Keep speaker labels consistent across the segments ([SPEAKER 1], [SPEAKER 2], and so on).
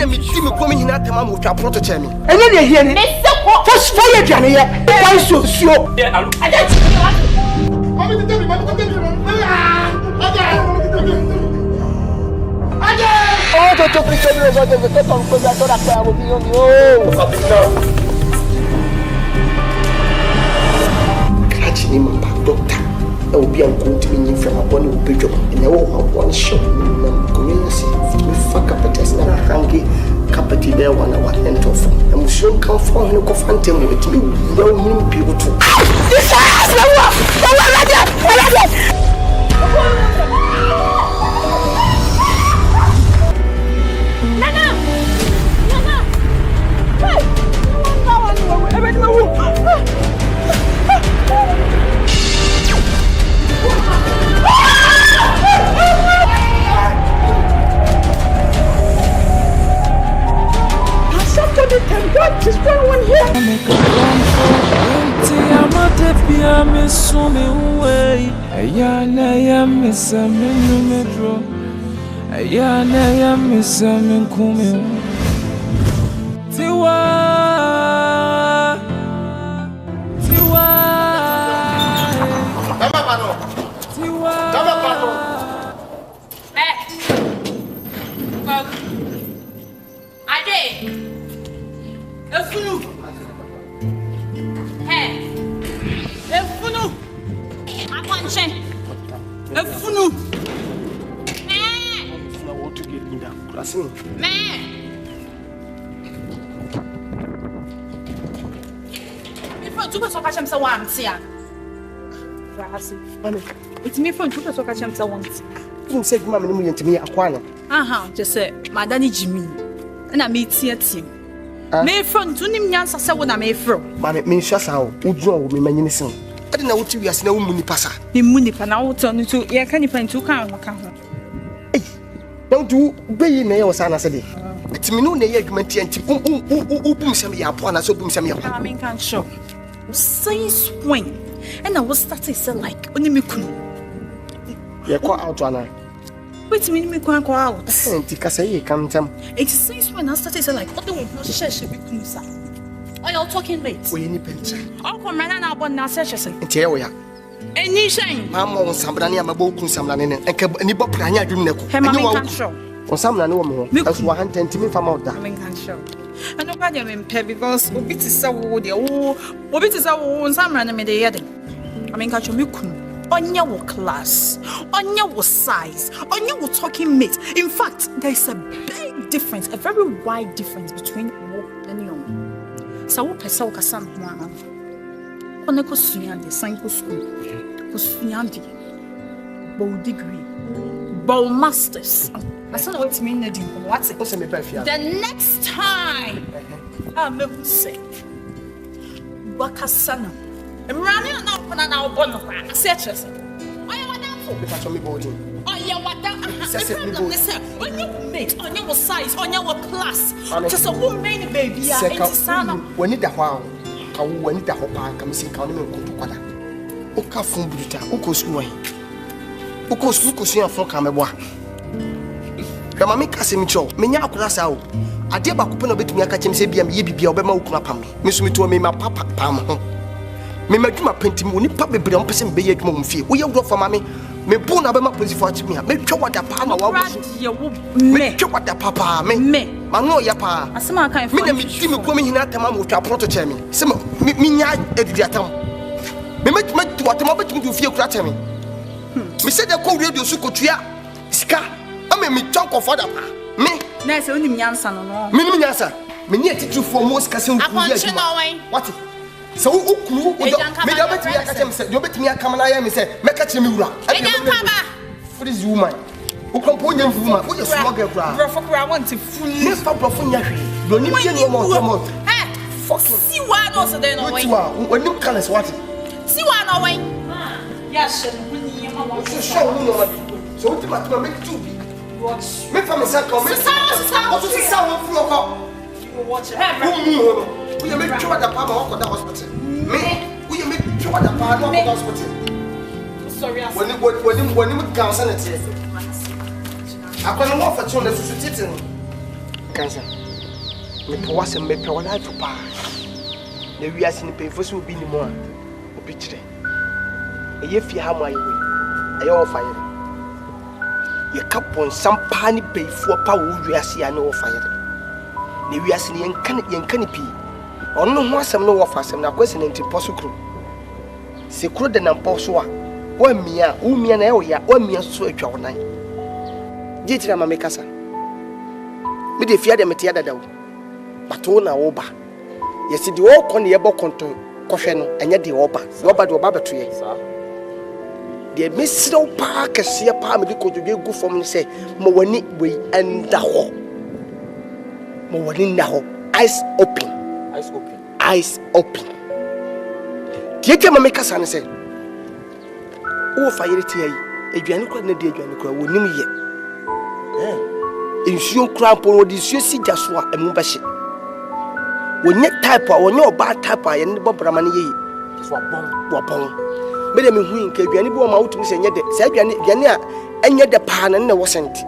[SPEAKER 1] me see me coming in at the mom with a protocol. And
[SPEAKER 2] then you hear me. First fire, Johnny. Why so sure? I I will be going to me from a bonny bridge and I will have one shot in the community. Fuck up a test and a hanky carpet there 1 hour and off. I will soon come for him to find him with me. No mean people to. What is going on here?
[SPEAKER 3] It's me from Tuka so catch him so once.
[SPEAKER 2] You said, Mamma, you to me a corner.
[SPEAKER 3] Just say, my daddy Jimmy. And I meet here team. May from Tunim Yans are when I may throw. Man, it means just how would draw me many son. I don't know what you are no money passer. The money pan out turn into your canny pen to count.
[SPEAKER 2] Don't do be nails, Anna said. It's me no negment and open some yapon as open some yapon. I
[SPEAKER 3] mean, can't show. Say swing. And I was starting to like only me could.
[SPEAKER 2] You're quite out one.
[SPEAKER 3] Wait a minute, me can't go out.
[SPEAKER 2] And Ticasay come to
[SPEAKER 3] it says when I started to like, what the one share should be cool. Are you talking late?
[SPEAKER 2] We need pens.
[SPEAKER 3] I'll come right now, but now, such as
[SPEAKER 2] and here we are.
[SPEAKER 3] And you say,
[SPEAKER 2] Mamma on somebody, I'm a book on some land and any book plan. I do know.
[SPEAKER 3] Can't show.
[SPEAKER 2] Or some woman, that's 110 me from out there.
[SPEAKER 3] I can't show. And nobody am pay because Obit is so woody. Oh, Obit is our some random day. I mean, catch you on your class, on your size, on your talking mate. In fact, there is a big difference, a very wide difference between work and young. So, what person can say, "Man, on a costume, sign school, costume, bow degree, bow masters." I said, "What's mean? What's it?" The next time, I'm going to say, "Wakasana." I'm running now for an hour. I said, "I am wonderful." Oh, yeah, what that? On your mate, on your size, on your class. Just a woman, baby.
[SPEAKER 2] When you the wow, I will need the whole park. I'm seeing County Kuala. Oka from Buta, Ukosway. Ukosukusia for Kameba. Mamma Casimicho, Minya Kurasao. I did back open a bit to me. I catch him say, be a baby or Bema Ukrapam. Miss me to me, my papa Pam. Me make my painting money, probably be on person be a mum fee. We go for mammy. Me born a bema pussy for me. Make sure what the palm make sure what the papa me. Mano yapa.
[SPEAKER 3] As some kind of
[SPEAKER 2] me see me coming in at the mom with a protocol. Some me ediatam. Me make what the moment you feel cratter me. Me said the code radio sucotria. Ska. I mean, me talk of other. Me.
[SPEAKER 3] Nice only Yansan no.
[SPEAKER 2] Me answer. Me need to for most casting. What? So who clue? Me don't bet me. I catch him. Say you bet me. I come and I am. Say make catch me ura. What is woman? Who come put them woman? Who you smuggle bra?
[SPEAKER 3] Bro, fuck I want to fool.
[SPEAKER 2] Never bro for you. Don't need no more.
[SPEAKER 3] Hey, fucking. See what also then away.
[SPEAKER 2] When you can what?
[SPEAKER 3] See what away. Yes,
[SPEAKER 2] show me. So what you make two. Watch. Me from say come. What is sound from your watch. Who you make sure that Papa walk on the hospital? Me? Who you make sure that Papa walk on the hospital? Sorry, when you counsel it. I can't walk for children to sit in. Cancer. Me was a me per life for pa. The we are seeing pay for so be more. O picture. A ye fi ha my way. I offer you. Ye cap on some panny pay for power we are seeing no fire. The we are seeing yen canopy. Or no more some no offer some na question into possible. Secure the Namposwa. 1 mia, umia na ya 1 mia so atwa wonan. Jitira ma mekasa. Me de fia de metia dadawo. Bato na wo ba. Yesi de wo kon ye bokonto kohwe no enya de wo ba. De wo ba de wo ba beto ye. De mesiro pa kase pa me de kodwe gu fom ni se mo wani we enda ho. Mo wani na ho. Eyes open. Eyes open. Eyes open. Tieke ma mekasa ne se o fire ti ayi eduane kwa na de eduane kwa wonim ye ensuo kra po wo de suo si jaso a emu ba hye wonye type a wonye oba type a ye ne bobrama ne ye so wabon me de me hu nka eduane bi o ma wotumi se nye de se eduane a enye de pa na wo senti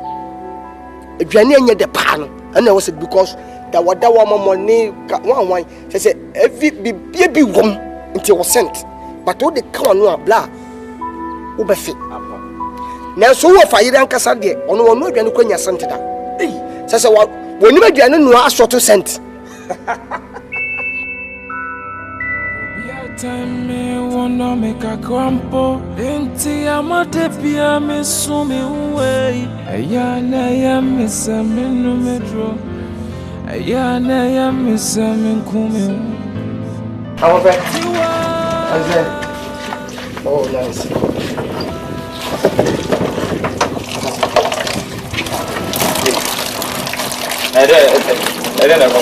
[SPEAKER 2] eduane enye de pa no na wo se because da wada wo mamone wan se every bi wom nti wo sent but o de ka no a bla ubefi na so wo fa yire ankasa de ono aduane kwanya sent da sese woni aduane no asoto sent
[SPEAKER 4] time me wanna make a crampo enti amate pia me so me way aya na ya me sameno metro aya na ya me samenkume
[SPEAKER 2] how about oh nice I don't know.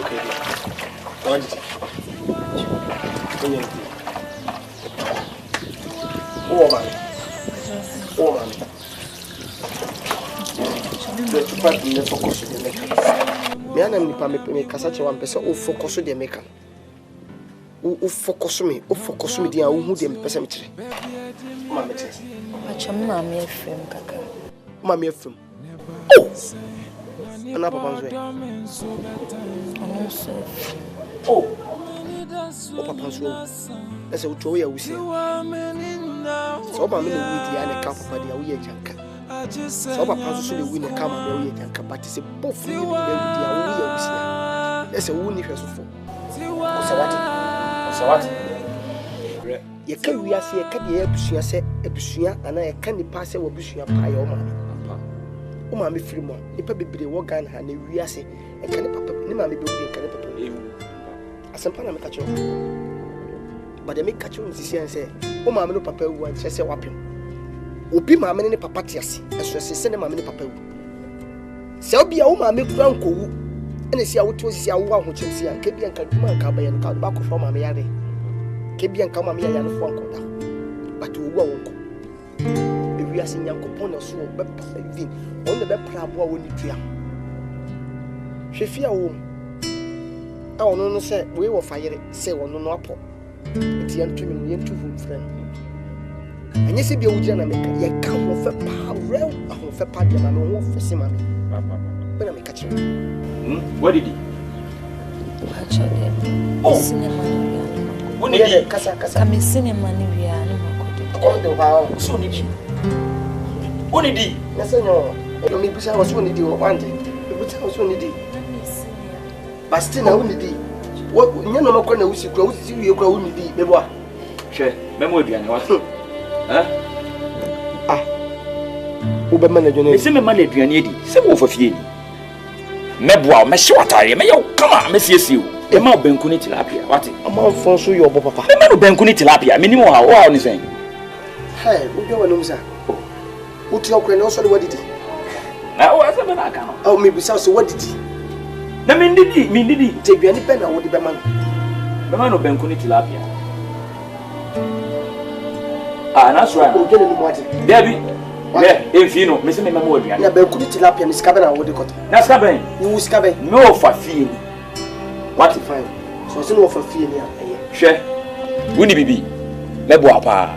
[SPEAKER 2] Okay. Oh man. The part in the focus of the maker. Me and me kasa che wan pese o focus the maker. O focus me dia o hu dem pese me kire. Ma me tese.
[SPEAKER 5] Achama me FM kaka.
[SPEAKER 2] Ma me FM. Oh. Ana papa nzo. Oh. O papa nzo. Ese o to ya wusi. So ba me no wit ya ne ka papa dia wo ye janka. So papa nzo so le wi ne ka ma me wo ye janka but se bofu ni le wi dia wo ye wusi. Ese wo ni hwesofo. O sawati. Ye ka wiase ye ka de abusua se abusua ana ye ka nipa se wabusua pa ye o ma me firi mo nipa bebre wo gan ha na wiase e ka ne papa ni ma me be wo ka ne papa asempa na me ka cho but de me ka cho nsisi an se o ma me no papa wu an se wapem obi ma me ne papa tiase eso se ne ma me ne papa wu se obi a o ma me kura nkowu ene si a wo to sisi a wo ahochim si an ka bi an ka duma ka ba ye no ka ba ko fo ma me yare kebian kama me ya no fo ankoda but owu awonko e wi ase nyankopon na so be even on the be prabo a woni tua hwefia wo a ono no se we wo fayere se wono no apo ti antumi no yentu hu friend anye se bia wujira na meka ye ka ho fe pa rew ho fe pa de na no ho fe se ma me bena me ka chi
[SPEAKER 6] what did he
[SPEAKER 5] oh cinema
[SPEAKER 2] Woni de kasa
[SPEAKER 5] kame cinema ni wia ni makode
[SPEAKER 2] on the wow
[SPEAKER 6] so ni di woni di
[SPEAKER 2] na se no e mi bisa wo so ni di wo wande e bisa wo so ni di basti na woni di wo nya no makọ na wusi kura wusi wie kura woni di bebo a
[SPEAKER 6] hwe memo aduane wa
[SPEAKER 2] wo be man aduane
[SPEAKER 6] ese me man aduane edi se wo fafie ni meboa me hye watare me yo kama me siesie o e ma benku ni tilapia wate
[SPEAKER 2] ama fon so yo bo papa
[SPEAKER 6] me ma no benku ni tilapia me ni mo ha wo ni sen
[SPEAKER 2] hey wo be wonu msa wo ti okre no so de wadidi
[SPEAKER 6] na wo ase be na aka no
[SPEAKER 2] oh me bisa so wadidi
[SPEAKER 6] na me ndidi
[SPEAKER 2] te aduane be na wo de be man
[SPEAKER 6] me ma no benku ni tilapia na so
[SPEAKER 2] o gele ni mo ati
[SPEAKER 6] Debbie enfino me se me ma mo aduane
[SPEAKER 2] na benku ni tilapia ni skabe na wo de koto
[SPEAKER 6] na skaben
[SPEAKER 2] ni wo skabe
[SPEAKER 6] no fa fie ni
[SPEAKER 2] what if fine so se no fa fie ni
[SPEAKER 6] hwe woni bibi meboa pa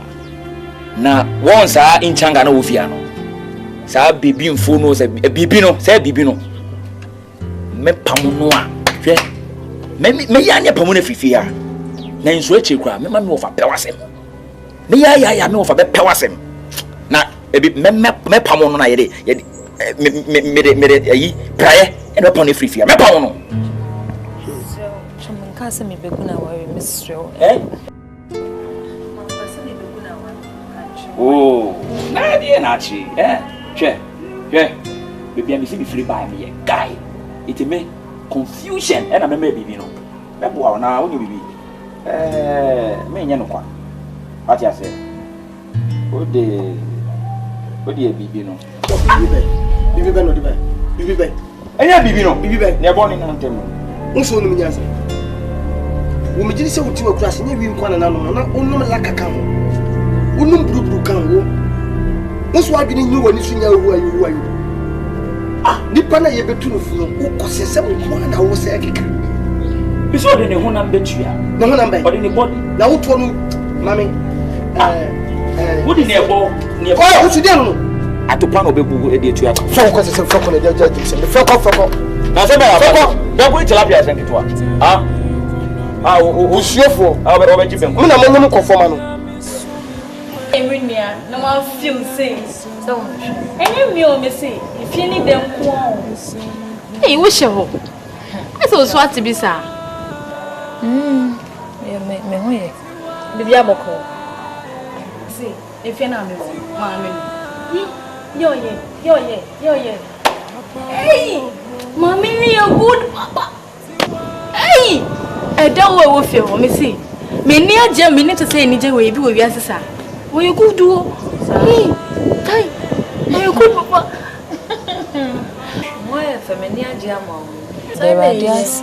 [SPEAKER 6] na won sa inchanga na wo fia no Sa bibi mfo no se bibi no, se bibi no. Me pamu no a. Hwe. Me ya nya pamu na fifi a. Na nso eche kura, me ma me ofa pewasem. Me ya me ofa be pewasem. Na ebi me pamu no na ye de me ayi praye e no pamu na fifi a. Me pamu no.
[SPEAKER 5] So, man say me beguna worry Miss Real.
[SPEAKER 6] Oh, na dia na chi, hwe, baby am see free by me guy. It me confusion and I me bibi no. Me boa na woni bibi. Me nya no kwa. What you say? O de bibi no.
[SPEAKER 2] Bibi be no de be. Bibi be.
[SPEAKER 6] Enya bibi no.
[SPEAKER 2] Bibi be.
[SPEAKER 6] Ne born na ntem.
[SPEAKER 2] Unso no nya say. Wo me gidi se wuti wa kura se nya wi nkwa na no na onum la kaka ho. Unum brubru kan wo. Unso adwene nyi wani so nya wu ayu. Nipa na ye betu no fu wo kosese mo na wo se akeka.
[SPEAKER 6] Biso de ne honam betua.
[SPEAKER 2] Na honam be.
[SPEAKER 6] Ode ne body.
[SPEAKER 2] Na wo to no mami.
[SPEAKER 6] Wo di ne ebo.
[SPEAKER 2] Wo su de no.
[SPEAKER 6] Atopa no bebu e de etua.
[SPEAKER 2] Fo kosese fo ko na de jaji se. Fo.
[SPEAKER 6] Na se ba ya. Da go tilapia se nketwa. O suofo. Obe jiben.
[SPEAKER 2] Mo na mo nyum ko fo ma no.
[SPEAKER 7] Eminia, no one feel says. So, any meal, me say, if you need them, hey, wish you hope. I thought what to be, sir.
[SPEAKER 5] Me hoye.
[SPEAKER 7] The Biaboko. See, if you're not me, mammy. Yo. Hey, mammy, you're good, papa. Hey, I don't know what you me see. Me near Jim, me need to say, any day we be with your sister. What you good do? Hey, kai. What you good, papa?
[SPEAKER 5] Why familiar jamo? There are dears.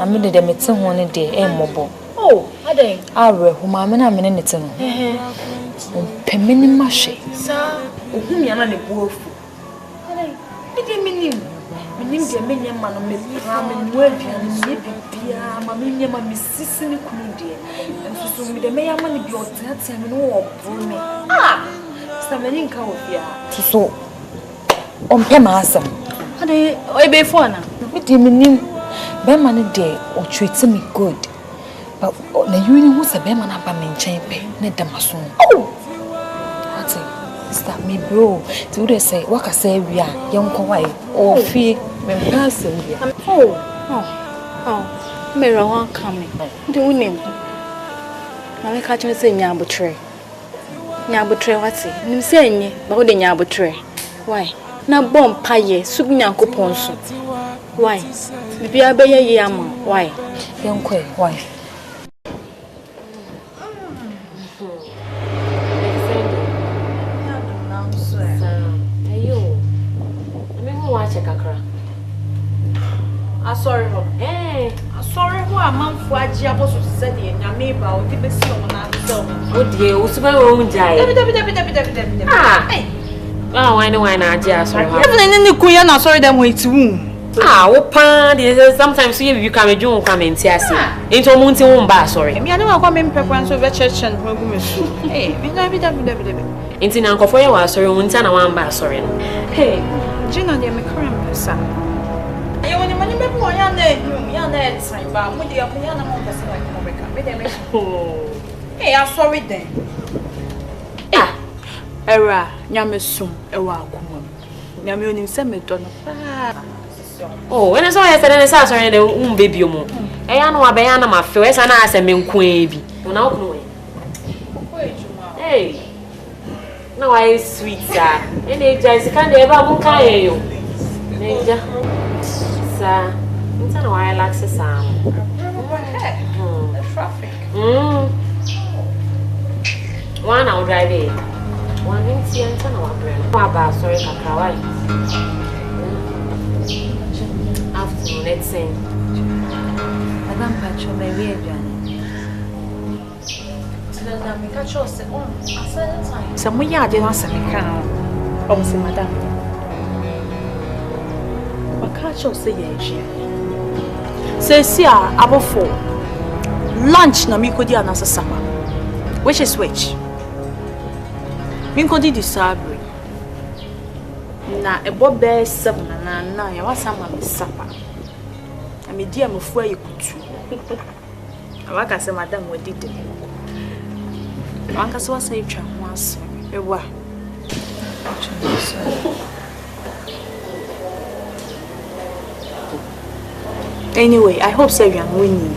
[SPEAKER 5] I mean the meeting one day, mobo.
[SPEAKER 7] Oh, are they?
[SPEAKER 5] Awe, whom I'm a minute. Pemini mashe.
[SPEAKER 7] Sir, whom you are not a wolf. Did you mean him? Meaning the million man of me, ramen, worthy and maybe Pia, Mamma, Mammy, Sissy, dear. And so with the mayor money be your dad, and no, Bruni. Somebody come with ya. So, on Pemasam. Are they obey for now?
[SPEAKER 5] With him in Beman day or treats me good. But the union was a Beman up a main chamber, net the mason. Oh, what's it? Stop me, bro. Do they say, what I say, we are young Kawaii or fee when passing?
[SPEAKER 7] Oh, Mary won't coming. Do name. I catch you say Nyabutre. Nyabutre, what's it? You say, but the Nyabutre. Why? Now, bomb pie, soup Nyanko Ponso. Why? If you are by a yam, why?
[SPEAKER 5] Young Quay, why?
[SPEAKER 7] Sorry, sorry, who a man for a jabos said in your neighbor, or the best of
[SPEAKER 5] Oh dear, what's my own die? Oh, I know I not just sorry.
[SPEAKER 3] Even in the queen, I'm sorry them way too.
[SPEAKER 5] What pan is sometimes you come a June come in Tiasi. Into a mountain won't buy, sorry.
[SPEAKER 3] I never come in preference over church and women. Hey,
[SPEAKER 5] Into Uncle for you, sorry, won't and one bar, sorry.
[SPEAKER 3] Hey, Gina, they're my current person. You want money, maybe one young day, sign, but with the opinion of one person like America. Hey, I'm sorry then. Era, Yamasum, Era, Yamun, Semeton.
[SPEAKER 5] Oh, when I saw yesterday, I saw sorry, the womb baby. I know a bayana, my first, and I said, Min Queen. Hey, no, I sweet, sir. Any guys can't ever look at you. Sir, it's an oil access.
[SPEAKER 3] Traffic.
[SPEAKER 5] One I'll drive it. One in tea and ten or bread. Sorry, Kakawai. Afternoon, let's sing. Madame Pacho, my real
[SPEAKER 3] Some way I didn't ask me count. Oh, say, Madame. Catch us say, see, about 4 lunch na miko di anasa summer. Which is which? Minko di sabri.
[SPEAKER 7] Na ebo be 7 na 9 ya wasa ma me sapa. Ame dia me fu ayi kutu. Awaka se madam wadide. Wanka so wasa itwa ho aso. Ewa. Anyway, I hope so you are winning.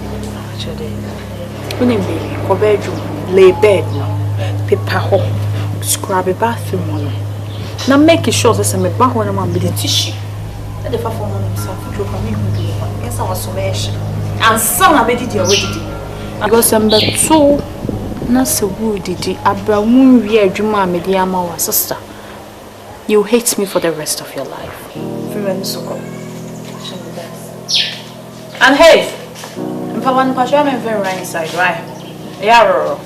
[SPEAKER 7] Winning baby, go bedroom, lay bed now, paper home, scrub a bathroom on. Now make it sure that I'm back when I'm with the tissue. Let the father on himself to for me who do. Yes, I was so much. And some I made it already. Because I'm the 2 not so good did the Abramu Ria Juma Mediama or sister. You hate me for the rest of your life. And hey, if I want to pass you, I'm very right inside, right? Yeah.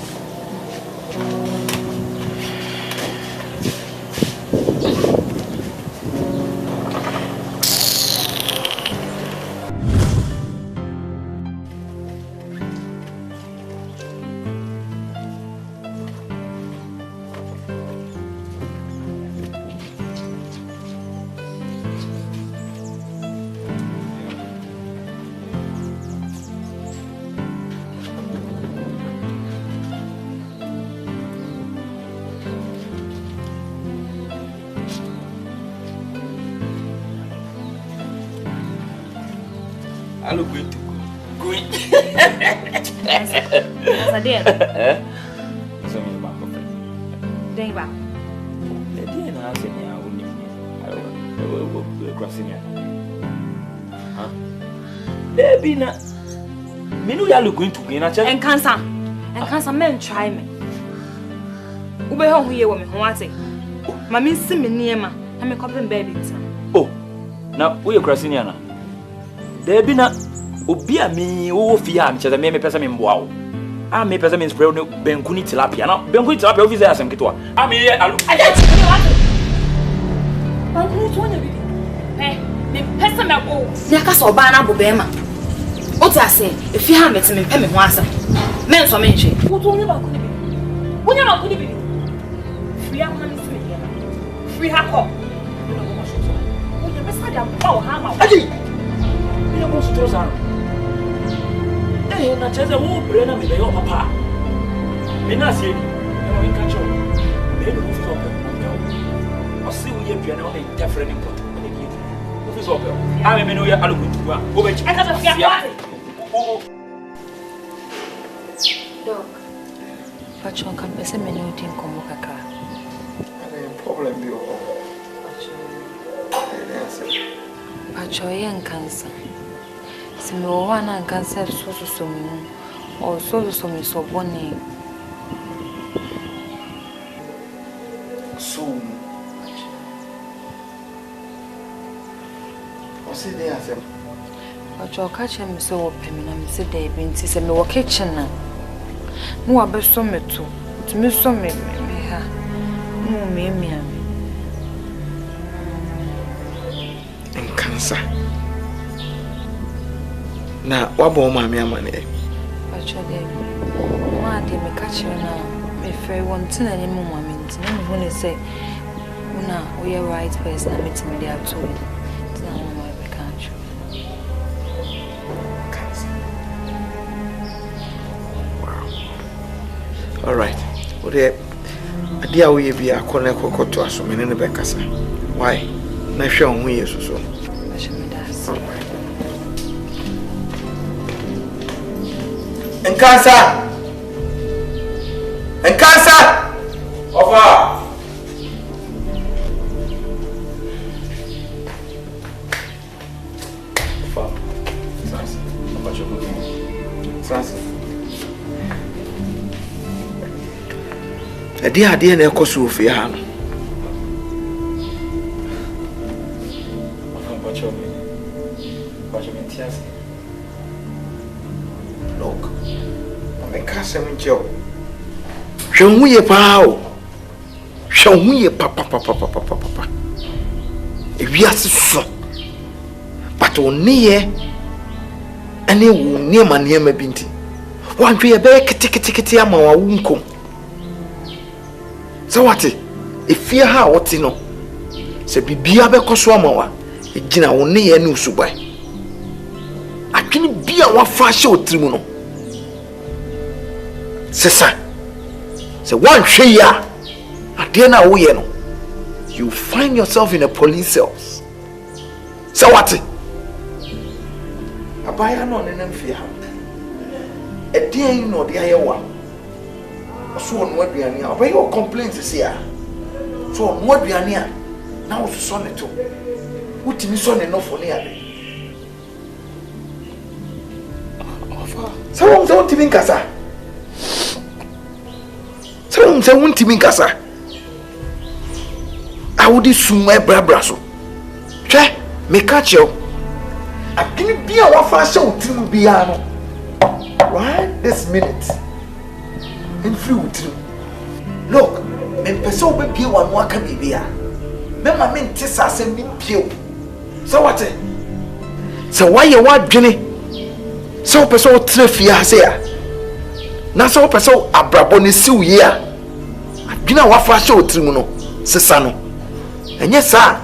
[SPEAKER 6] I look going to go.
[SPEAKER 7] Yes, I did.
[SPEAKER 6] So me back up.
[SPEAKER 7] Then back.
[SPEAKER 6] The day na say me I will crossing ya. Huh? There be na. Me no ya look going to go na che.
[SPEAKER 7] And cancer men try me. Ube ho hu ye wo me ho ate. Ma me nsi me niema, na me kobem baby nta.
[SPEAKER 6] Oh. Na we crossing ya na. There be na obi a me wo fi a me chese me pesa me mboa wo. A me pesa me spray no benkuni tilapia. Na benkuni tilapia ofi say asem ketwa. A me ye alu.
[SPEAKER 7] Bankuni to nya bibi. Me pesa me go. Ya ka so ba na bo be ma. O ti ase, e fi ha meti me pe me ho asem. Men so me nche. Wo to nya bankuni bibi. Wo nya bankuni bibi. Free ha man si me ya. Free ha ko. Wo nya pesa dia ba o ha ma.
[SPEAKER 6] You know what's those are? Eh, na cheze wo brena me yo papa. Me na se ni, e mo nka cho. Me no fi so pe. O si wo ye bia na o dey different important. Me dey give. Wo fi so pe. A me no ya alukutu a. Wo be chi.
[SPEAKER 7] I ka fi a.
[SPEAKER 5] Dog. Pachon kan pese me no din komo kaka.
[SPEAKER 2] Problem bi o.
[SPEAKER 5] Pachon yen cancer. Si me wana cancer so me o so me so boni.
[SPEAKER 2] So o se dey asem.
[SPEAKER 5] Pachon ka che me so pemi na me se dey bi nti se me wo kitchen na. No abeso me to. Nti me so me ha. No me mia.
[SPEAKER 2] En cancer. Na wabo mama amane.
[SPEAKER 5] Pachon dey. Wa dey me ka che na me frɛ won tina ni mu mama nti na me hone say una we are right person na meet me there too. Tina mama be ka cho.
[SPEAKER 2] Wow. All right. Ode adia wo ye bia akona kokoto aso me ne be kasa. Why? Na hwe on hu yesu so. Encansa! Ofa! Sansa. Ade na ekoso ofie ha no. Look. Joe. Shall we a pow? Shall we a papa? If you are so, but on near any near my near my binti. One be a bear ticket ama wunkum. So what? If you are what you know,
[SPEAKER 8] Se bibia be koso amawa egina wo ne ye ne usubai adwene bia wa fa hye otrimu no sesa se one hwe ya ade na wo ye no you find yourself in a police cells so what abaya no ne namfie ha edin no de ayewa so no aduane a obey your complaints here so no aduane a na wo so ne to utimi so ne no fo ne ade so untimi nkasa so untimi nkasa awudi sumwe brabra so hwe me catch you adini bia wa fa hye utimi bia no right this minute in free utimi look me pese obe bia wa no aka bibia me ma me ntisa asem bi pio so what so why you wa dwene so pese o trafia ase ya na so pese abrabo ne siw ye a adwene wa fa hye utimi no sesa no enye sa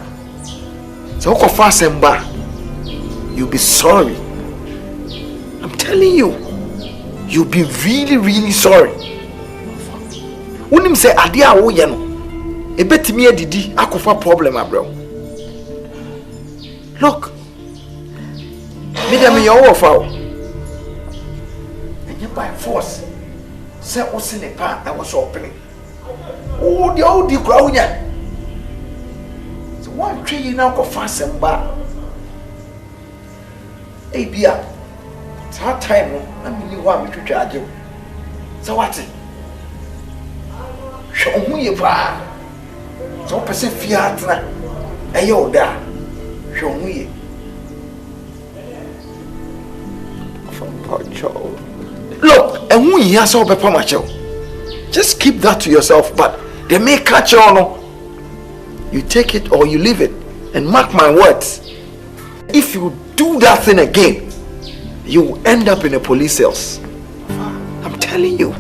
[SPEAKER 8] so ko fa asem ba you'll be sorry. I'm telling you, you'll be really sorry. Unim say ade a wo ye no ebetimi adidi akofa problem abro. Look, me dem your offer. And you by force say o se ne pa I was opening. Oh the crowd nya. So one tree now go fast and ba. Hey bia, it's hard time I mean you want me to charge you. So what? Show me your pa. So person fiat na. Ayo da. Show me. From Pacho. Look, and we here so be pamacho. Just keep that to yourself, but they may catch you no. You take it or you leave it. And mark my words. If you do that thing again, you will end up in a police cells. I'm telling you.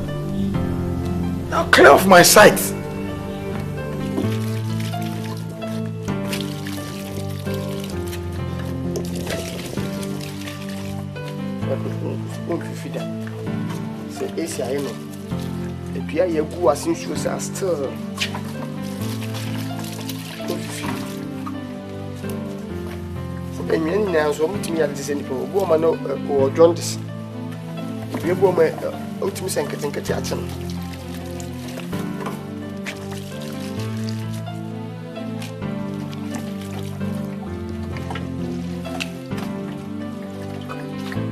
[SPEAKER 8] Now clear off my sight. Still and you know, so much me at this end for woman or jaundice. You go my ultimate and getting catching.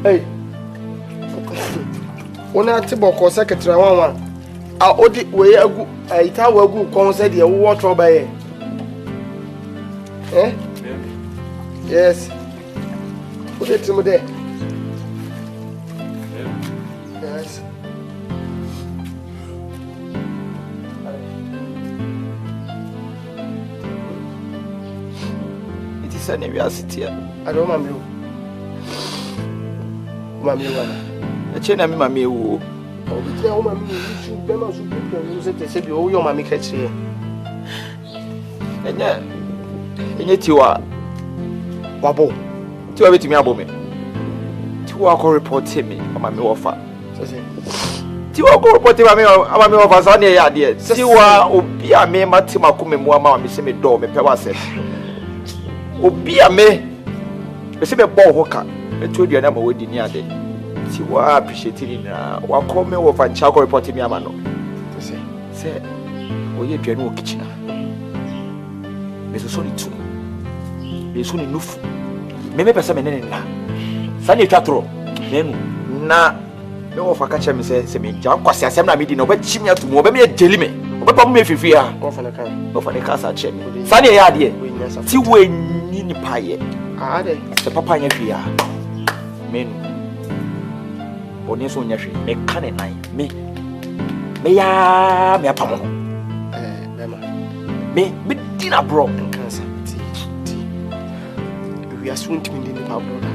[SPEAKER 8] Hey, one at the book or secretary one. I owed it where I tower good concert your water by. Eh? Yes. Put it to me there. Yes. It is an university. I don't remember you. Mammy, a chain of mammy who. Oh, we tell mammy you should be able to use it to say, oh, your mammy catch here. And yet you are. Wabo, to everything about me. To walk or report me on my offer. To walk or report me on my offer. Sunday, dear. See what Obia me, Matima come and Mama, Miss me door, me Pewase. Obia me, the same ball hooker. I told you a number with the near day. See what I appreciate it. What call me over and Chaco reporting me a mano. Say, oh, you general kitchen. There's only two. There's only enough. Maybe person na. Sani twatro. Nenu na me wo fa catch me say me ja kwase asem na me di no ba chimia to mo ba me jeli me. Oba me fifi a. Go fa na kan. Go fa na kan sa che me. Sani ya de. Ti we ni ni paye. Ah de. Se papa nya fi a. Men. Oni so nya hwe. Me kan nan. Me ya me apamo. Bema. Me dina bro. Kansa. We are soon to be in the brother.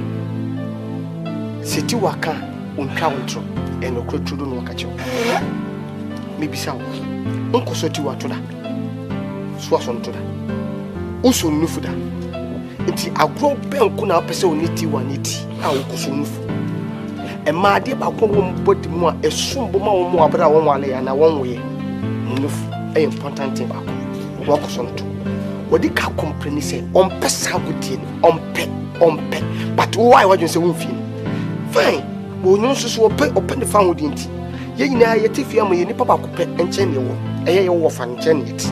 [SPEAKER 8] City waka untro and no crowd don't work at you. Maybe so. Uncle Soti Watoda. Swason to that.
[SPEAKER 2] Uso nufu da. Nti agro benku na pese oniti waniti a wokoso nufu. E ma de ba ko wo mbodi mu a esumbo ma wo mu abra wo wale ya na wonwe. Nufu e important thing ba ko. Wo koso nto. Wodi ka comprehend say on pesa godie on pe but why what you say won feel fine wo nyon so open the fan wodi nti ye nyina ye ti fia mo ye ni papa ko pe enche ne wo eye ye wo fa nche ne ti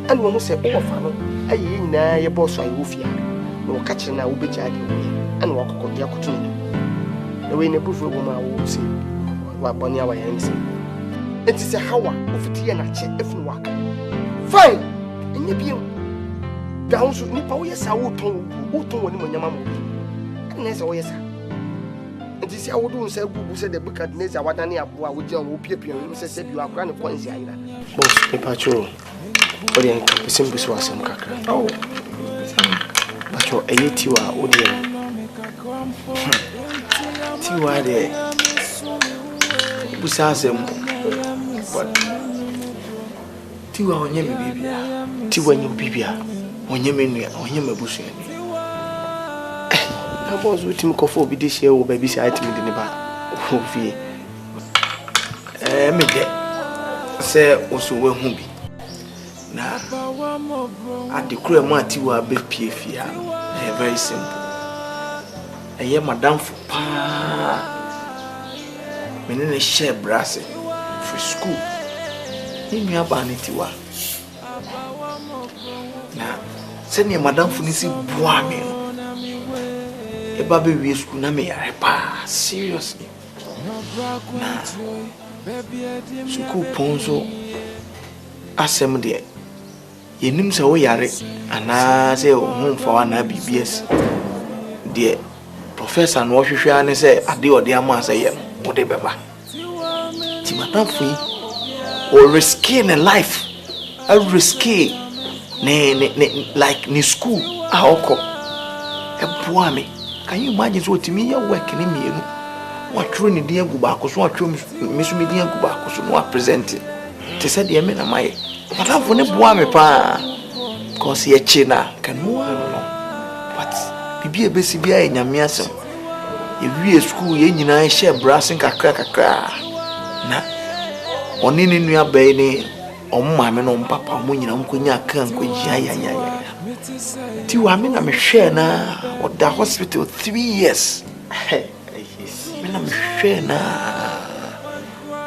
[SPEAKER 2] and wo say wo fa no aye ye nyina ye boss aye wo fia no ka kire na wo be jade wo and wo kokko dia koto ne the way ne bufu wo ma wo say wa boni awa ye nsi enti say hawa ofiti ye na che efunu waka fine enye bi down so nipa wo yesa wo ton woni mo nyama mo bi na say wo yesa enti say wo do say gugu say the bukadness awadane aboa wo je wo piepie wo say say bi akra ne kwansi ayira boss nipa cho odi en kapese mbuso asem kakra oh bacho eyetiwa odi tiwa de busa asem tiwa onye bibia tiwa nyi bibia onye menua onye mabusu ani boss with him kofo bi de share wo baby say item de ne ba ofie me de say oso we hu bi na adekura mu atiwa be pie fia very simple eye madam fu pa menene share brass for school ni nua ba ne tiwa na seni madam fu ni si boa me eba be we school na me yare pa seriously na school ponzo asem de yenim se wo yare ana se ohun fa wa na BBS de professor no hwehwe ane se ade ode ama se ye wo de beba ti madam fu o risking a life a risky ne like ni school a oko e boa me. Can you imagine what me ya work ni mienu wa tro ni dia gu ba ko so wa tro me so me dia gu ba ko so no present te said ye me na mai madam fu ne boa me pa cause ye china kan no but bibi ebesi bia ye nyame asem ye wie school ye nyina share brassing kakra na oni ni nua bai ni omma me no papa mo nyina mkonya kan ko ya ti wa me na me hwe na o da hospital 3 years me na me hwe na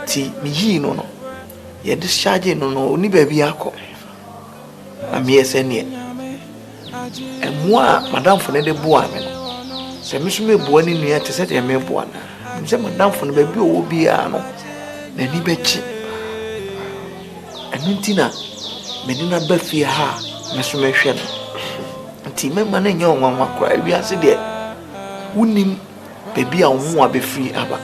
[SPEAKER 2] ti mi yi no ye discharge no oni ba bi akọ na me ese ne emwa madam fo ne de boa me no se me so me boa ni nua te se de me boa na se madam fo ne ba bi o bi a no na ni be chi Amintina, Medina Buffy ha, Mr. Mission. Tea member and young one cry, we are said there. Wouldn't baby a more be free, Abba.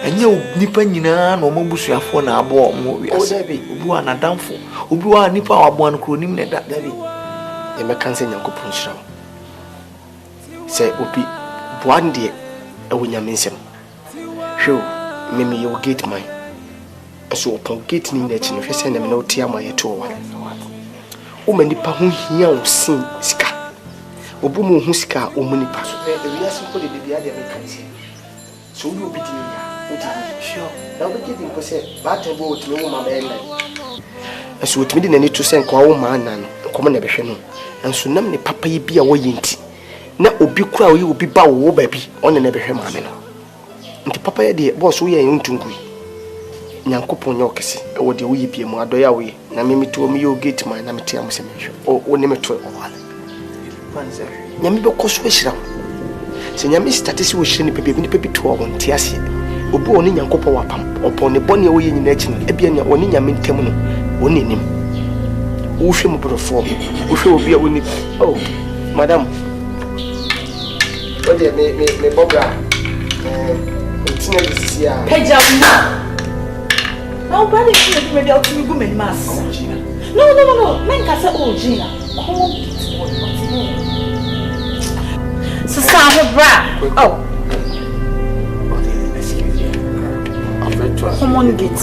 [SPEAKER 2] And you nippanina no mobusia for na abo movie. Oh, Debbie, who are not downfall, who are nipa or one could name that Debbie. The Macansan Yanko Punch. Say, Opi, one day, a winner miss him. Sure, maybe you'll get mine. So upon getting in the chin, if you send them no tear my tour. Woman, the Pahun here will sing ska. Obumu Huska, or Munipa. The reason for the other Americans. So you'll be dear. Sure. Now we get in for say, but I go to no mamma. As with me, need to send Kwa man and common evasion. And so none the papa be a wayinty. Now, Obi Crow, you will be bow, baby, on an evasion. And the papa, dear, boss, we are in Tungui. Nyankopon nyokese e wo de wo yibie mu adoya we na me to me yo gate man na me tia mo se me hwe o ne me to o wale panze nyame be koso ehira se nyame start si wo hire ni pepe ni pepe to o ntia se obi oni nyankopon wapam opon ne bone wo ye nyina chi no e bia ne oni nyame ntem no oni nim wo hwe mu brofo wo hwe obi a oni oh madam o de me boga ntina disi a peja na. Now, Brother, you may be able to go in mass. No. Men can say, oh, Gina. Come so, Sarfo, bra. Oh. Excuse me. Come on, get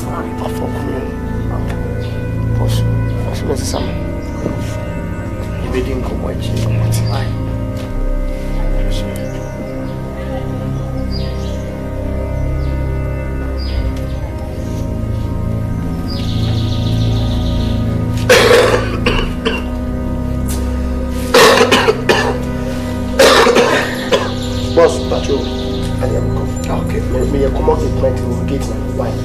[SPEAKER 8] Reading Komachi.
[SPEAKER 2] Boss, patrol. I am come. Okay. May you come out with my to gate my wife.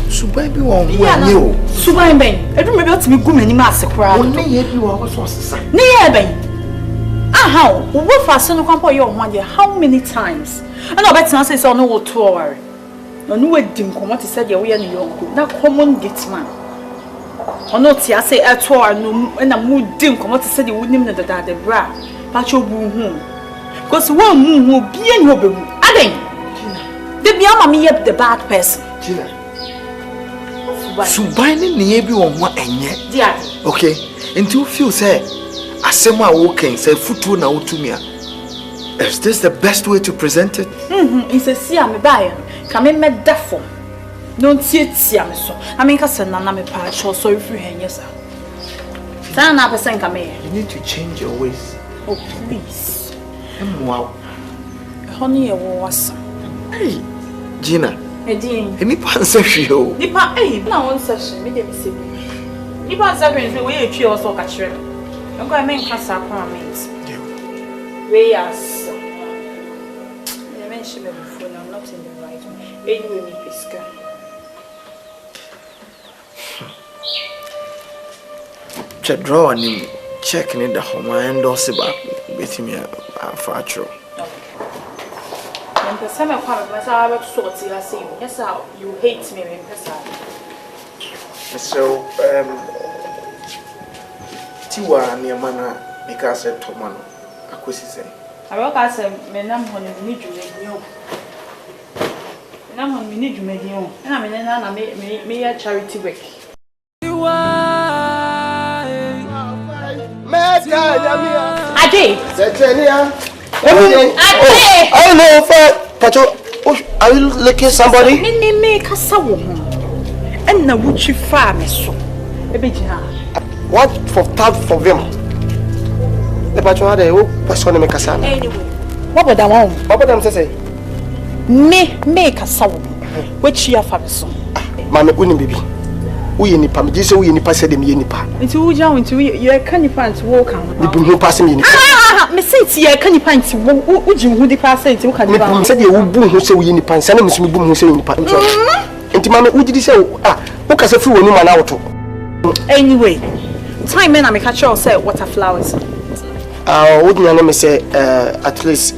[SPEAKER 8] Subai bi won wo ani o.
[SPEAKER 3] Subai ben. Edu me bi otimi gu mani ma asekura.
[SPEAKER 8] Won ne ye bi wo so sesa.
[SPEAKER 3] Ne ye ben. Aha, wo fa so no kwampo ye o ho ade how many times? And obetina say so no wo to worry. No no wedim komo te said ye wo ye no yonko. Na common gate man. Ono ti ase eto no na mu dim komo te said ye wonim na dada de bra. Pa cho bu hu. Because one mu hu bia ni obemu. Aden. The bia ma me ye the bad person.
[SPEAKER 8] Gina. Subai ne ye bi won ho enye.
[SPEAKER 3] Dia.
[SPEAKER 8] Okay. Until you feel say asem a wo ken say futu na wotumi a. Is this the best way to present it?
[SPEAKER 3] It's a see am buy. Come in me defo. Don't see it me so. I mean ka say na me pa cho so if you hen yes. Say na person come here.
[SPEAKER 8] You need to change your ways.
[SPEAKER 3] Oh please.
[SPEAKER 8] Wow.
[SPEAKER 3] Honey, was.
[SPEAKER 8] Hey, Gina.
[SPEAKER 3] Edin.
[SPEAKER 8] Any pansa show.
[SPEAKER 3] Nipa, hey, na one session, me dem say. Nipa session say we e twi also ka kire. Nko I men kasa promise. We as. Me mention me before I'm not in the right way. Anyway, me piska.
[SPEAKER 8] Check draw and check in the home and endorse back with me a fracture.
[SPEAKER 3] And the summer come, I will sort I see you. Yes, how you hate me in person.
[SPEAKER 8] So, Tiwa near Mana, because I told Manu, I could say.
[SPEAKER 3] I work as a menam when you need you make you. Menam when we need you make you. And I mean, I may a charity work. Ade.
[SPEAKER 2] I know for patrol. Are you looking somebody?
[SPEAKER 3] Me kasa wo ho. And na wuchi fa me so. Ebejina.
[SPEAKER 2] What for that for them? The patrol had a person me kasa.
[SPEAKER 3] Anyway. What about that one?
[SPEAKER 2] What about them say?
[SPEAKER 3] Me kasa wo. Wechi ya fa me so.
[SPEAKER 2] Mama uni bibi. Uye nipa me say uye nipa say dem ye nipa.
[SPEAKER 3] Nti wo ja nti you can nipa nti wo kan.
[SPEAKER 2] Nipa hu pass me nipa.
[SPEAKER 3] Me say ti ye kan nipa nti wo ji hu di pass nti wo kan nipa.
[SPEAKER 2] Me say de wo bu hu say uye nipa nsa na me so me bu hu say nipa. Nti mama ugidi say wo ka say fi wonu ma na woto.
[SPEAKER 3] Anyway, time na me catch you say water flowers.
[SPEAKER 2] What do you say at least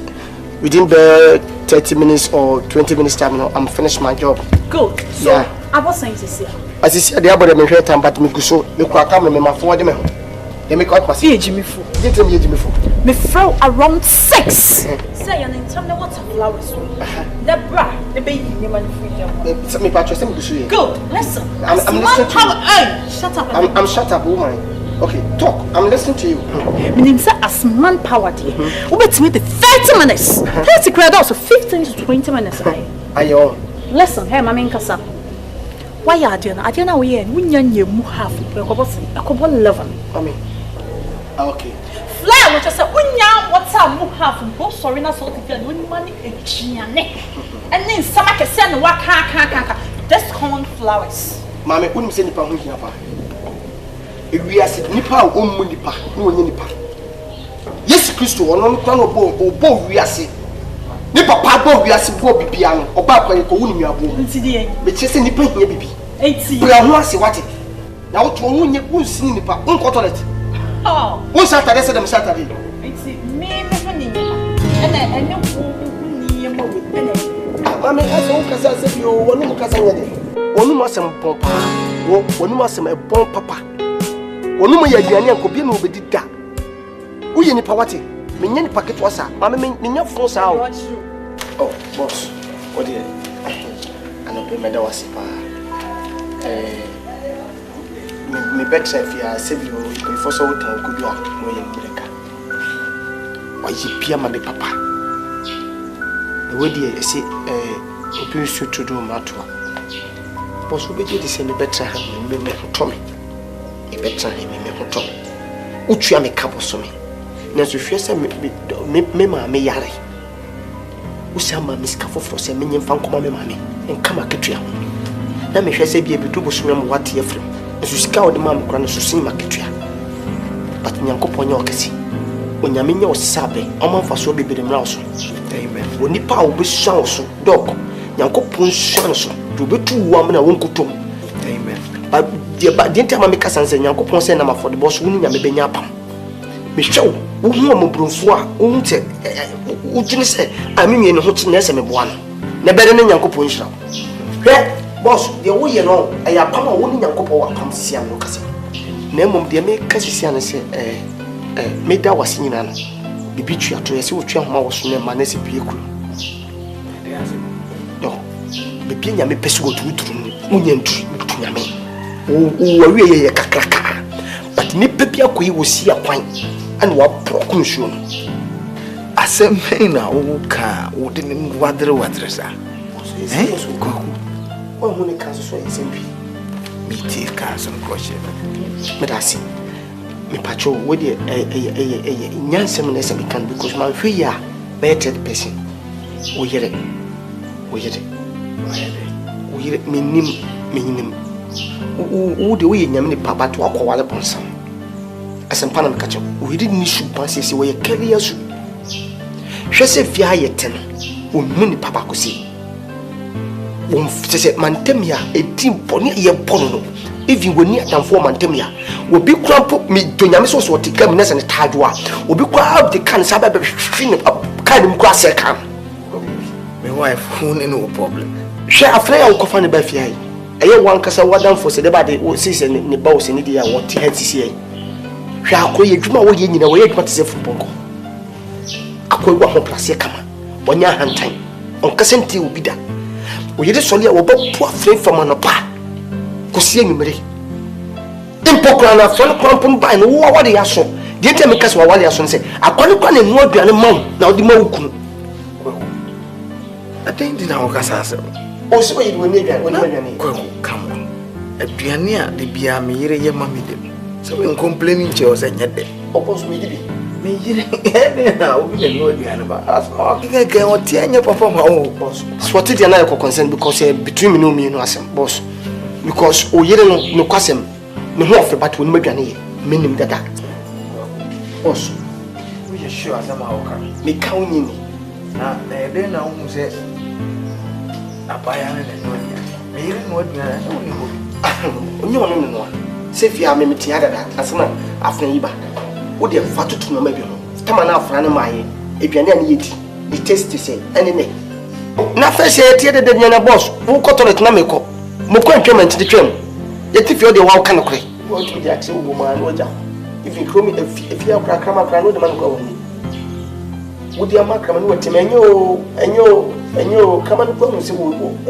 [SPEAKER 2] within the 30 minutes or 20 minutes time I'm finished my job.
[SPEAKER 3] Good. So
[SPEAKER 2] yeah.
[SPEAKER 3] I was saying to see.
[SPEAKER 2] As you said, the about me here time, but me go so me kwa come me forward me. They make out pass.
[SPEAKER 3] Jimmy fu.
[SPEAKER 2] Didn't tell me Jimmy fu.
[SPEAKER 3] Me throw around 6. Say your name, tell me what flowers. The bra, the baby, you man free.
[SPEAKER 2] Me patch me go so.
[SPEAKER 3] Good. Listen.
[SPEAKER 2] I'm listening to you.
[SPEAKER 3] Hey, shut up.
[SPEAKER 2] I'm shut up, woman. Okay, talk. I'm listening to you.
[SPEAKER 3] Me name say as manpower dey. We bet me the 30 minutes. 30 credits so 15 to 20 minutes.
[SPEAKER 2] Ayo.
[SPEAKER 3] Listen, hey, mama nkasa. Why you doing? I don't know where you mu half. I go 11.
[SPEAKER 2] Mommy. Okay.
[SPEAKER 3] Fly, what you say? What's up? Mu half. Oh, sorry, na so to when money echiane. And then some can send what can. Just corn flowers.
[SPEAKER 2] Mommy, wouldn't say nipa hu hiapa. If we are nipa o mu nipa, no nipa. Yes, Christo, ono kwa no bo we are say. Nipa pa bo we are say bo bibia no. Oba kwa ko wuni mi abo.
[SPEAKER 3] Nti de.
[SPEAKER 2] Me chese nipa hia bibi.
[SPEAKER 3] Enti.
[SPEAKER 2] We are ho ase wate. Na wo to wo nye wunsi nipa, unko toilet.
[SPEAKER 3] Oh.
[SPEAKER 2] Wo Saturday say dem Saturday.
[SPEAKER 3] Enti me ho ni. Ene ni yemo we. Ene.
[SPEAKER 2] Mama, ase wo kasa se bi o, wonu mu kasa nya de. Wonu mu asem pon pa. Wonu mu asem e bon papa. Wonu mu ya aduane anko bi na obedi da. Wo ye nipa wate. Me nya nipa ketwa sa. Mama me nya fon sa o. Oh, boss. What dear? I no pay me da wase pa. Me bet chef ya save you before so time could do no ye mbreka. Wa yi pia ma me papa. Where do you see open suit to do matua? Boss will be the same better me Tommy. A better me Tommy. Uchi me cabo so me. Nas if you say me yare. Usama Miss Cafo for some minion fan come mammy and come a kitria. Now me say be able to go swim what ye from. As you scout the mamma grant to see my kitria. But Nyanko Kasi. When Yaminia was sabe, Oman for so be the mouse. Amen. When the power be sounds, dog, Yanko Pun Shanson, to be 2 women I won't go to. Amen. But the time I make us and Yanko Pon send them for the boss winning and maybe Yapam. Michel, who Brunfois, who didn't say, I mean, in hotness and one. Never than Yanko Punch. Boss, the way you know, I have come a winning Yanko come see and look at him. Name of the American say, Maid was in an beach to a suit young mouse in a manessy vehicle. No, the Pinya may pursue to Union to Yami. Oh, we are cacraca. But Nipia will see a pint and what procuntion. I said, Mena, oh, car, wouldn't water waters. Eh? Oh, when it comes to SMP. Me take cars on crochet. But I see. Me patrol with a Yansam as I can because my free are better person. We hear it. We hear it. We hear it. Minim. Who do we name the papa to walk while upon some? As in Panama catcher, we didn't issue passes away a carrier. She said, Fia yet 10. Who many papa could see. Won't say, Mantemia, a team pony a pono. If you were near them for Mantemia, will be crumpled me to Yamisos or to Cabinet and Tadua, will be crowd the can suburb of kind of grass. My wife, who no problem. Share a flare of Kofani Bafia. I hear one cassa down for Sedabadi or season in the bows in India what he had to say. Shall call you Juma way in a way what is a football. I call what plus come 1 year hand time. On Asante will be done. We just only about poor flame from an apart. See you, Mary. In Poku, from Crampon by no what they are so. Didn't tell me because what they are so say. I can't go and more than a mom. Now the Moku. I think in our Casa. Also, it will need that when come on. A piania, the Bia Miri, mammy. So when complaining to us and yet, oppose me. Me, now we know the animal. As I can't tell your papa, my own boss. Swatted and I consent because between me and us, boss. Because you don't know Quasim, no more for but when maybe meaning that. Also, we are sure somehow me counting. Then I won't say, a bayan and no, say if you are maybe Tiada, as man after Iba. Would you have fought to know maybe? Tamana for an my if you are eat, it tastes to say any name. Nothing say Tiada than your boss, who got on it Namiko. Mokwan payment the tram. Yet if you're the one can cry. What to the actual woman, if you call me if you are crama, no the man go on. Would your macram and what and you come and go and say,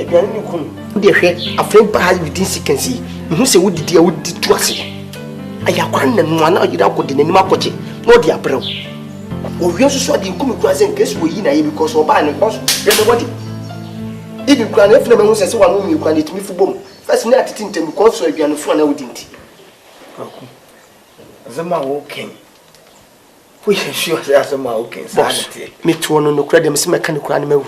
[SPEAKER 2] again, you couldn't. Dear, a friend perhaps within seconds. Who say, would dear would to us? I have one and one out without putting any market, no dear bro. Or we also saw the come across and guess we in because of buying a boss, everybody. If you can have them says one room, you can eat me for boom. First night it into because so you are front of it. Zama walking. We are sure as a walking. Me to no credit, Miss Mechanical Animal.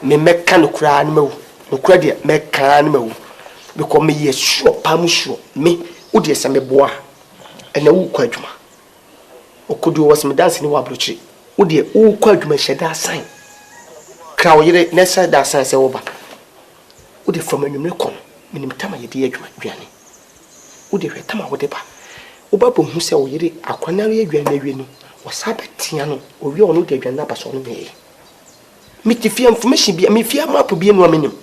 [SPEAKER 2] Me mechanical animal, no credit, mechanical. Because me a sure, pamusho, me, would yes, I'm a boy, and a woo quadruma. Or could you was me dancing in Wabruchi? Would you all quadruma shed that sign? Crow ye nessa that sign say over. Would you from a numerical, minim tama ye dear granny? Would you retama whatever? Obabu who say, ye, a quanary granny, or Sabatiano, or you all know the granapas on me. Meet the fear information be a me fear map be no minimum.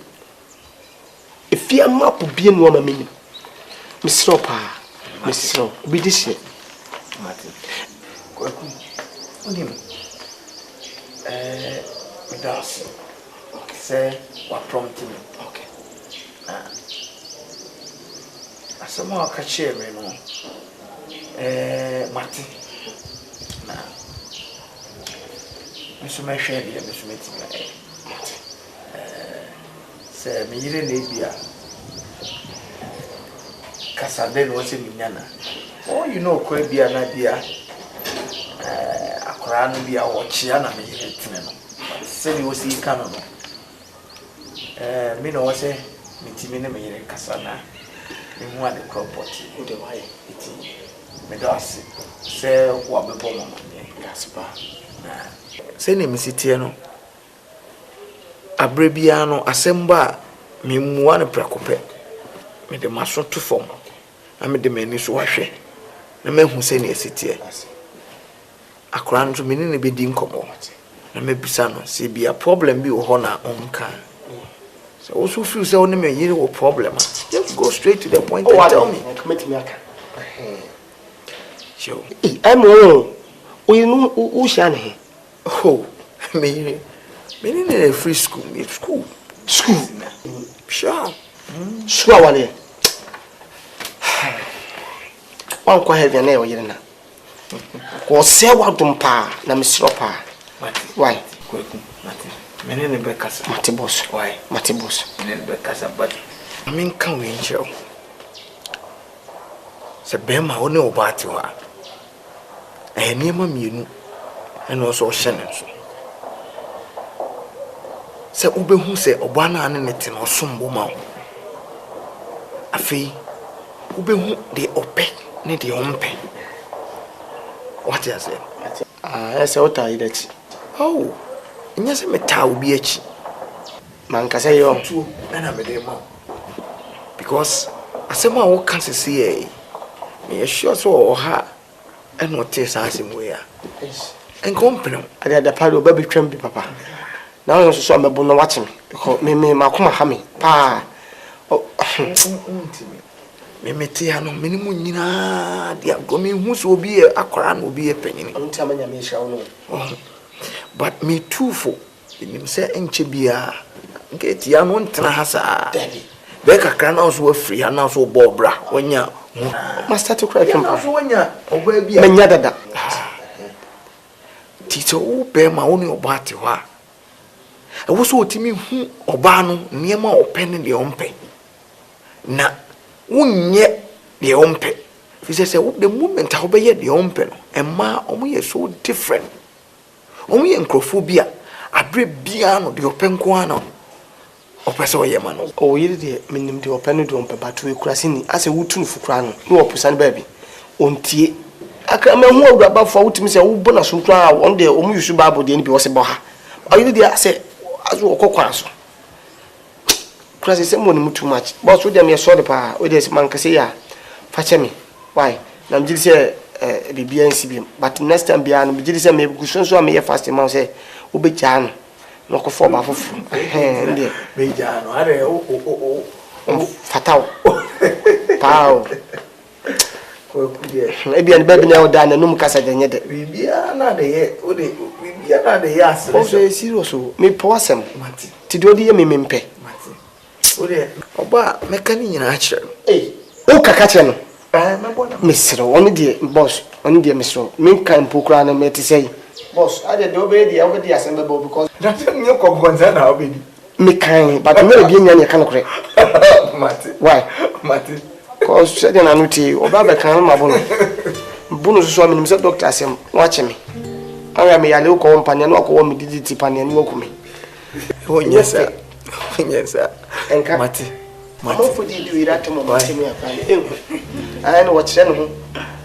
[SPEAKER 2] If fear map be no minimum. Miss Ropa, Miss Snow, be this year. Martin. Kweku. Does say what prompting. Okay. I somehow catch him, you know. Martin. Mr. Mashady, Mr. Meeting.
[SPEAKER 8] Say me yire na bia. Kasa den wo se minyana. Oh you know kwa bia na dia. Akora no bia wo chia na me yire tene no. Se ni wo si ka no. Me no wo se mitimi ne me yire kasa na. Me hu ade property.
[SPEAKER 2] Wo de why?
[SPEAKER 8] Iti. Me do ase. Se wo be bo mama ne.
[SPEAKER 2] Gaspa.
[SPEAKER 8] Na. Se ni me sitie no. Abrebia no asemba me muwa ne prakope. Me de maso to fom. Na me de mani so wahwe. Na me hu se ne sitie. Akora no me ne be di nkomo. Na me bisa no se bia problem bi wo ho na onka. So also feel say on me yiri wo problem. Just go straight to the point and tell me.
[SPEAKER 2] Commit me aka.
[SPEAKER 8] Sure.
[SPEAKER 2] I'm o you who shan he.
[SPEAKER 8] Oh, me in a free school, school. Sure.
[SPEAKER 2] Sure one. One kwa heavy na o yiri na. Ko se wadum pa na me sro pa. Why?
[SPEAKER 8] Kweku, Mati. Mene ne bekasa.
[SPEAKER 2] Mati boss.
[SPEAKER 8] Why?
[SPEAKER 2] Mati boss.
[SPEAKER 8] Mene ne bekasa but I mean can we show. Se bema one obati wa. Niema mienu and also shannon so. Se ubehu se obana ane nete no sombo ma. Afei ubehu de ope ne de ompe. What you say?
[SPEAKER 2] Ese o tai dachi.
[SPEAKER 8] Oh. Nya se meta obi achi.
[SPEAKER 2] Man ka say yo.
[SPEAKER 8] Na me dey ma. Because asema wo kan sese e. Me sure so ha and what is asking where. And company.
[SPEAKER 2] I had a paddle baby trim papa. Now so I'm a bonnet watching because me makuma hami. Pa. Oh,
[SPEAKER 8] me tiano minimum nina dia gomi who's will be a cran will be a penny. But me too for him say enchibia get yanon trahasa. Daddy. Becca can also free and also bobra when ya
[SPEAKER 2] must start to cry from
[SPEAKER 8] when ya or baby.
[SPEAKER 2] Menyada.
[SPEAKER 8] Tito be my only obati wa. I was so timmy who obano near my opening the ompe. Na unye the ompe. He says, the moment I obey the ompe, and ma only so different. Only in crophobia, I break biano the open guano. Opeso Yamano.
[SPEAKER 2] Oh, you did mean the open to ompe, but to a crassini as a wootun for crown, no pusan baby. Untie. I can't remember about for to Miss Ubona Sutra one day, you should babble the NP was a baha. Are you there? I say, as well, coquasso. Crazy someone too much. Boss with them, you saw the pa with this man can say, yeah, fetch me. Why? Now, did say, BNCB, but next time beyond, did say, maybe good so I may fast a man say, Ubi Jan, knock a form of hand.
[SPEAKER 8] Bejano,
[SPEAKER 2] fatal. Pow. Maybe a baby now done a num casa than yet.
[SPEAKER 8] We be another year, we be another year.
[SPEAKER 2] Also, serious, me possum. To do the mimpe.
[SPEAKER 8] Oba mekani natural.
[SPEAKER 2] Eh, o kakacheno. Mr. Only dear boss, only dear Mr. Minka and Pukra and me to say, boss, I did obey over the assemblable because
[SPEAKER 8] that's your concern. I'll be
[SPEAKER 2] me kind, but I'm not being any kind of correct. Why,
[SPEAKER 8] Mati?
[SPEAKER 2] Cause said an annuity or Baba can my bonus swimming himself, doctor, him watching me. I am a little companion, walk on me, did it, and walk me.
[SPEAKER 8] Oh, yes, sir. Yes, sir.
[SPEAKER 2] And
[SPEAKER 8] Mati.
[SPEAKER 2] Hopefully, you do that to me. I know what's in who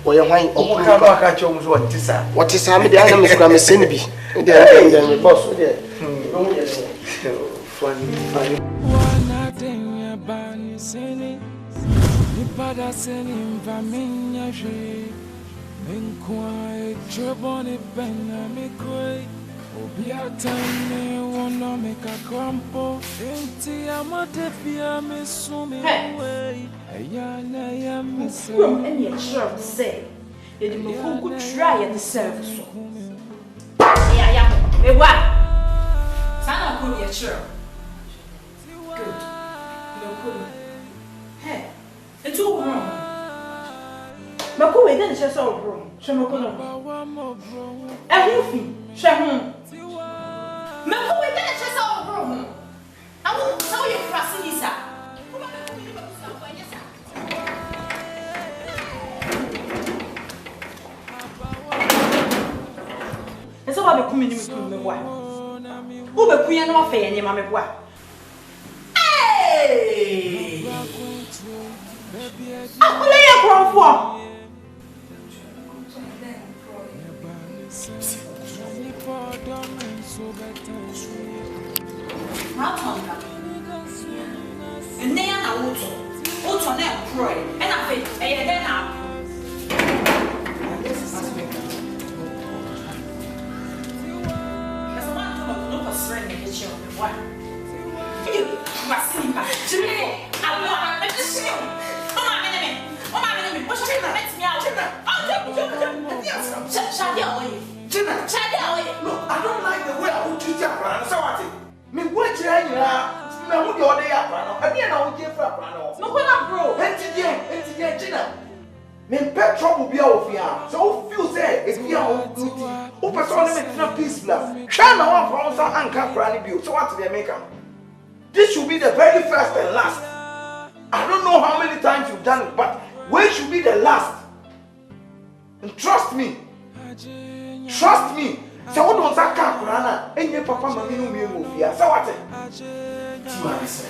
[SPEAKER 2] or your wine. Oh, catch almost what is that? What is happening? The animal is going to send me. The boss. Funny.
[SPEAKER 4] One thing about you saying, you better send him for me. Inquire, trouble, Benedict. Obiatane wanna make a crumple. Empty amatefia me sumi way. Ayana ya miss.
[SPEAKER 7] And yet sure say you could try at the service. Yeah. Hey, what? Sana could be sure. Good. No good. Hey, it's all wrong. Maku, we didn't just all wrong. Shamokono. Everything. Shahun. Maku, we didn't just all wrong. I will tell you, Frosty.
[SPEAKER 3] Who be queen no affair any mama boy? Hey! I'm going to grow for. And they are now also now pray. And I think, hey, then now. There's one to look for strength in the children. What? You must see my children. I want to see you. Oh, my enemy. Oh, my enemy. What's your name? Let me out. Shut away.
[SPEAKER 8] Jenna,
[SPEAKER 3] Shut away.
[SPEAKER 8] look, I don't like the way I would treat your brother. So what? Me what you are? Me would your day up, brother. I didn't know you for brother.
[SPEAKER 3] No, we're not bro.
[SPEAKER 8] Enti, Jenna. Me pet trouble be out here. So feel say it's be our duty. O person make no peace love. Try now one from some anchor granny bill. So what to make am? This should be the very first and last. I don't know how many times you've done it, but when should be the last? And trust me. Trust me. So what don't say Kurana? And your papa mami no me move here. So what? What is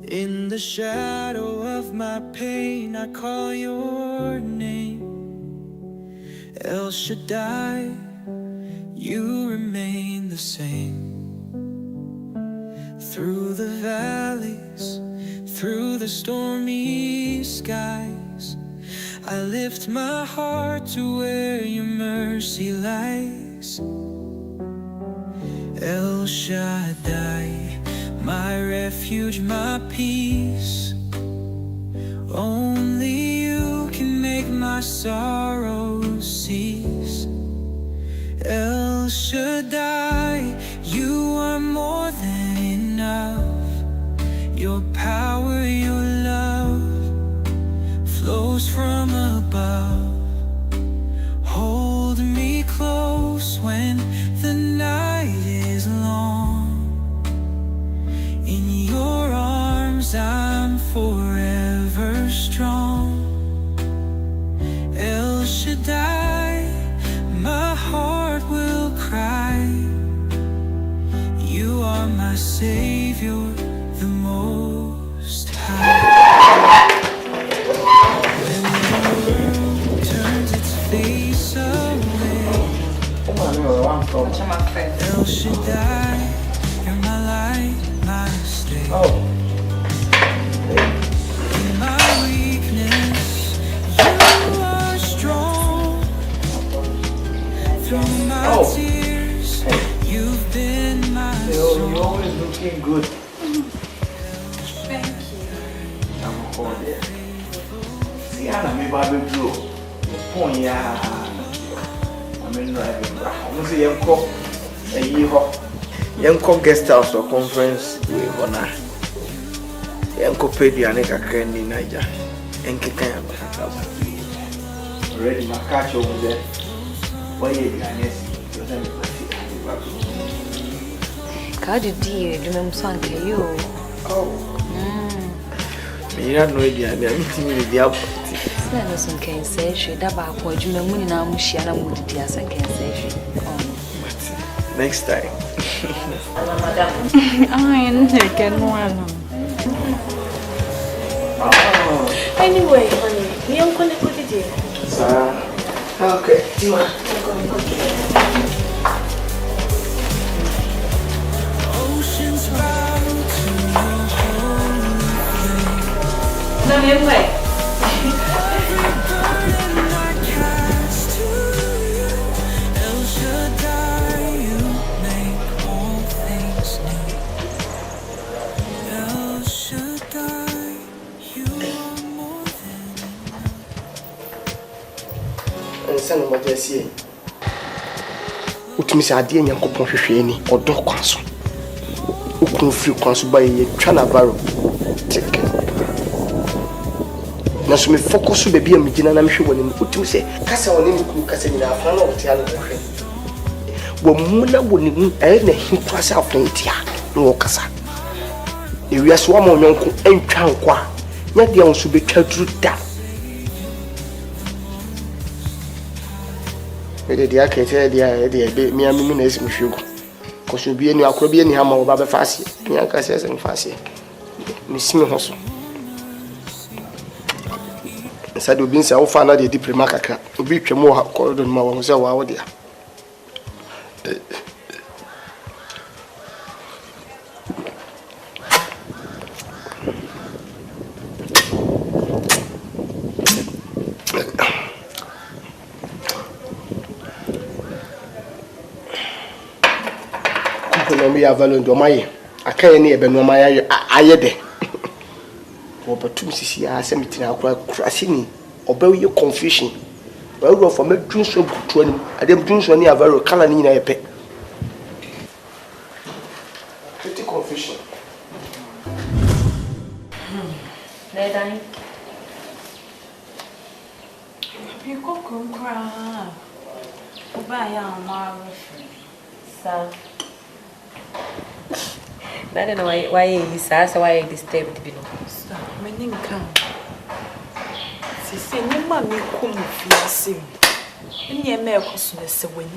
[SPEAKER 9] In the shadow of my pain, I call your name. El Shaddai, you remain the same. Through the valleys, through the stormy skies, I lift my heart to where your mercy lies. El Shaddai, my refuge, my peace. Only you can make my sorrows cease. El Shaddai, you are more than enough. Your power, your love flows from above. Hold me close when the night is long. In your arms I'm forever strong. El Shaddai, my heart will cry. You are my Savior, the Most High. When the world turns its face away, El Shaddai, you're my light, my stay. In my weakness, you are strong. Through my tears, you've been my song.
[SPEAKER 8] You're always looking good.
[SPEAKER 3] Thank you.
[SPEAKER 8] I'm a call there. See, Anna, maybe I will do. Point, yeah. I'm in driving. I'm see young cook. A young cook guest house or conference with honor. Young copedia and a candy Niger. And Kikan. Already, my catch over there. Why you
[SPEAKER 5] How did you do Asante? You?
[SPEAKER 8] Oh. Me not know idea. I'm meeting with the outfit.
[SPEAKER 5] I some can say she that back what you mean now Mushiana would the as I can say she.
[SPEAKER 8] Next time.
[SPEAKER 3] I ain't taking one.
[SPEAKER 7] Anyway, honey, you don't connect with it.
[SPEAKER 8] Sir. Okay.
[SPEAKER 9] Oceans bow to your holy flame.
[SPEAKER 3] No, you play.
[SPEAKER 9] Every burden I cast to you. El Shaddai, you make all things new. El Shaddai, you are more than
[SPEAKER 2] And send what they say. Utimi say ade Nyankopon hwehwe ni odo kwaso. Ukun free kwaso ba ye twa na baro. Take it. Na so me focus be bia me gina na me hwe woni utimi say kasa woni me ku kasa ni na afa na wote ala hwe. Wo mu na woni mu na hin kwasa afan tia na wo kasa. we are so among uncle and Tranqua. Not the ounce to be through that. The architect, the mere minutes, monsieur. Because you'll be in your Caribbean hammer or Baba Fassi, Bianca says and Fassi. Miss Hustle. Said we've been so far, not the deep remark. We be more called on my so our dear. We have value to my I can't near Benoma. I had opportunity. I sent it now, crashing or bury your confusion. Well, for me, drink so good to him. I didn't drink so near very color in a pet. Pretty confusion.
[SPEAKER 7] Ned,
[SPEAKER 3] You could cry. Buy our
[SPEAKER 7] sir. I don't know why he's asked why I disturbed below.
[SPEAKER 3] Stop, my name can't. She said, no mammy come with you. And your mail was a win.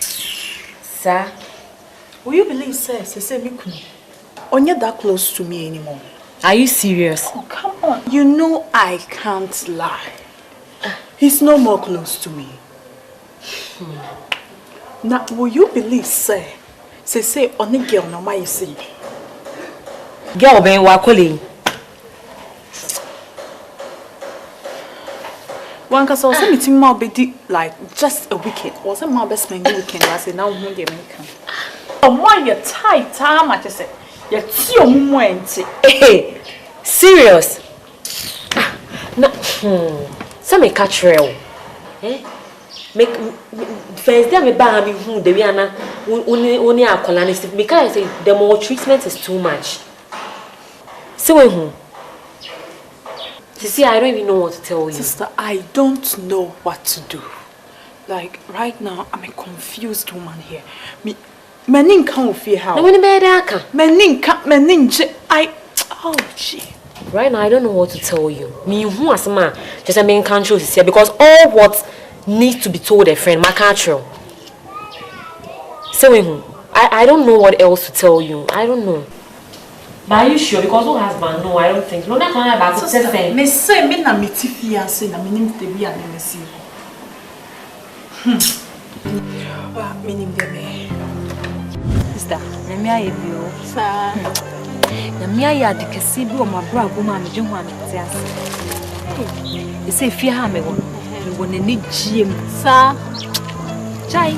[SPEAKER 7] Sir,
[SPEAKER 3] Will you believe, sir, she said, me couldn't. On you're that close to me anymore.
[SPEAKER 7] are you serious?
[SPEAKER 3] Oh, come on. You know I can't lie. He's no more close to me. Now, will you believe, sir? Say, on the girl, no, my see.
[SPEAKER 7] Girl, ben wakoli.
[SPEAKER 3] One cause I was meeting my baby like just a weekend. Wasn't my best man weekend? I said, now won't get me come. Oh, why you tight time? I just said, you're too much.
[SPEAKER 7] Hey, serious? No, some make catch real. Make first day me buy me who the Viana only a colonist because I say the more treatment is too much. So who? You see, I don't even know what to tell you.
[SPEAKER 3] Sister, I don't know what to do. Like right now, I'm a confused woman here. Menin can't feel how.
[SPEAKER 7] No one better.
[SPEAKER 3] Menin oh gee.
[SPEAKER 7] Right now, I don't know what to tell you. Me who as man just a main control is here because all what needs to be told a friend, my control. So who? I don't know what else to tell you. I don't know. But are you sure? Because who husband? No, I don't think. No, not about to say.
[SPEAKER 3] Me say me na meti fiance na me nim te bi a me see. Wa me nim de me.
[SPEAKER 5] Sister, na me aye bio.
[SPEAKER 3] Sa.
[SPEAKER 5] Na me aye adikasi bi o mabro agoma me dwen ho amete ase. E say fie ha me wo na ni giem.
[SPEAKER 3] Sa.
[SPEAKER 5] Chai.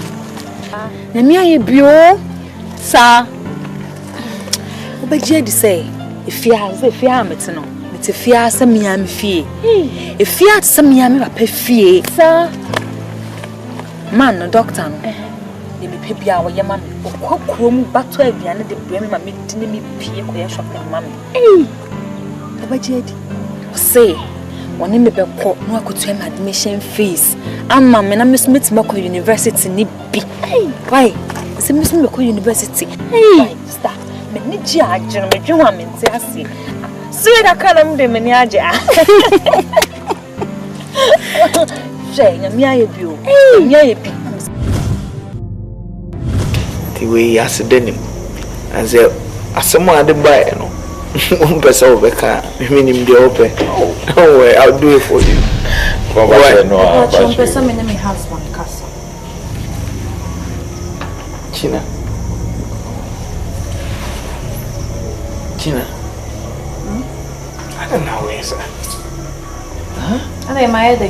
[SPEAKER 5] Na me aye bio. Sa. Obeje di say if you are mete no mete fia sa mia me fie if you are sa mia me papa fie sa man no doctor no de me pe bia wo yema me okokuro mu bato aduane de bua me ma me tini me pie ko ya shopping ma me obeje di o say woni me be ko no akotu am admission fees amma me na me smith ma ko university ni bi why se me smith ko university why stop me ni ji agye no me dwen wa me nte ase so da kana me de me ni agye je na mi aye bi o mi aye bi
[SPEAKER 8] the way accident and say asemo ade buy no person over can meaning the open oh way I'll do it for you
[SPEAKER 3] What person me na me husband kasa
[SPEAKER 8] China I don't know where is that.
[SPEAKER 3] Huh? Are my head?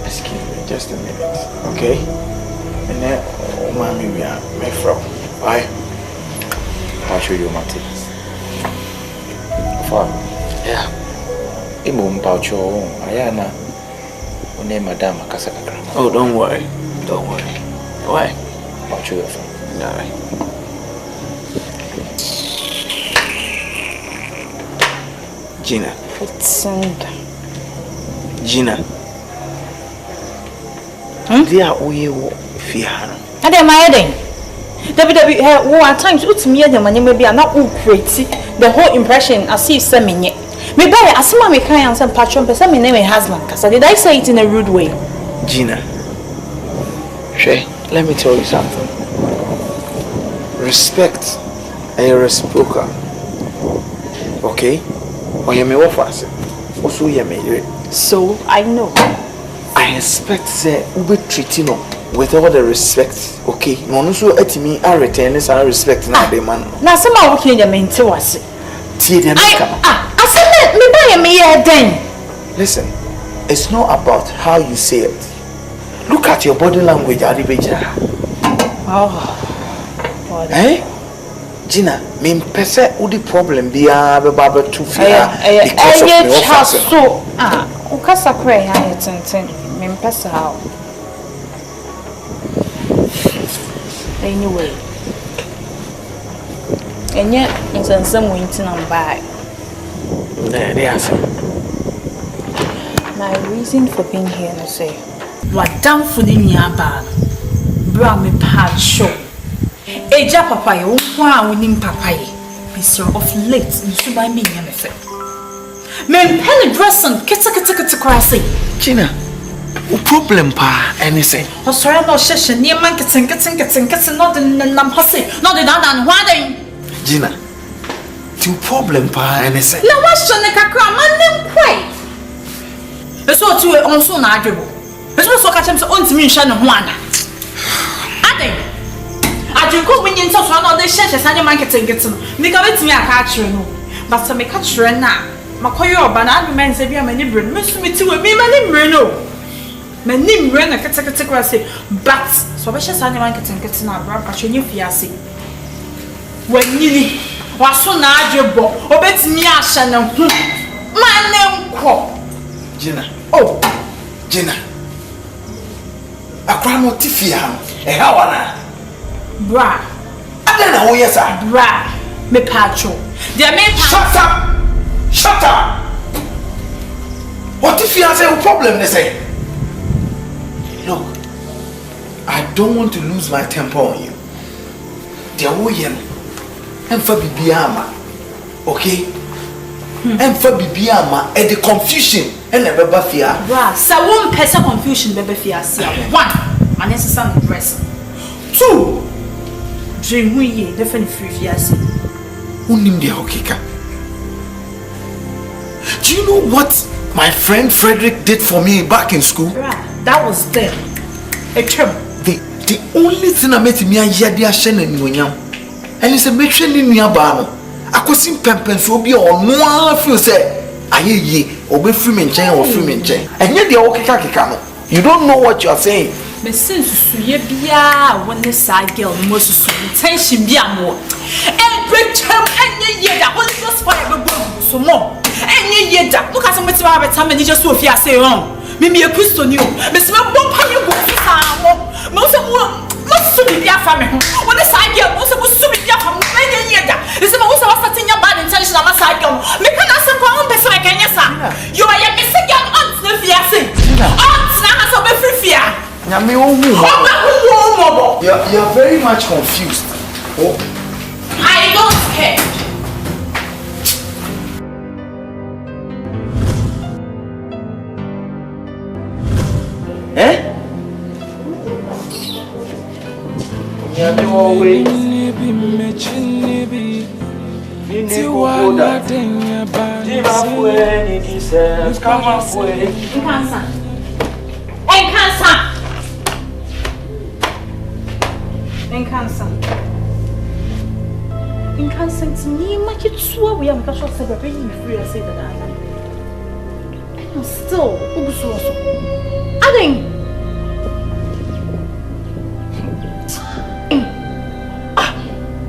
[SPEAKER 8] Excuse me, just a minute, okay? And then, oh, mommy, we are my friend. Bye.
[SPEAKER 6] I'll show you my tips. Father.
[SPEAKER 8] Yeah.
[SPEAKER 6] Imum Paucho, Ayana, name Madame Casacra.
[SPEAKER 8] Oh, don't worry. Don't worry. Why?
[SPEAKER 6] I'll show you a friend.
[SPEAKER 8] All right. Gina. Gina. They are all you fear.
[SPEAKER 3] Are they my heading? Debbie, at times, it's me and the money maybe are not create the whole impression as if semi. Maybe I see my kind and some patron, but some name husband. Because did I say it in a rude way?
[SPEAKER 8] Gina, Shay, let me tell you something. Respect and reciprocal. Okay? Or you may offer, also you may.
[SPEAKER 3] So I know.
[SPEAKER 8] I expect that we treat you with all the respect. Okay? No, no, so at me, I return this and respect now, the man.
[SPEAKER 3] Now, some are working in the main to us.
[SPEAKER 8] Listen, it's not about how you say it. Look at your body language, Aribeja.
[SPEAKER 3] Oh.
[SPEAKER 8] Eh? Gina, me pese udi problem be a baba to fear because of the officer.
[SPEAKER 3] So, ukasa kwe ya tenten. Me pese how. Anyway. Enye nsansa mu nti na mbai. My reason for being here is say what down for the nyaba. Bra me part show. Eja papa ye won wonim papa ye. Mr. of late nso by me nyame fe. Men pen dressing kete kwase.
[SPEAKER 8] Gina, o problem pa anything.
[SPEAKER 3] O sorry no sheshe nie man kete no de nam hose no de dan hwaden.
[SPEAKER 8] Gina, the problem pa anything.
[SPEAKER 3] Na wa shone kakra man nem kwai. Eso tu e onso na adwebo. Eso so ka chem se ontimi nhwa ne ho ana. Aden. Adwinko menye nso so na o de hye sanye marketing no. Mi ka betimi aka akire no. But so me ka kire na makoyo oba na adu men se bia mani bre no. Me so meti we mi mani bre no. Mani bre na kete kwa se but so be hye sanye marketing na bra ka hwenye fiase. Wanyini waso na adwebo obetimi ahye ne ho. Mane nko.
[SPEAKER 8] Gina. Oh, Gina. Akwa no tifia. Hawana.
[SPEAKER 3] Bra.
[SPEAKER 8] Adena wo yesa.
[SPEAKER 3] Bra. Me pacho. There me
[SPEAKER 8] Shut up. Shut up. What if you have a problem, they say? Look, I don't want to lose my temper on you. There wo yen. And for bibiama. Okay? And for bibiama and the confusion and the baba fear.
[SPEAKER 3] Bra, so one person confusion baba fear. One, unnecessary dress. Two, dream we definitely free fiasi.
[SPEAKER 8] Unim de hokika. Do you know what my friend Frederick did for me back in school?
[SPEAKER 3] Bra, that was them. A term.
[SPEAKER 8] The only thing I made me a yadia shen and winyam. And it's a mission in Yabano. I could see Pempens will be on no few say, I hear ye, or be free men chain or free men chain. And yet the okikakano. You don't know what you are saying.
[SPEAKER 3] But since you be when the side girl most intention be more. And break term and ye that was just fire so more. And ye that look at some time and just so fear say wrong. Maybe a Christian you, Miss Mabompa you go to most of most to be your family. When the side girl was supposed to be your family, it's most of us in your bad intention on my side girl. Make an answer for one person I can yes, you are a missing young aunt, the fiancé. Aunt now has a free fear.
[SPEAKER 8] You're very much confused. Oh.
[SPEAKER 3] I don't care.
[SPEAKER 6] Eh?
[SPEAKER 4] Come
[SPEAKER 3] in consent me much it's we am casual celebrating free I say that I'm still ugusoso. Adding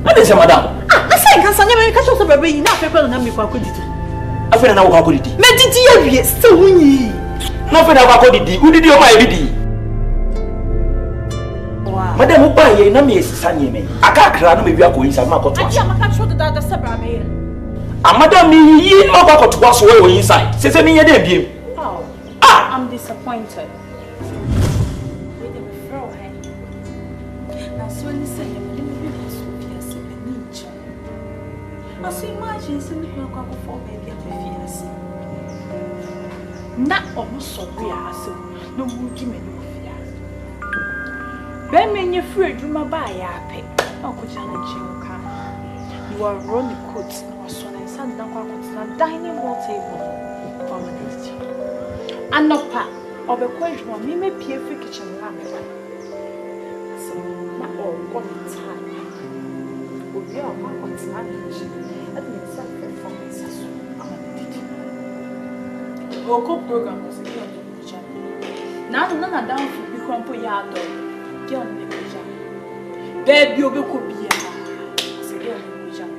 [SPEAKER 6] What is madam?
[SPEAKER 3] I say can sanya casual celebrating na people na me kwa kodidi.
[SPEAKER 6] Afena na wo kwa kodidi.
[SPEAKER 3] Me didi awie still wunyi.
[SPEAKER 6] Na afena kwa kodidi. Udidi o ma ebidi. Madam who buy ye na me sanye me. Aka kra no me wi akoyinsa ma koto.
[SPEAKER 3] Aja maka show the sabra me.
[SPEAKER 6] Madam me yi no kwa koto so we inside. Say me ye dey biem.
[SPEAKER 3] Oh. I'm disappointed. With the throw hey. That's when you say I say, imagine sending me a couple for baby at the fias. Not almost so we are so no more give me no fear. Ben, when you're free, you may buy a pay. No, could challenge you. You are running coats, no son, and son, no one dining hall table. And no pa, or the question, me may be a free kitchen lamp. So, not all one time. We are what's managed, and it's a performance. Our program was a girl to the channel. Now, none are down for the crumple yard dog. Girl in the picture. Baby, you could be a girl in the picture.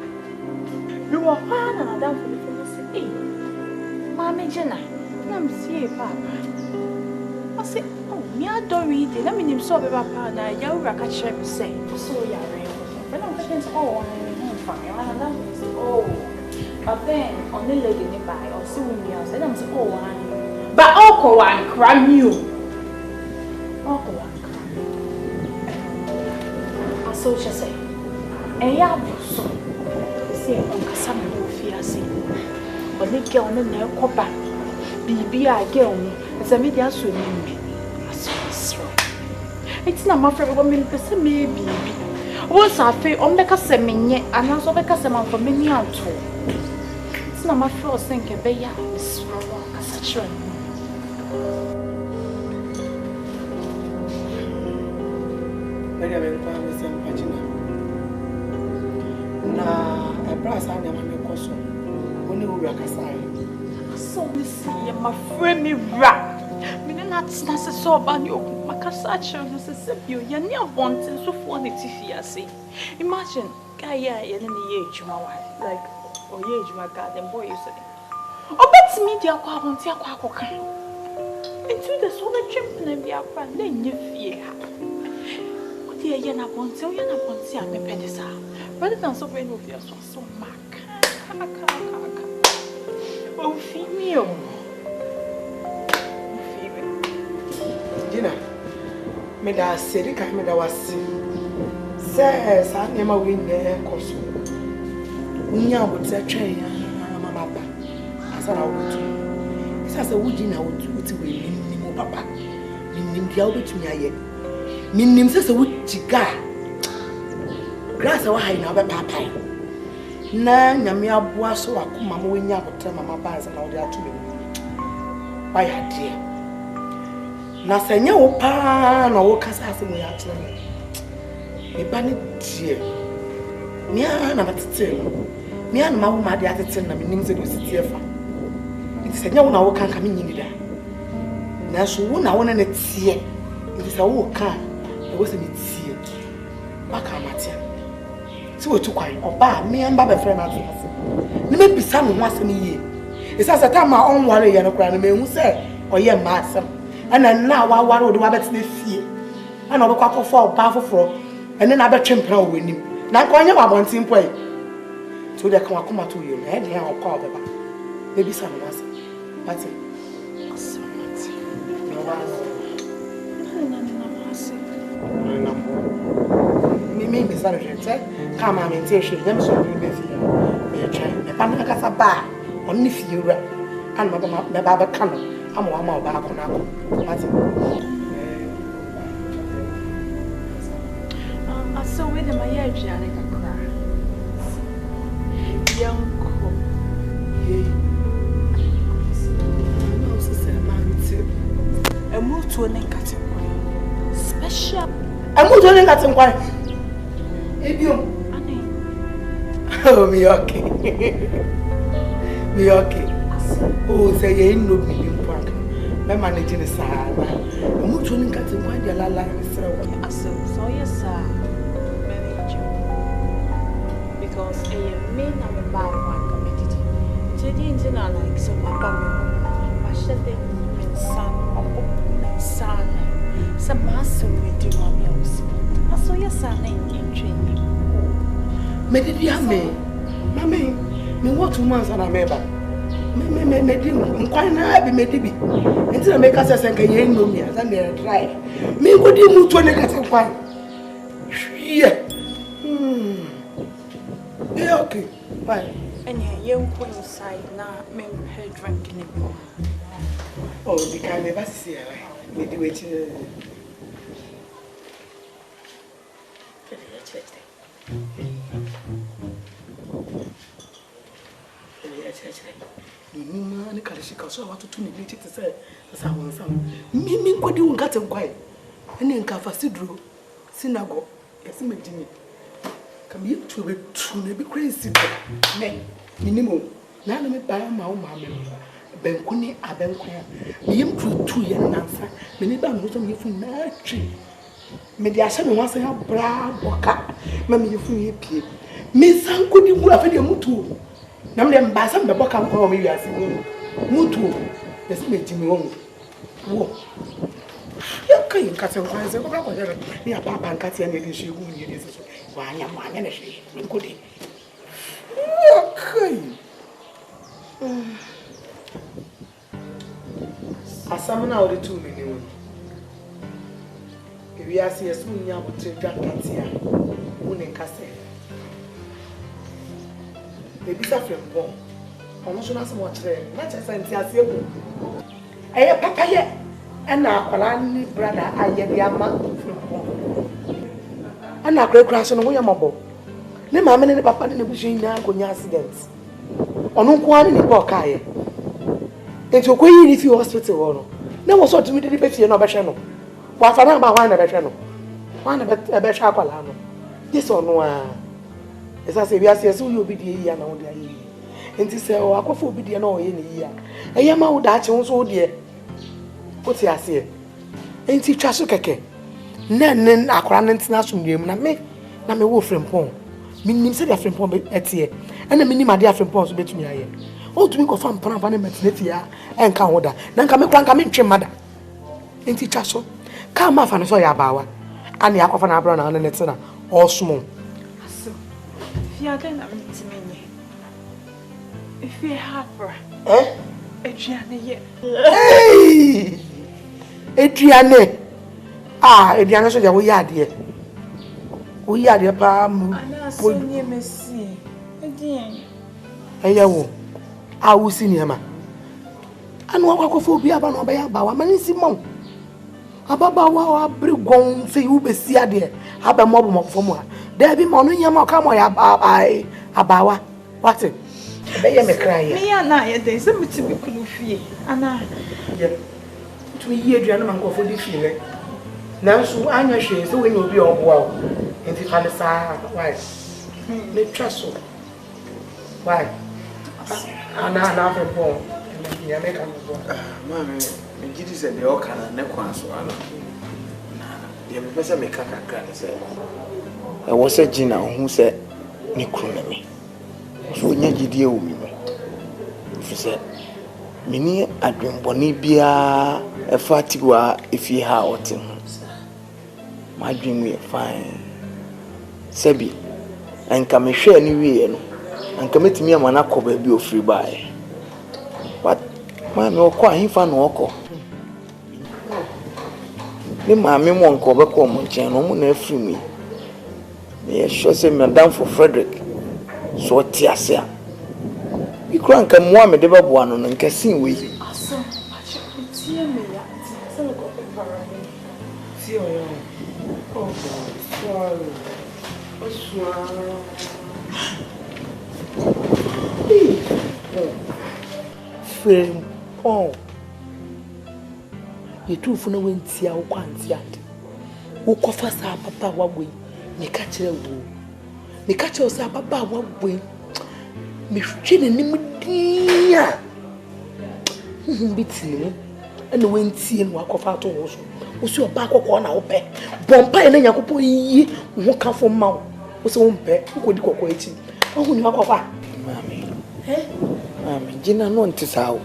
[SPEAKER 3] You are fine and down for the family. Mammy Jenna, I'm see Papa. I say, oh, me, I don't read it. Let me name so about Papa. Now, you rock a chair to say, so you're but I'm thinking, oh, I'm fine. Oh, but then on the lady nearby or soon else, and I'm saying, oh, but Uncle one cram you. Uncle one cram. I saw you say, and ya so say, Uncle Sam will fear see. But they get on the nail copper. Be I girl, as a media swimming me. I saw it's not my favorite woman, but maybe. Once I feel on the Cassamin, and also the Cassaman for many out. It's not my first thing, but yeah, it's such a
[SPEAKER 2] brass and a man also. Only we are Casai.
[SPEAKER 3] So we see my friend me rap. Me not so bad you. My Casacho is you. You're near wanting so funny to see. Imagine, guy, in the age, my wife, like, or age, my garden boy, you say. Oh, bet me, dear, I want to quack. Into the solar chimp and be a friend, then you fear. What dear, you're not want to, you're not want to see me pedestal. Rather than so very obvious, so mark. Oh, female.
[SPEAKER 2] Gina, me da seri ka me da wasi. Say, sa nyama we nye koso. Unya bote twen ya mama ba. Asa na wotu. Isa se wuji na wotu uti we ni mo papa. Minim dia obetumi aye. Minim se wuji ga. Grass wa hai na be papa. Na nyame aboa so akoma mo we nya bote mama ba asa na wo dia to me. Why had na senya wo pa na wo kasa asemu ya tene me ba ne die me na matete me na mawo ma de atete na me nim se do sitie fa it senya wo na wo kan ka me nyini da na so wo na wo na tie it se wo kan e wo se me tie ba ka matia ti wo tu kwan oba me amba be frɛ na ate ase ni me bisa no ho asem yie isa se ta ma on ware ye no kra na me hu se oye ma asem ana na wa ware o de wa betene fie ana obekwa kofo oba foforo ene na betwempra o wanim na nka onye wabontin po e so de kan akoma to ye na e de an okwa obeba e bisa no wase ati asamati no wa na wase na mi bisa no jete kama me ntie hwe nyam so bi be fie me twa me pa na kasa ba onni fie wura ana me ba ka no ama wa ma ba ko na ko ati so with my yajiane kakra yanko no so say manti emutu ne katenkwa special emutu ne katenkwa ebiom ani oh me okay oh say ye no bi me manage ni saa emutu ne katenkwa dia lala sere wo aso so yes sir because a man and a bad one committed. Teddy like so papa me shete men son or son. Some master we do mommy also. I saw your son in training. Me did ya me? Mommy, me what 2 months and I remember. Me did quite na be me dibi. Until I make us say can you know me as I drive. Me go di mu to negative quite. Yeah. Okay. Fine.
[SPEAKER 3] And you go inside now, maybe her drinking it.
[SPEAKER 2] Oh, the kind of us here. We do it. Ni kalishika so watu tu ni biti tse sasa wonsa mimi kwadi ungate nkwae ene nkafa sidro sinago yesi medini kam yitu be tu na be crazy me minimo na me ba ma wo ma me benku ni abenku ya yim tu ye nansa me ni ba no so me fu na twi me dia hye me ho asa ya bra boka ma me fu ye pie me sanko di mu afa de mutu na me mbasa me boka nko me wiase mutu yesi me jimi won wo ya kai nkate nkwanze ko bra ko jere ni apapa nkate na de shegu ni de so wanya mwanya na shi nkodi kai asamna odi tu mi ni won ewi ase yesu nya botre dwa katia woni nkase ebi sa frempo ono so na se mo kire na che santi ase ebu eye papa ye na akwala ni brother aye de ama frempo ana akrekra so no wo yamabo ne maame ne papa ne busu nya akonya accident ono nko ani ne ko kaaye enti okoyi ni fi hospital ho no na wo so tumi de be fie no behwe no wa fa na ba hwan na behwe no hwan na behwe akwala no this ono a esa se bia se so yo bi de yi na wo de ayi enti se o akofo obi de na o ye ne yi a eye ma wo da ache wo so wo de o ti ase enti twa so keke nen akora ntina so nwem na me wo frempon minim se dia frempon etie na minim ade frempon so betumi aye o tumi ko fa mpana ne metineti ya enka hoda na nka me kwa nka me ntwe mada enti twa so ka ma fa no so ya baawa ani akwa fa na abro na ne tina osmo
[SPEAKER 3] aso fiade na mtimenye if you happy Adriane ye
[SPEAKER 2] hey Adriane Adriane so dia wo yade pa mu
[SPEAKER 3] ana so nye mesi edien
[SPEAKER 2] ayawo awusi ni ama anu akwakofo obi aba no obeya bawa manisi mom ababawa abrigon fe ubesi ade aba mobo mokofo mu ha da bi ma no nyama ka mo ya abawa what be me cry
[SPEAKER 3] me ya na ye den se mutibi kulu fie ana
[SPEAKER 2] ye tu yi aduane man kofo di fie le nanso anya hwe se we ni obi oboa o enti fa ne sa why me traso why ana frempon ya me kan bo
[SPEAKER 8] mama me gidi se de okana ne kwanso ala na ye me pese me kaka kra se e wo se gina hu se ni krome me so nya gidi e wo mi fu se mini adwenboni bia e fatiwa efi ha otin my dream we fine sebi enka me hwe ni wie no enka metimi amana ko ba bi ofiri bae but ma me okọ ahifa no okọ ni ma me mo nko be ko mo nchen no mo na afiri mi me sure say madam for Frederick so tiasia ikura nka mo me de babo ano nka sin we
[SPEAKER 3] aso ache tie me ya se no ko para me
[SPEAKER 2] si o oh sorry frempon yetufu na wentia wo kwantia wo kofa sa papa wagwe me ka kire wo me ka kire sa papa wagwe me hwe ne nimdia bitini ene wentie no akofa to wo so wo si oba akokọ na wo pe bompa ene yakopọ yi wo kafo ma wo so wo mpe wo di kokọ echi wo ni akofa
[SPEAKER 8] mami mami jina no ntisa wo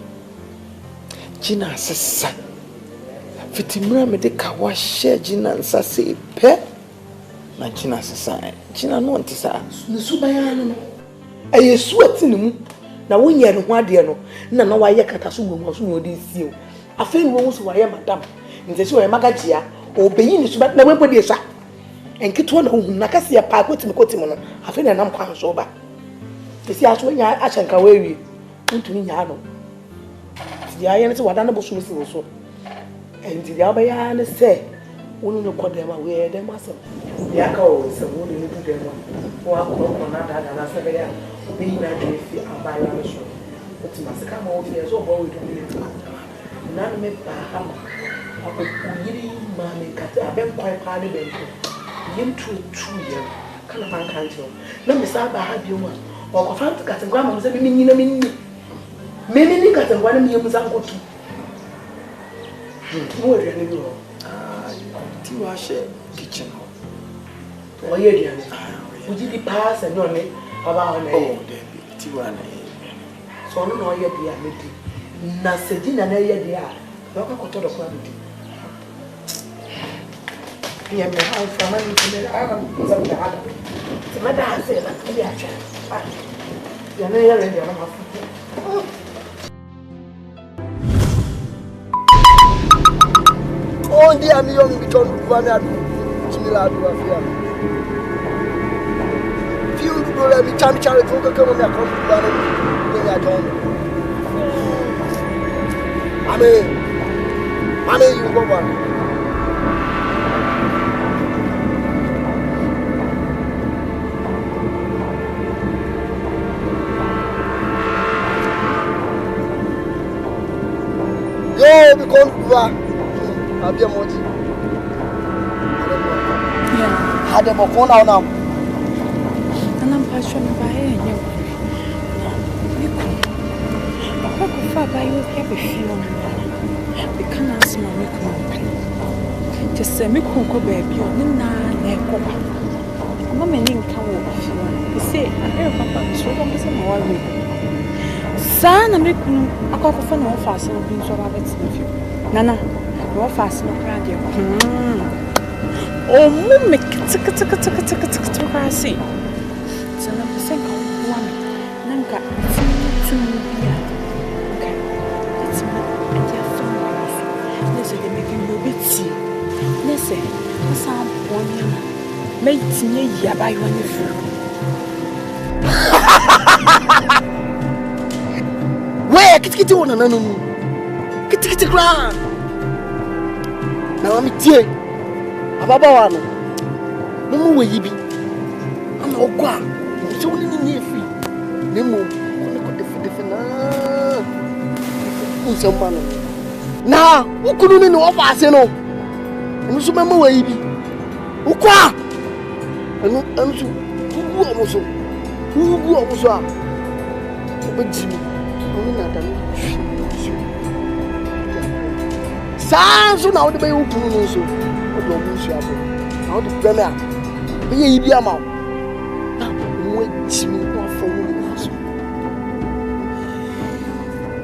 [SPEAKER 8] jina sesa fitimra me de ka wa share jina nsase pe na jina sesa jina no ntisa
[SPEAKER 2] ne subaya no ayesu atini mu na wo nya ne ho ade no na wa ye kata so mu so mu odi sie o afa ni wo so wa ye madam ntese o magajia obeyi ni suba na webo de sa enketo na hu na kase ya pa kotimi no afa na nam kwan so ba see, I told you I can go away. Into me, Yano. The iron is what I never saw so. And the Abayana say, one no call them away, them muscle. The echo is a woman who do them one on that, and I said, being a day, I'll buy a show. But you must come over here so well with me. None made by hammer. I could really mammy cut a bent quite party bank. Yin 2 years. Can a man can't you? Let me start by have you one. Or I found the cat and grandma was a mini. Many got a 1 million uncle too. More than you know. You wash it kitchen. Oh, yeah, would you pass and not me about oh, Tiwana? So, no, I be a meeting. Nasedin and I, dear. Look at the quality. Yeah, my house from money to the island. The matter has said that we are trying. You're not ready. Oh, dear, me young become one at Chimila. Few people let me time charity for come on that when I don't. I mean, you go one. Yo, because I'll be a moji. Yeah. Had a mocona now.
[SPEAKER 5] And I'm passionate by it. How far by you have a feeling? We can't ask my milk. Just say, Miku, baby, or Nina, Mamma, didn't come over. You say, I hear Papa, so long as I'm worried. Son, I'm making a cock of no fast and being so rabbits with you. Nana, no fast no crowd. Oh, make it to see. So, I'm the same one. Nanka, two beer. Okay, it's my idea from let's say they're making you bitty. Let's say, what's up, one mate, near by one of you.
[SPEAKER 2] Where get on and get the ground. Now I'm here. ABAAWA. No, where you be? I'm not going. It's only near free. No more. Now, who couldn't know of us? No, and so remember where you be. Who qua? And who almost are. But Jimmy. So now the baby who so what do you how the premier be a amount now wait Jimmy for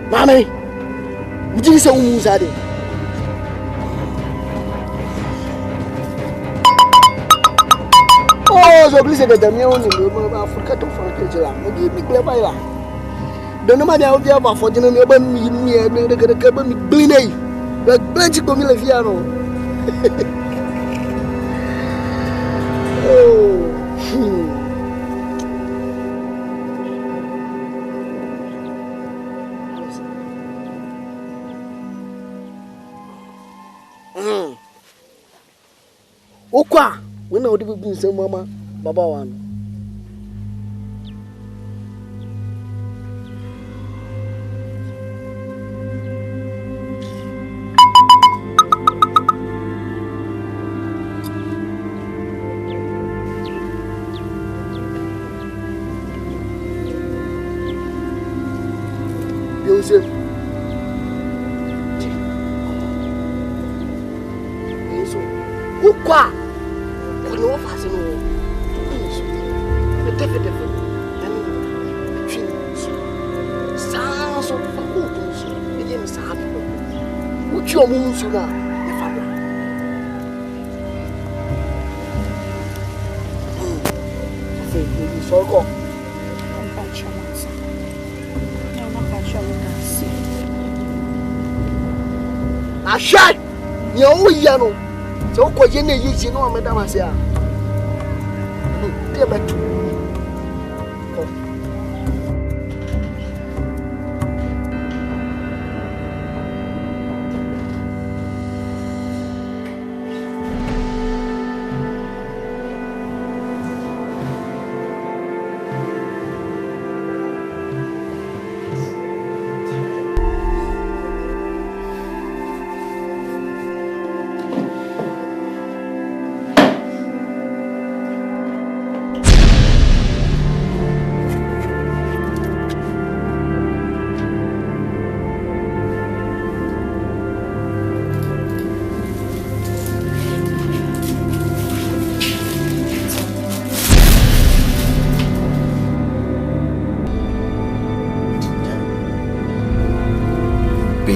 [SPEAKER 2] Mammy, would you say who's at it? Oh, so please get the meal in the Africa to Frank. Maybe big level. Don't know my idea about fortune me the cable me bliney. But plenty come in Fiano. Okwa, when I would have been saying Mama, ABAAWA. Ukwa kuna wafasi no the definite and between sounds of Poku so begin sad uchi omunsu na e fabra say you so go Ashai ni o ya no so ko ye na yi no ameda ma se a te betu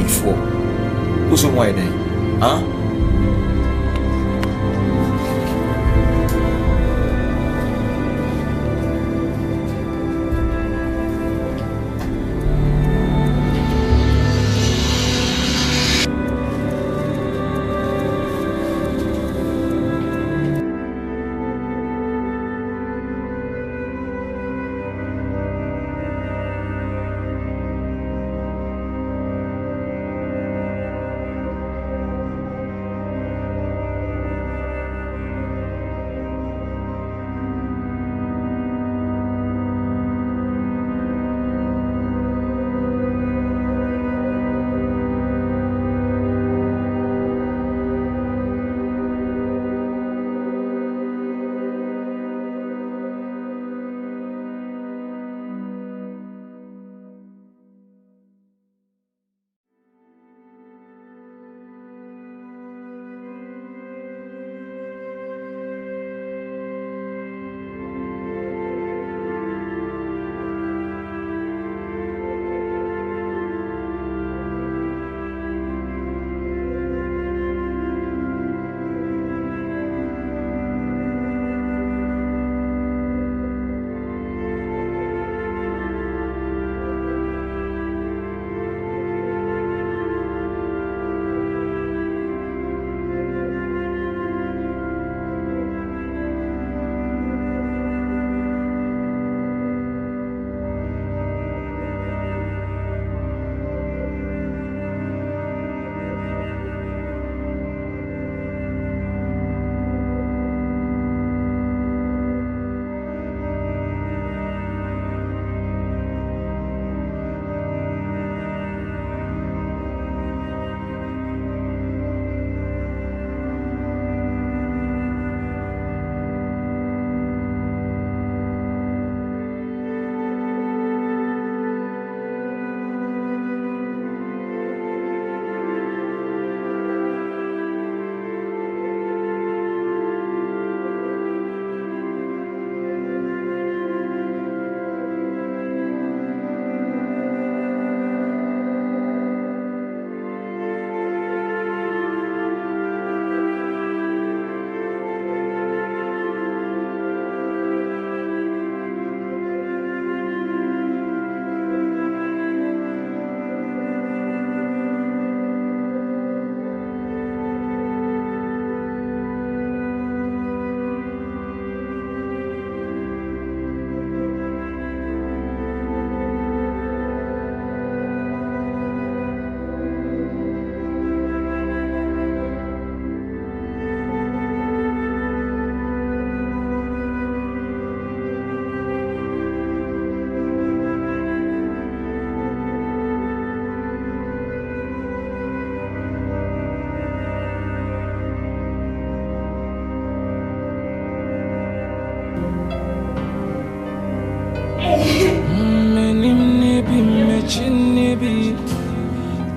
[SPEAKER 8] for. Who's on why then? Huh?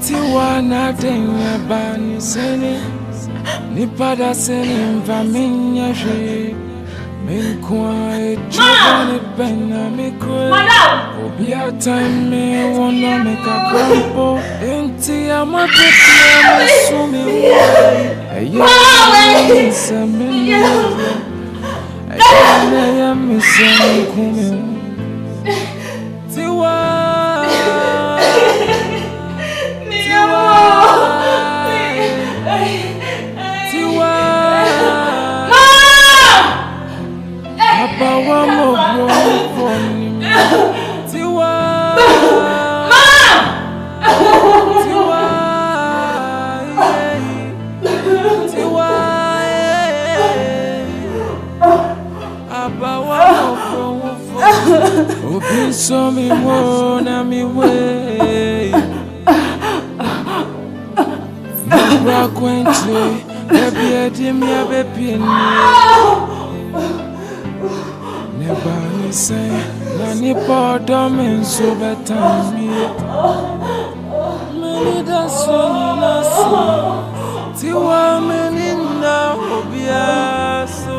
[SPEAKER 4] Tiwana denga bani seni Nipada seni mvaminya she Menkwa echubani bena mikwe Obia time me wana meka kampo Enti amatepi amasumi uwai Eya misamini Eya misamini kume Tiwa ABAAWA MOBRONI Tiwa Tiwa Tiwa ABAAWA MOBRONI Obi so mi wona mi way Mabra kwente Ebi edim ya bepi Nebani say Nani podom en so betami Meni da so nasi Tiwa meni na obiaso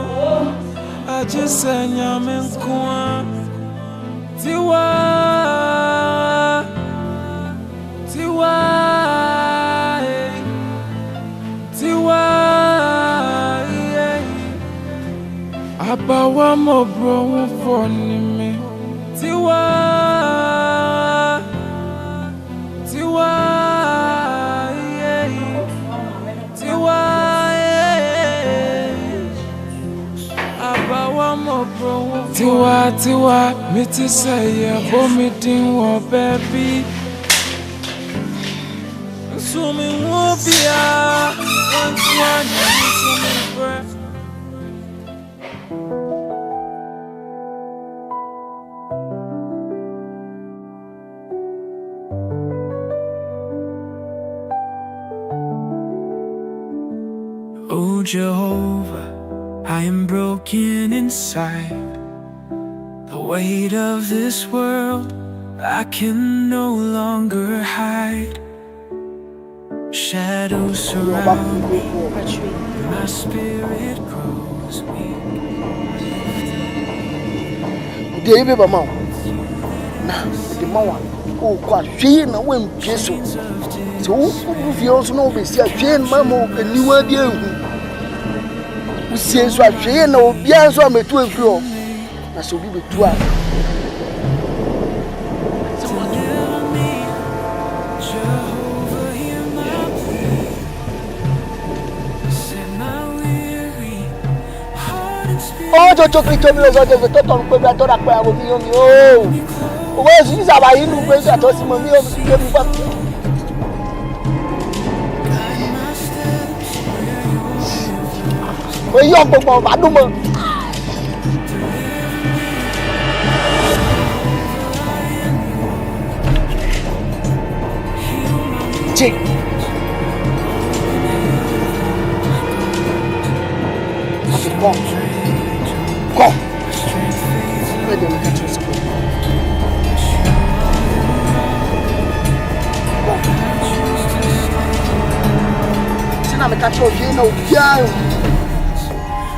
[SPEAKER 4] Ajise nyame nkwa Tiwa Tiwa ABAAWA MOBRONI for me. Tiwa, yeah. Tiwa, yeah. ABAAWA MOBRONI. Tiwa, me to say yeah, for me ding wa baby. So me won't be once one so me breath.
[SPEAKER 9] Oh Jehovah, I am broken inside. The weight of this world I can no longer hide. Shadows surround me, my spirit grows weak.
[SPEAKER 2] Dey be mama. Na, the mama. Oh God, she na when Jesu. So if you also know be say she mama eniwa bi ehu. We say so she na obi anso ametu efiro. Na so bi betu a. Oh, Jojo Christo mi ozo de to ton pe bi atora pe awo mi o mi o. O wa si saba yi nu pe so to si mo mi o mi mi ba. O yo gbogbo ba dun mo. Che. Come. Where do we get to school?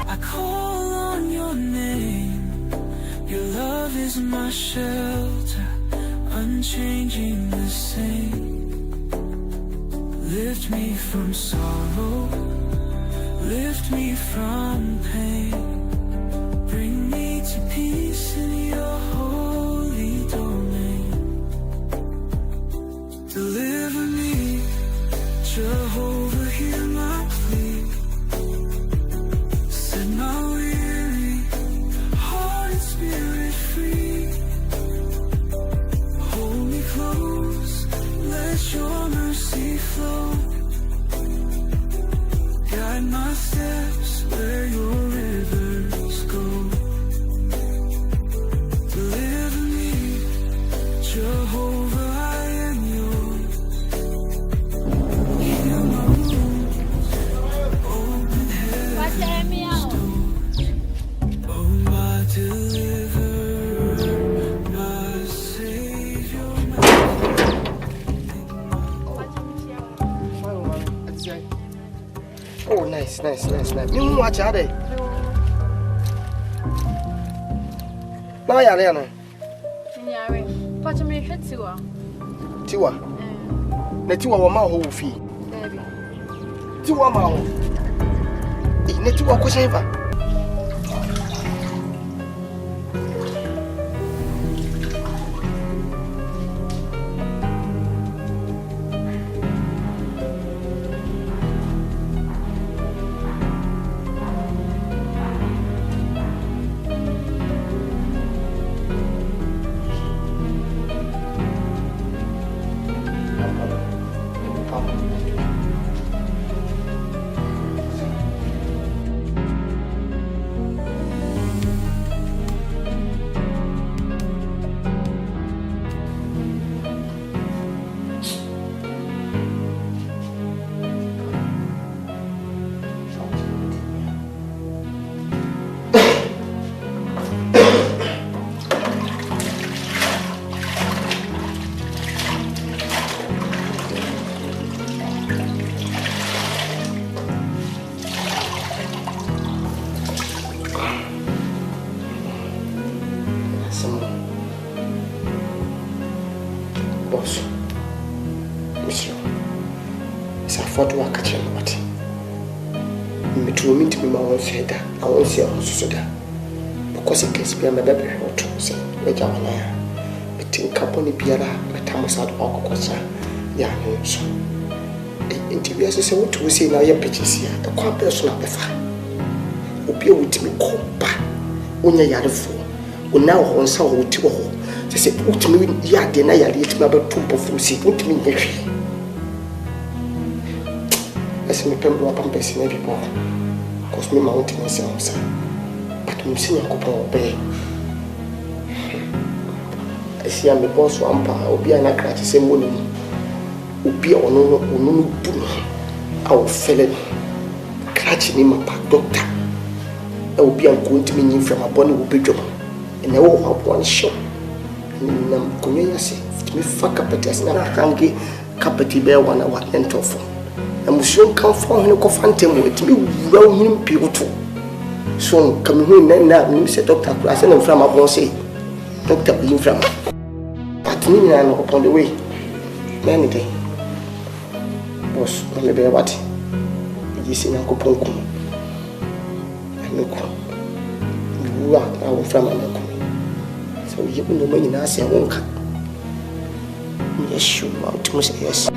[SPEAKER 2] I
[SPEAKER 9] call on your name. Your love is my shelter, unchanging the same. Lift me from sorrow, lift me from pain. Bring me to peace in your holy domain. Deliver me, Jehovah, hear my plea. Set my weary heart and spirit free. Hold me close, let your mercy flow. Guide my steps where your rivers go. Deliver me, Jehovah, I am yours. Heal my wounds, open heaven's door. Oh, my deliverer, my savior,
[SPEAKER 2] Oh, nice. You watch out there. Now you are there.
[SPEAKER 7] But I mean, Tiwa.
[SPEAKER 2] Tiwa. Na Tiwa wa ma ho fi. Tiwa ma ho. Na Tiwa ko sheva. Sarfo to waka che no ati. Me to me ma won say da, I won say so da. because it gets me a baby or two, say, Majamana. But in company Biara, a Tamasad or Cosa, young so. Interviews is what we say now, your pitches here, a quite personal before. Obey with me, compa, when you're yard for. When now on some to all, they say, put me in yard, and I eat my pump of food, put me in the tree. I see me pemble up and passing every ball. Cause me mounting myself, sir. But I'm seeing a couple of bay. I see I'm a boss one pa, or be an acrat, the same morning. Be on no boom. Our fellow clutching him up, doctor. I will be going to me from a bonny will be job. And I will have one shot. And I'm going to say, me fuck up at us, and I can't get carpety bear 1 hour and tough. And soon come from him, confronting with me, well, him people too. So, come here now, said Doctor, I send him from a boss, say, Doctor, being from. But me, I'm upon the way. Many day. Boss, I'm a bear what? You see, Uncle Poku. And look, you are now from Uncle. So you know when you ask a wonk. Yes, you out to say yes.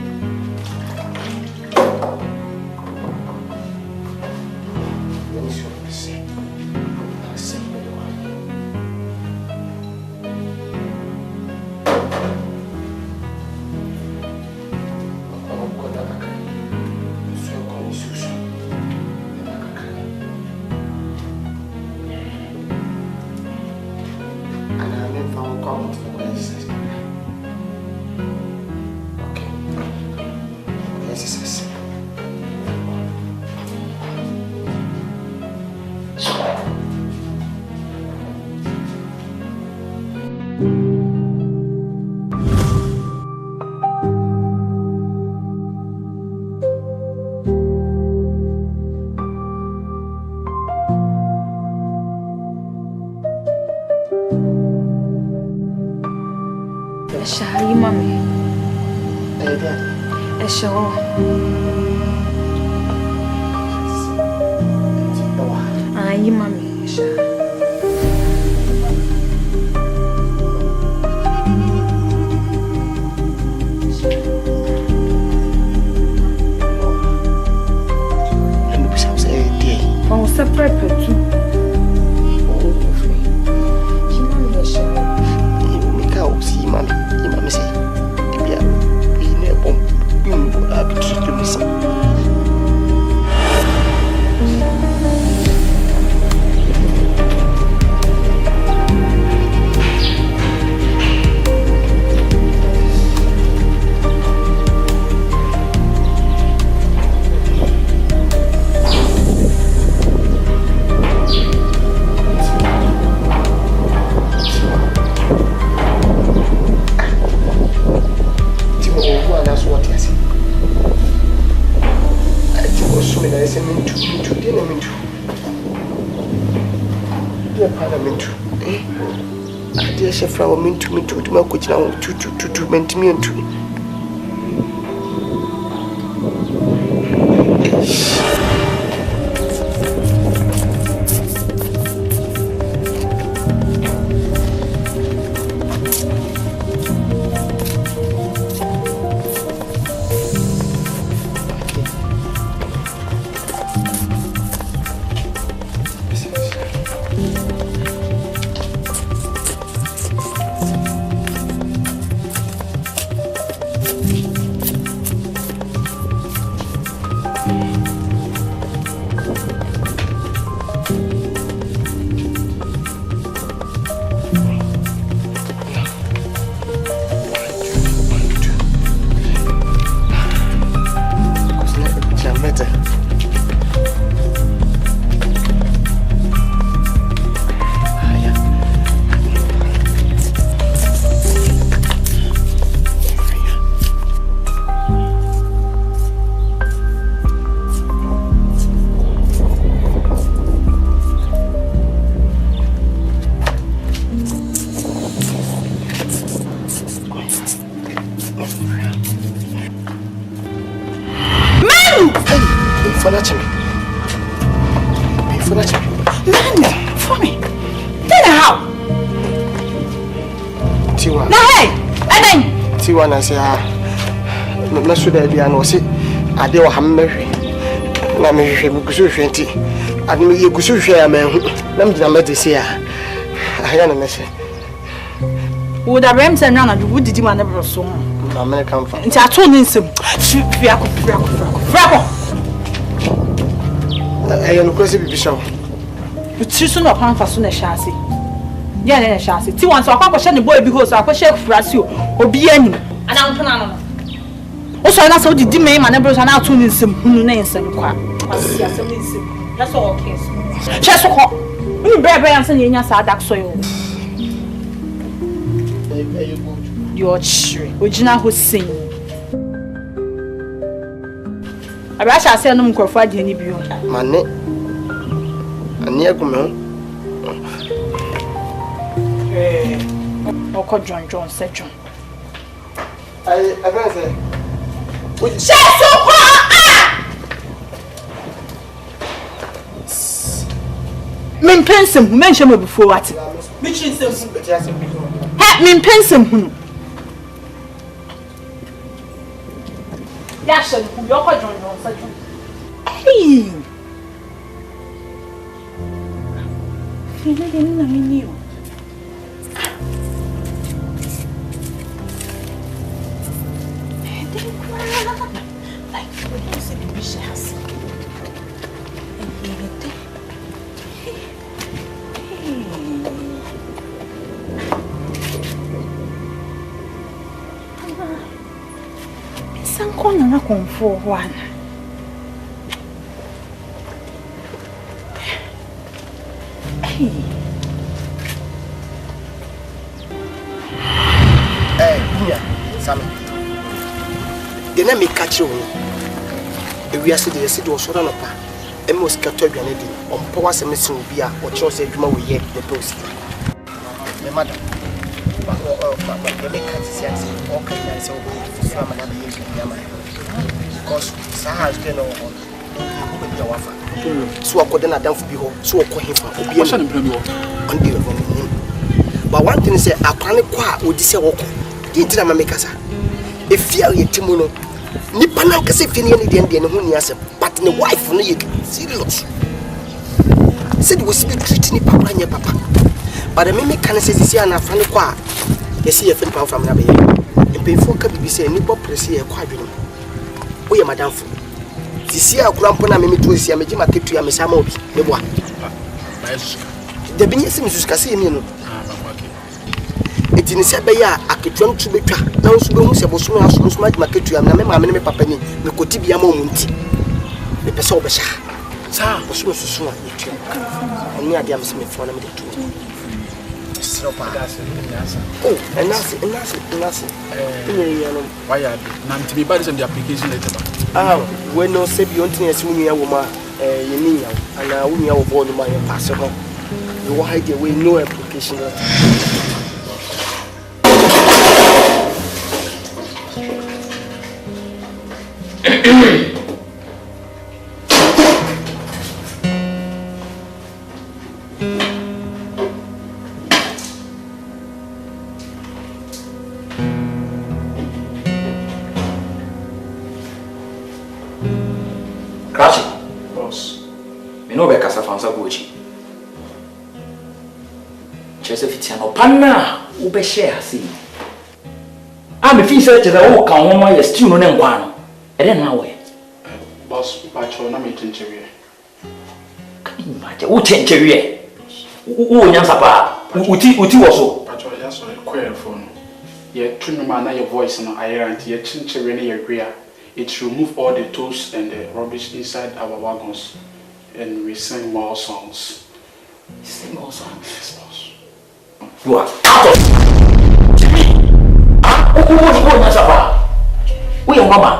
[SPEAKER 2] Tiwa.
[SPEAKER 3] Na hey, eden.
[SPEAKER 2] Tiwa na say ah. Me so da bia no say ade wa ham mehwe. Na mehwe me kuso hwe nti. Ade me kuso hwe ya mehu. Na me gina mede say ah. Aya na say.
[SPEAKER 3] Wo da brem say na wo didi ma na bro so.
[SPEAKER 2] Na me kan fa.
[SPEAKER 3] Nti ato ne nsem. Fiako.
[SPEAKER 2] Aya no kwese bibi shawo.
[SPEAKER 3] Uti so no pan fa so na hyase. Ya na hyase. Ti wan so akwa hye ne boy bi ho so akwa hye frasi o. Obi anim. Ana mpona no. O so na so didi me ma na bro so na ato ne nsem hunu na nsem kwa. Asi asem ne nsem. Na so okay so. Hye so ko. Uni brebe yan se nyanya sa adak so yo. Your chire. Ojina ho sin. Abasha se no mkrofo ade ni bi o.
[SPEAKER 2] Mane. Ani agume.
[SPEAKER 3] Oko John se John.
[SPEAKER 2] Ai aganse.
[SPEAKER 3] Sheso ko Min pensem hu menhye me before what? Me chinsem hu. Ha min pensem hu. Ya shall hu yo ko John se John. Hey. Fina de na menino. Like what is it we shall see? Sankona na konfo wana.
[SPEAKER 2] Bunya, Sammy. The name catch you. We are sitting or so on a pa. Emos Cattobianity on Powers and Miss Rubia or Chelsea Juma we yet the post. My mother. The make says, okay, I saw from another year. Because Saha's been on the wafa. So I couldn't have done for you, so I call him for the but one thing is, I can't quite would say, didn't I make us? If you are Timono, Nippana can say Finian Indian who has a but in a wife for you serious. Said we speak treating papa and your papa. But the mimic can say, this year and a funny qua. You see a friend from Nabe. And before can be saying, Nippo press here quadrum. We are Madame. This year, Crampona mimic to see a Majima keep to Yamisamo, the one. The Benedict Gafah. It is a bear, I could jump to be trapped. Now, so we must have so much market to Yamama Papani, the Cotibia Monti. The Pessobasha. Sir, was so soon. And near the Smith for a minute. Oh, and Nancy.
[SPEAKER 10] Why are none to be bad in the application letter?
[SPEAKER 2] Ah, when no say beyond a woman, you mean, and I wouldn't have born my pastor. You hide away no application letter.
[SPEAKER 6] Pana ube share see. I'm a fish searcher that walk on my stew no name one. I don't know where.
[SPEAKER 10] Boss, but you're not making cherry.
[SPEAKER 6] Who change cherry? Who Yansapa? Uti was so.
[SPEAKER 10] But you're just a queer phone. Yet, tune man, your voice and I and yet cherry agree. It remove all the tools and the rubbish inside our wagons, and we sing more songs.
[SPEAKER 6] Sing more songs. You are out of Jimmy. Who was we are mama.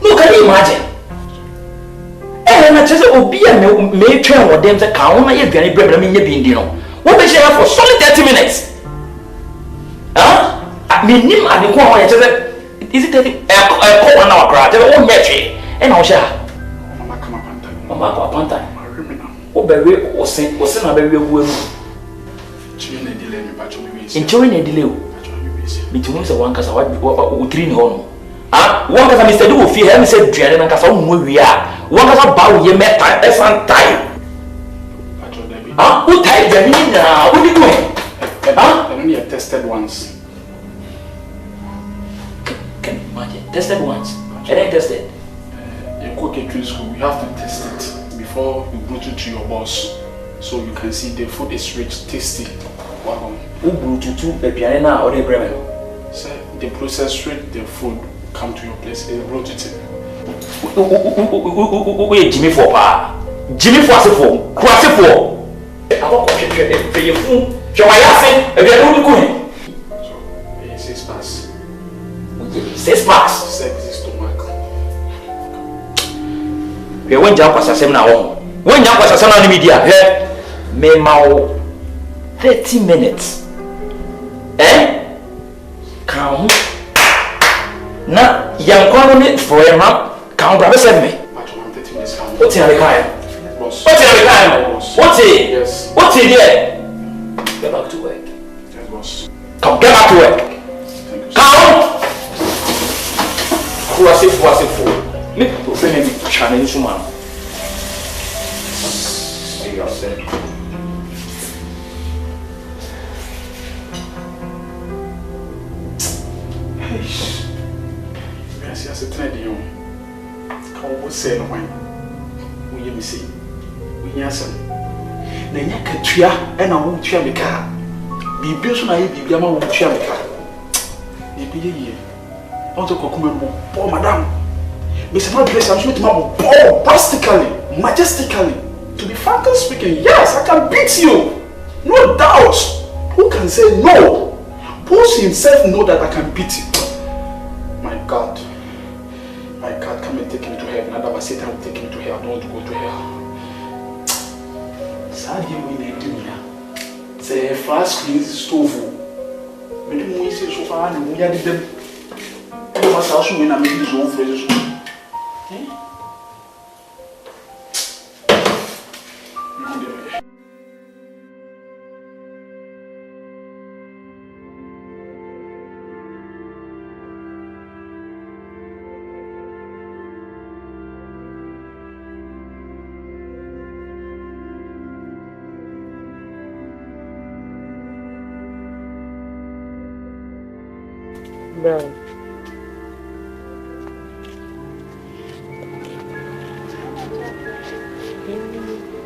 [SPEAKER 6] No, can you imagine? And I just be a may train or them to count my very bread. I mean, you're being dinner. What we share for solid 30 minutes? Huh? I mean, him at the corner. Is it a 1 hour crowd? They won't match it. And I'll share. Mama, come up. Mama, upon time. Oh, baby, or sing a baby. Enjoying a delay. Between one cast, what green home. Ah, one cast, Mr. Do fear him, said Drian and Casa, where we are. One cast about ye met Asante. Ah, who tied the meaning now? What are you doing?
[SPEAKER 10] I only have tested once.
[SPEAKER 6] Can you imagine? Tested once. And then tested.
[SPEAKER 10] In cooking school, we have to test it before you bring it to your boss, so you can see the food is rich, tasty.
[SPEAKER 6] Who brought you to the piano or the bremen?
[SPEAKER 10] Sir, the process rate the food come to your place. They brought it in.
[SPEAKER 6] Wait, Jimmy for Jimmy for Sarfo. Cross it for. I want to pay your food. Shall I ask if you're only going?
[SPEAKER 10] So, 6 pass.
[SPEAKER 6] 6 pass.
[SPEAKER 10] 6 stomach.
[SPEAKER 6] We won't jump as a seminar. When jump as a seminar media, me mau 30 minutes. Count. Na young colony for a map. Count brother send me. What's in the car? What's in the car? What's it?
[SPEAKER 10] Yes.
[SPEAKER 6] What's it here? Get back to work.
[SPEAKER 10] Yes, boss.
[SPEAKER 6] Come, get back to work.
[SPEAKER 10] Thank you,
[SPEAKER 6] Count. Who was it for? Me to send me challenge man. See yourself.
[SPEAKER 10] Merci à ce train de yon. Quand on sait le moins, oui, me see. Oui, yes. Na nya katua e na wo tua me ka. Bibio so na ye bibia ma wo tua me ka. Bibi ye. On to kokuma mo. Oh madam. Me say not dress am so to ma bo drastically, majestically. To be frankly speaking, yes, I can beat you. No doubt. Who can say no? Boss himself know that I can beat you. My God, come and take me to heaven. Otherwise, Satan will take me to hell. I don't want to go to hell. Sad you will need to me. Say, fast screen is stove. Maybe we say so far, and we are them. I must also win a maybe so fresh.
[SPEAKER 11] Bro.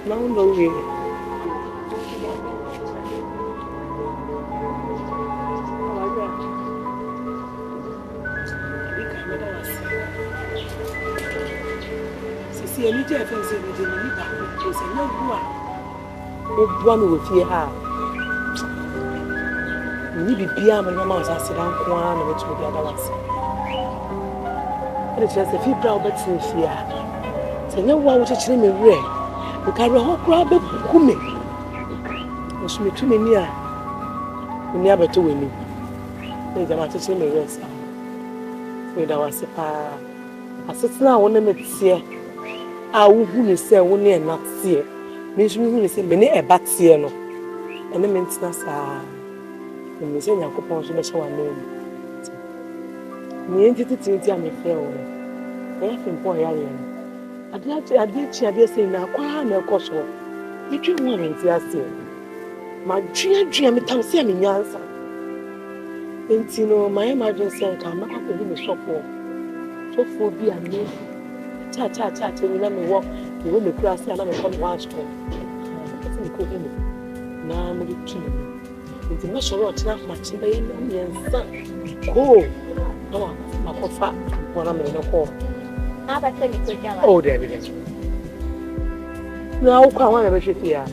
[SPEAKER 11] No way.
[SPEAKER 12] See, any day I feel say we didn't need that. We say no boy.
[SPEAKER 11] O boy me we fear ha. Ni bibia me no ma so asedan ko an na wetu bi adawase. Ele chese fi bra obetin fia. Senya wo wo chechire me wure. We carry ho kra be kume. Osu metu me ni a. Ni abeto weni. E jama chechire me wure sa. We da wase pa. Asetina wo na metie. A wo hu ni se wo ne na tie. Me nsu hu ni se me ne eba tie no. Ene me ntina sa. Me say Yakopon so be show name. Ni entity am fe o. E fe mpo ya ye. Ade say na kwa na ekoso. Me twi mo na nti ase. Ma dua me tam se me nyansa. Enti no my emergency ka maka ko bi me shop o. So for bi ame. Cha me na me work. Me we me kura se na me come watch to. Me ko bi me. Na me twi me. The measure of enough much in the end. Go. No, my coffee. One of them no call. Oh, there it is. Now, come on, I'm here.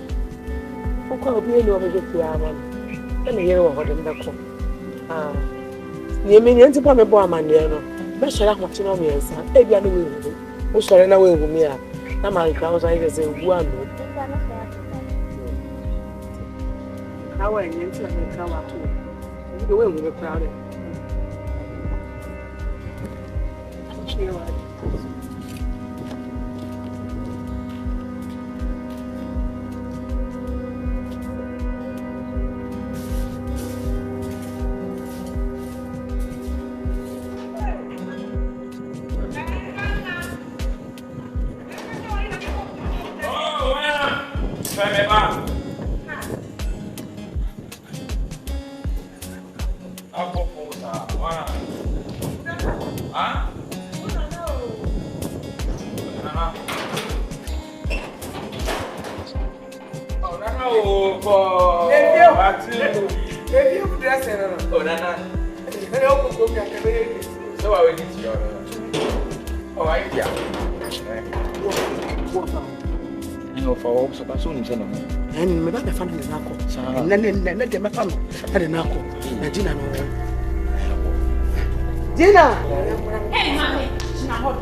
[SPEAKER 11] Who can't be any over here, man? Let me hear what them call. Ah, you mean you to me, boy, man, measure of much in on me, and son. Maybe I know who shall run away with me. Now, my crowds, I say, one. How are you into the color too? The way we were crowded.
[SPEAKER 2] And my baby family nako. And then let them family. I didn't nako. Na Gina no. Gina.
[SPEAKER 7] Hey, mommy. Gina hold.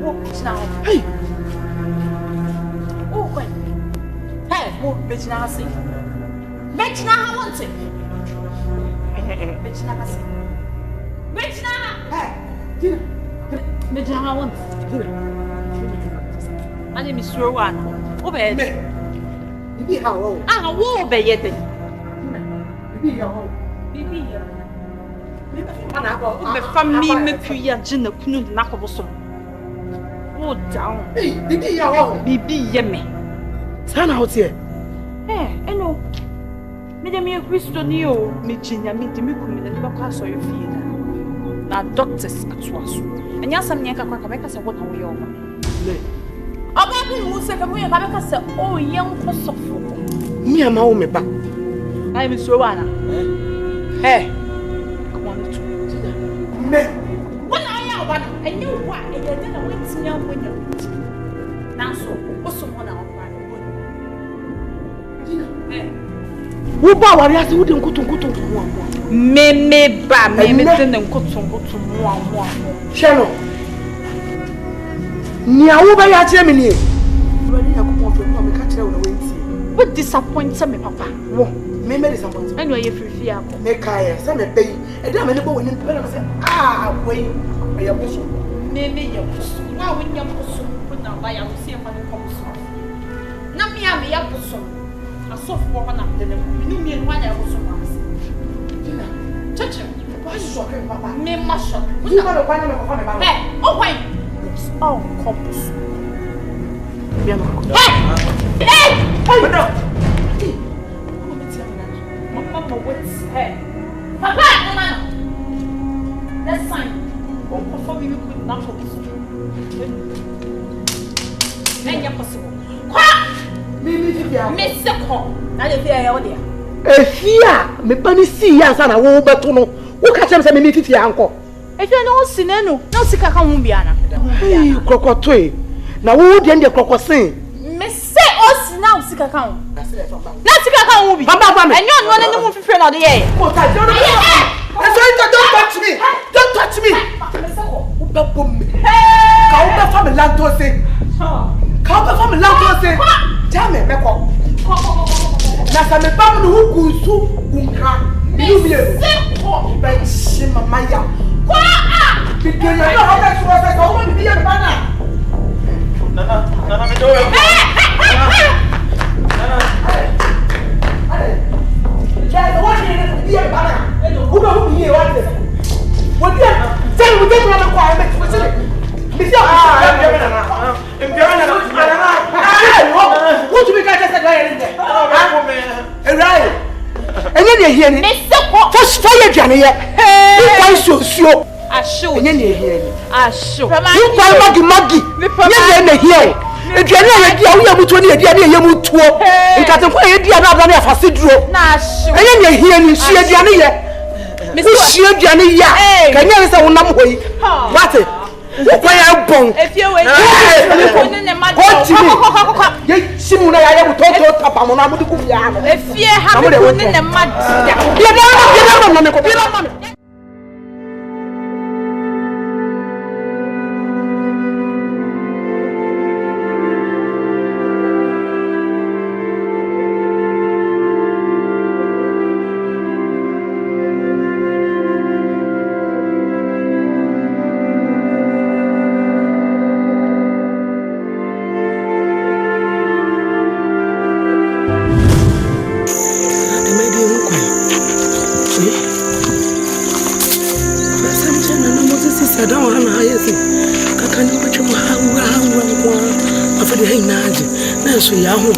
[SPEAKER 7] Look, Gina hold.
[SPEAKER 2] Hey.
[SPEAKER 7] Oh, wait. Hey, look, Gina has it. Gina wants it. Gina has it. Gina.
[SPEAKER 2] Hey. Gina.
[SPEAKER 7] Gina wants it. Gina. My name is Rowan. Obey me.
[SPEAKER 2] Bibi how?
[SPEAKER 7] Ah, wo obey it.
[SPEAKER 2] Bibi how?
[SPEAKER 7] Bibi. Me family me kuya Gina kunu na koboso. Wo down.
[SPEAKER 2] Hey, Bibi how?
[SPEAKER 7] Bibi ye me.
[SPEAKER 2] Sana out here.
[SPEAKER 7] Eh, eno. Me dem ye Christo ni o, me Gina me dem kunu na ba kwa so ye fie na doctors atwaso. Enya sam nyen kakwa ka se wo na wo ye o. Ababu mu se ka mu ye ka se o ye nko sofo.
[SPEAKER 2] Me ama wo me ba.
[SPEAKER 7] I am so wana. Eh. Come on to.
[SPEAKER 2] Me.
[SPEAKER 7] When I am one, I knew what I did not wait to know when you. Now so, also one hour.
[SPEAKER 2] Wo ba wari ase wo de nkutu mo.
[SPEAKER 7] Me ba me ten nkutu mo.
[SPEAKER 2] Sheno. Ni awo ba ya kire me ni. Wani ya ko fe ko me ka kire wo na wenti.
[SPEAKER 7] What disappoints me papa?
[SPEAKER 2] Wo, me disappoint.
[SPEAKER 7] Anyway, you free fear.
[SPEAKER 2] Me kai, say me pay. E da me ne bo woni pe na say, ah, wait. E ya boso.
[SPEAKER 7] Me ya boso. Na wo nya boso, put na ba ya wo see fa ne boso. Na me ya boso. Asofo ko na de ne. Me no me no ya boso ma.
[SPEAKER 2] Tina.
[SPEAKER 7] Chacha.
[SPEAKER 2] Why shock papa?
[SPEAKER 7] Me ma shock.
[SPEAKER 2] Wo na ba kwa na me ko fa me ba.
[SPEAKER 7] Eh, o why? Oh, compos.
[SPEAKER 2] Bien no.
[SPEAKER 7] Hey! Hey!
[SPEAKER 2] Madam.
[SPEAKER 7] Mama, what's hey? Papa, no. That's fine. Before we could not focus. And you're possible. Miss the call. I didn't fear you there.
[SPEAKER 2] Fear, me bunny see ya sana wo beto no. Wo ka chem se me fifi anko.
[SPEAKER 7] If you no sinenu, no sika ka humbiana.
[SPEAKER 2] Hey, krokoto e. Na wo de ndie krokosen.
[SPEAKER 7] Me say us now sika ka hum. Na sika ka hum bi.
[SPEAKER 2] Baba me.
[SPEAKER 7] Enyo no ne mu fifi na de ye.
[SPEAKER 2] Don't touch me. Don't touch me. Baba me. Ka wo be fa me lanto se. Ka wo be fa me lanto se. Jame me ko. Na sa me bam no hukunsu unkra. You be a shima maya. Because you know how that was like a woman be a banana. Nana, me do it. The one here be a banana. Who don't be here? What the hell? We get another requirement. What's it? What do we got just right in there? Right. And then you hear me. First fire, Johnny. Hey, so.
[SPEAKER 7] I show.
[SPEAKER 2] And then you hear me.
[SPEAKER 7] I show.
[SPEAKER 2] You buy Maggie. You're in the here. If you're not here, we are mutually a dear, you move to. And got a way, dear, not only a facet.
[SPEAKER 7] Nah, show.
[SPEAKER 2] And then you hear me. She a Johnny. She a Johnny. Can you answer one number? What it? If
[SPEAKER 7] you wait,
[SPEAKER 2] Simuna, I will talk to Papa Mona.
[SPEAKER 7] If you have the mud,
[SPEAKER 2] so yahu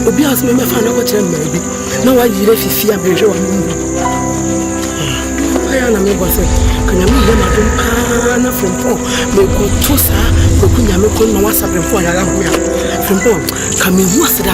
[SPEAKER 2] obi as me fa na ko kire me bi na wa yire fifi a me hwe wa mu
[SPEAKER 12] na me go say kanya me ya na dum pa na frompo me go to sa Kweku nya me ko no wasa frompo ya la ho ya frompo ka me hu aseda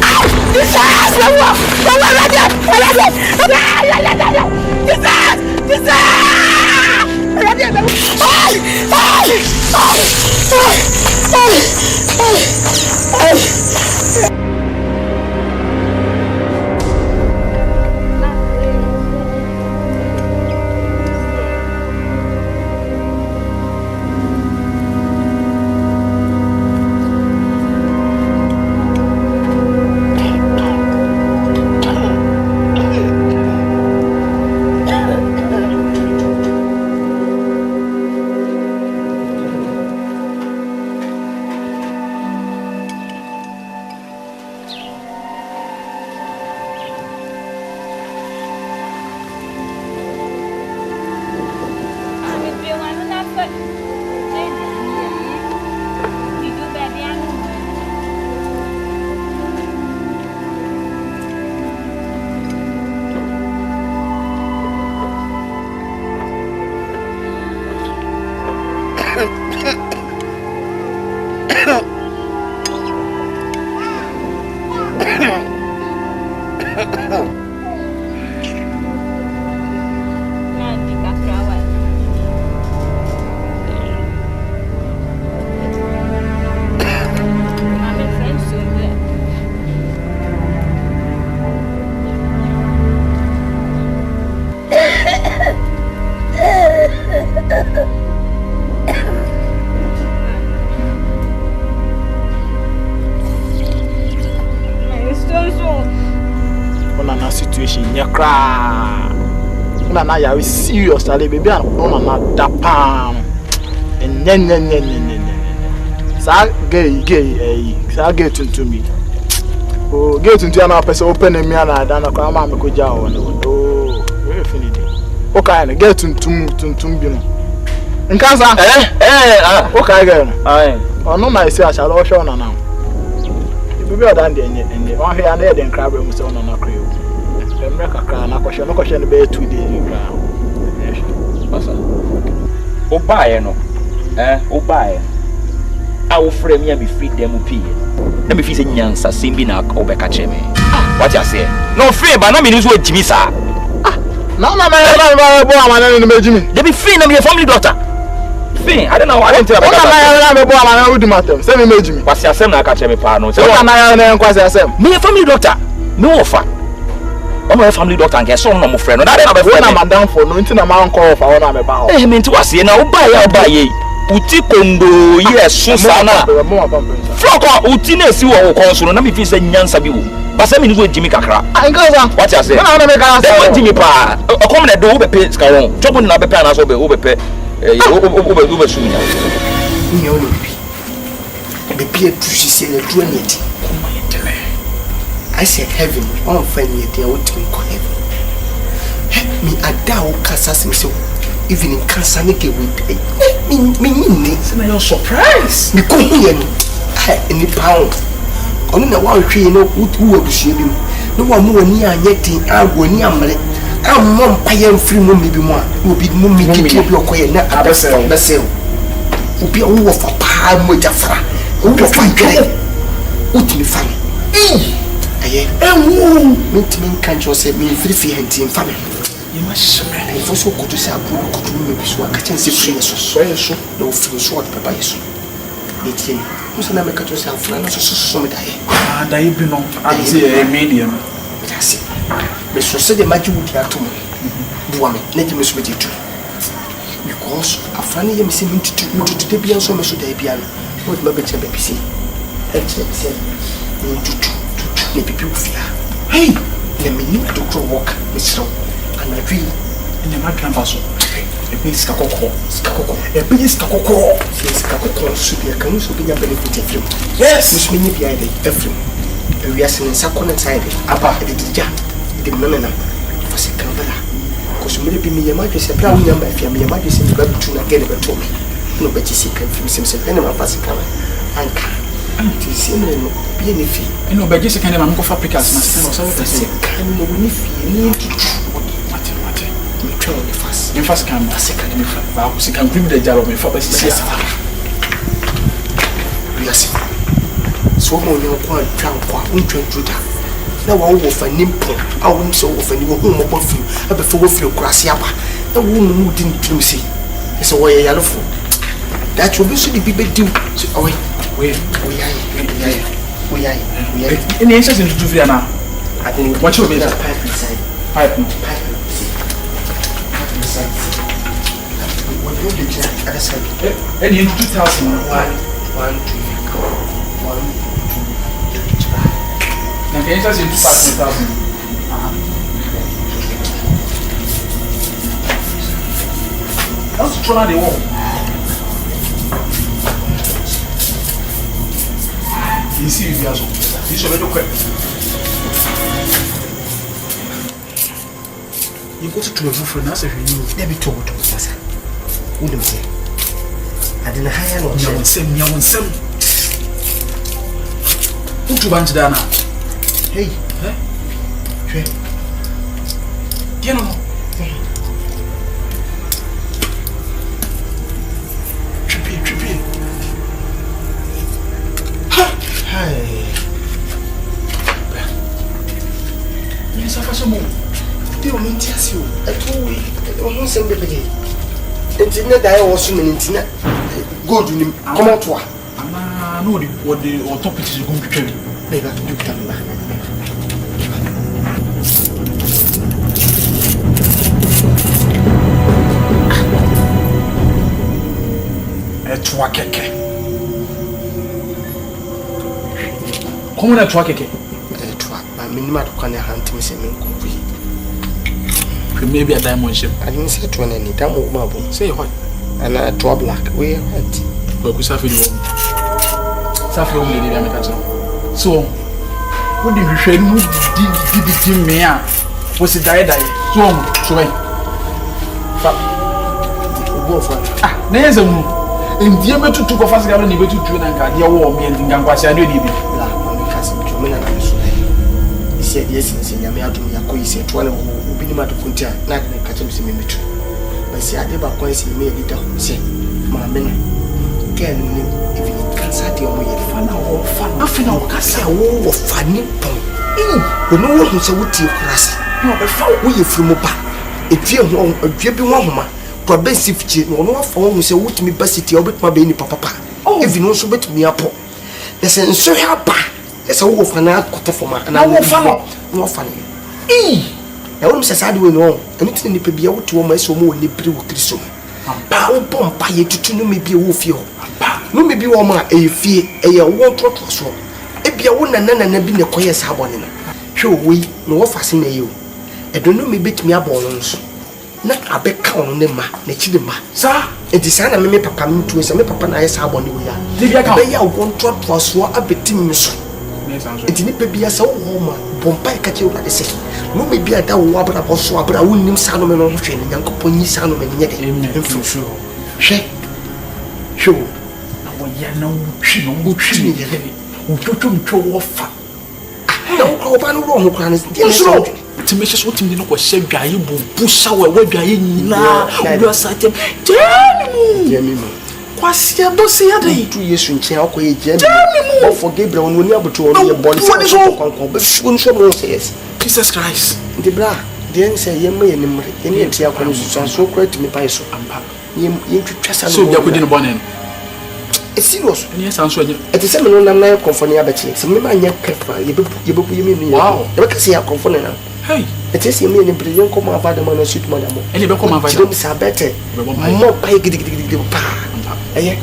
[SPEAKER 13] na ya we serious ale baby an no na da pam sa gay sa gay tuntum mi oh gay tuntum na person open me na da na kwa ma me ko ja o no oh we finish o ka na gay tuntum bi no nka sa o ka ga no ono na isi ashala o hwe na baby o dan de enye o hwe na e de nkra bra mu se ono na kra America can na question be 2 days Passa. O buy no. O buy. I will frame me free them pay. Let me feel say nyansa simbi na obeka cheme. What you say? No free but na me use Jimmy sir. No na me bo amana no me Jimmy.
[SPEAKER 6] They be free na me family doctor. Free. I don't know. I don't tell about.
[SPEAKER 13] Na me bo amana wo di matem. Say me Jimmy.
[SPEAKER 6] Kwasi asem na ka cheme pa no.
[SPEAKER 13] Say na na kwasi asem.
[SPEAKER 6] Me family doctor. No offer. I'm a family doctor and get some no friend. No, that ain't my friend.
[SPEAKER 13] I'm madam for no until I'm call for one. I'm about.
[SPEAKER 6] Eh, me to was here now. Buy ye. Uti kondo yes so sana. Floko uti ne si wo konso na me fi say nyansa bi wo. Ba say me ni go Jimmy kakra.
[SPEAKER 13] Angaza.
[SPEAKER 6] What you say?
[SPEAKER 13] Na na me ka say.
[SPEAKER 6] Dem Jimmy pa. O come na do wo be pay ska won. Job na be pay na so be wo be pay. Wo be sunya.
[SPEAKER 2] Ni o ni be pay to see the do anything. I said heaven, on friend me there would me call heaven. Me adao kasas me so even in cancer make with me
[SPEAKER 6] no surprise.
[SPEAKER 2] Me come here any pound. On na one tree no who abusie bi. No one mo ni anyeti ago ni amre. Am mom paye free mo me bi mo a. Obi mo me kike bi okoye na abese. Obi o wo fa pa mo jafra. O wo fa gere. Utimi fa. Aye, me can't you say me free hunting family. You must smell. If also go to say Abu could me be so I can see free so no free sword papa yesu. It's him. Who's na make you say Afran so me die.
[SPEAKER 10] Ah, die be no. I say a medium.
[SPEAKER 2] That's it. Me so say the magic would ya to me. Do me, let me so it too. Because Afran ye me say me to dey be so me so dey be an. What my better baby see. Say me people fear. Hey, let me need to go walk, Mr. And I feel in the madam basso. A big skakoko, a big skakoko. Skakoko should be a can also be a benefit of you. Yes, Miss Minnie behind every. We are seeing Sakon inside it. Abba, the Manana was a camera. Because maybe me, a majesty, a brown number, if you are a majesty, to go to again about to me. No, but you see, from himself, and I'm passing camera. And no benefit.
[SPEAKER 10] You know, but just a kind of uncle fabricas must have also
[SPEAKER 2] kind of benefit. Me try on the fast. Me fast can me fa. Ba can bring the jar of me for best.
[SPEAKER 1] Yes. So mo nyo kwa twa untwentuta. Na wa wo fa nimpo. A wo nso wo fa ni wo hu mo bofu. Aba fa wo fi okurase aba. Na wo mu di ntrum si. So wo ye yalofo. That will be so the people do. Oh wait.
[SPEAKER 2] Any answers into two fear now?
[SPEAKER 1] I think
[SPEAKER 2] what you mean?
[SPEAKER 1] Pipe inside.
[SPEAKER 2] Pipe.
[SPEAKER 1] What do you do? Other side.
[SPEAKER 2] Any into 2000.
[SPEAKER 1] 1, 2, 1, 2, 3.
[SPEAKER 2] Now can answers into 5,000. That's trying to wall. You see, you guys, you should be quick.
[SPEAKER 1] You go to a friend, that's if you know, never told to us. Wouldn't say. I didn't hire no
[SPEAKER 2] some. Who to bunch down now?
[SPEAKER 1] Hey,
[SPEAKER 2] you know, trippy.
[SPEAKER 1] Hi.
[SPEAKER 2] Yes, I have some more.
[SPEAKER 1] You mean tell you? I told you. I don't send the baby. Internet, I also mean internet. Go to him. Come out to her.
[SPEAKER 2] I know what the topic is going to tell you.
[SPEAKER 1] Baby, you come back.
[SPEAKER 2] Etwa keke. Comment na etwa keke?
[SPEAKER 1] Etwa, ba minima to kwane hanti me se me nkopi.
[SPEAKER 2] Maybe a diamond shape.
[SPEAKER 1] I didn't say to any diamond mabo.
[SPEAKER 2] Say what?
[SPEAKER 1] And a draw black. We white.
[SPEAKER 2] Kweku Sarfo di wo. Sarfo wo le dey make am so. Wo di hwehwe mu di me a. Wo si die. So when. Fa.
[SPEAKER 1] Go for.
[SPEAKER 2] Ah, na yeza mu. Ndie metutu ko fast galo ni betutu na nka dia wo me ndinga nkwase ade odi bi.
[SPEAKER 1] La, mami kasi mtu mena na so. Isi yes ni nyame adum yakoyi se to na wo obi ni madu kuntia na de ka tem se me metu. Basi ade ba kwa isi me edita ho se. Mama na. Ken ni even cancer de omo ye fa na wo fa. Afina wo kase wo fa ni pon. Ono wo hu se wuti kurase. Na be fa wo ye firi mo ba. Edue ho adue bi ho homa. Probably fiche no no afa wo se wutimi basiti obetuma be ni papa even no so betumi apo there's a so haba there's a wo fa na koto foma na wo fa no fa ni na wo se sade we no enti ni pe bia wotu wo ma so mo ni biri wo kristo ba wo bompa ye tutu no me bia wo fie ho no me bi wo ma e fie e ye wo trotro so e bia wo na bi ne koye sa abone na hwe owi no wo fa se na ye o e do no me betumi abon no so na abeka on ne ma na chi de ma sa enti sa na me papa mtu se me papa na yesa abone wo ya be ya wo trotro so abeti mi so enti ni pe bia sa wo ma bompa e ka che wo de se no me bia da wo abra bo so abra wo nim sa no me no hwe ne yankopon yi sa no me nye de mfu hwe na wo ya na wo twi no wo twi ni ye wo twotwo wo fa na wo ko ba no ro ho kra ne so Timesha what him no ko hye dwaye bubu sawe we dwaye nyina wo asate jemi mo kwase do se ya dai tu yesu nchen akoye jemi mo for Gabriel no ni aboto o ye body so konkon be fun so mo say yes Jesus Christ the bra the en say ye me ni mre ye ni tia ko so so correct me pai so ampa ye twetwa sa no so yakodi no bonen it's serious ni san so anya e te se me no nam na konfoni abachi se me ma anya kefa ye be me ni wow ye be ka se ya konfoni na hey, it is me in Brilliant come about the man and shoot madam. And you become a vital sabete. More pay giddy pa. Eh,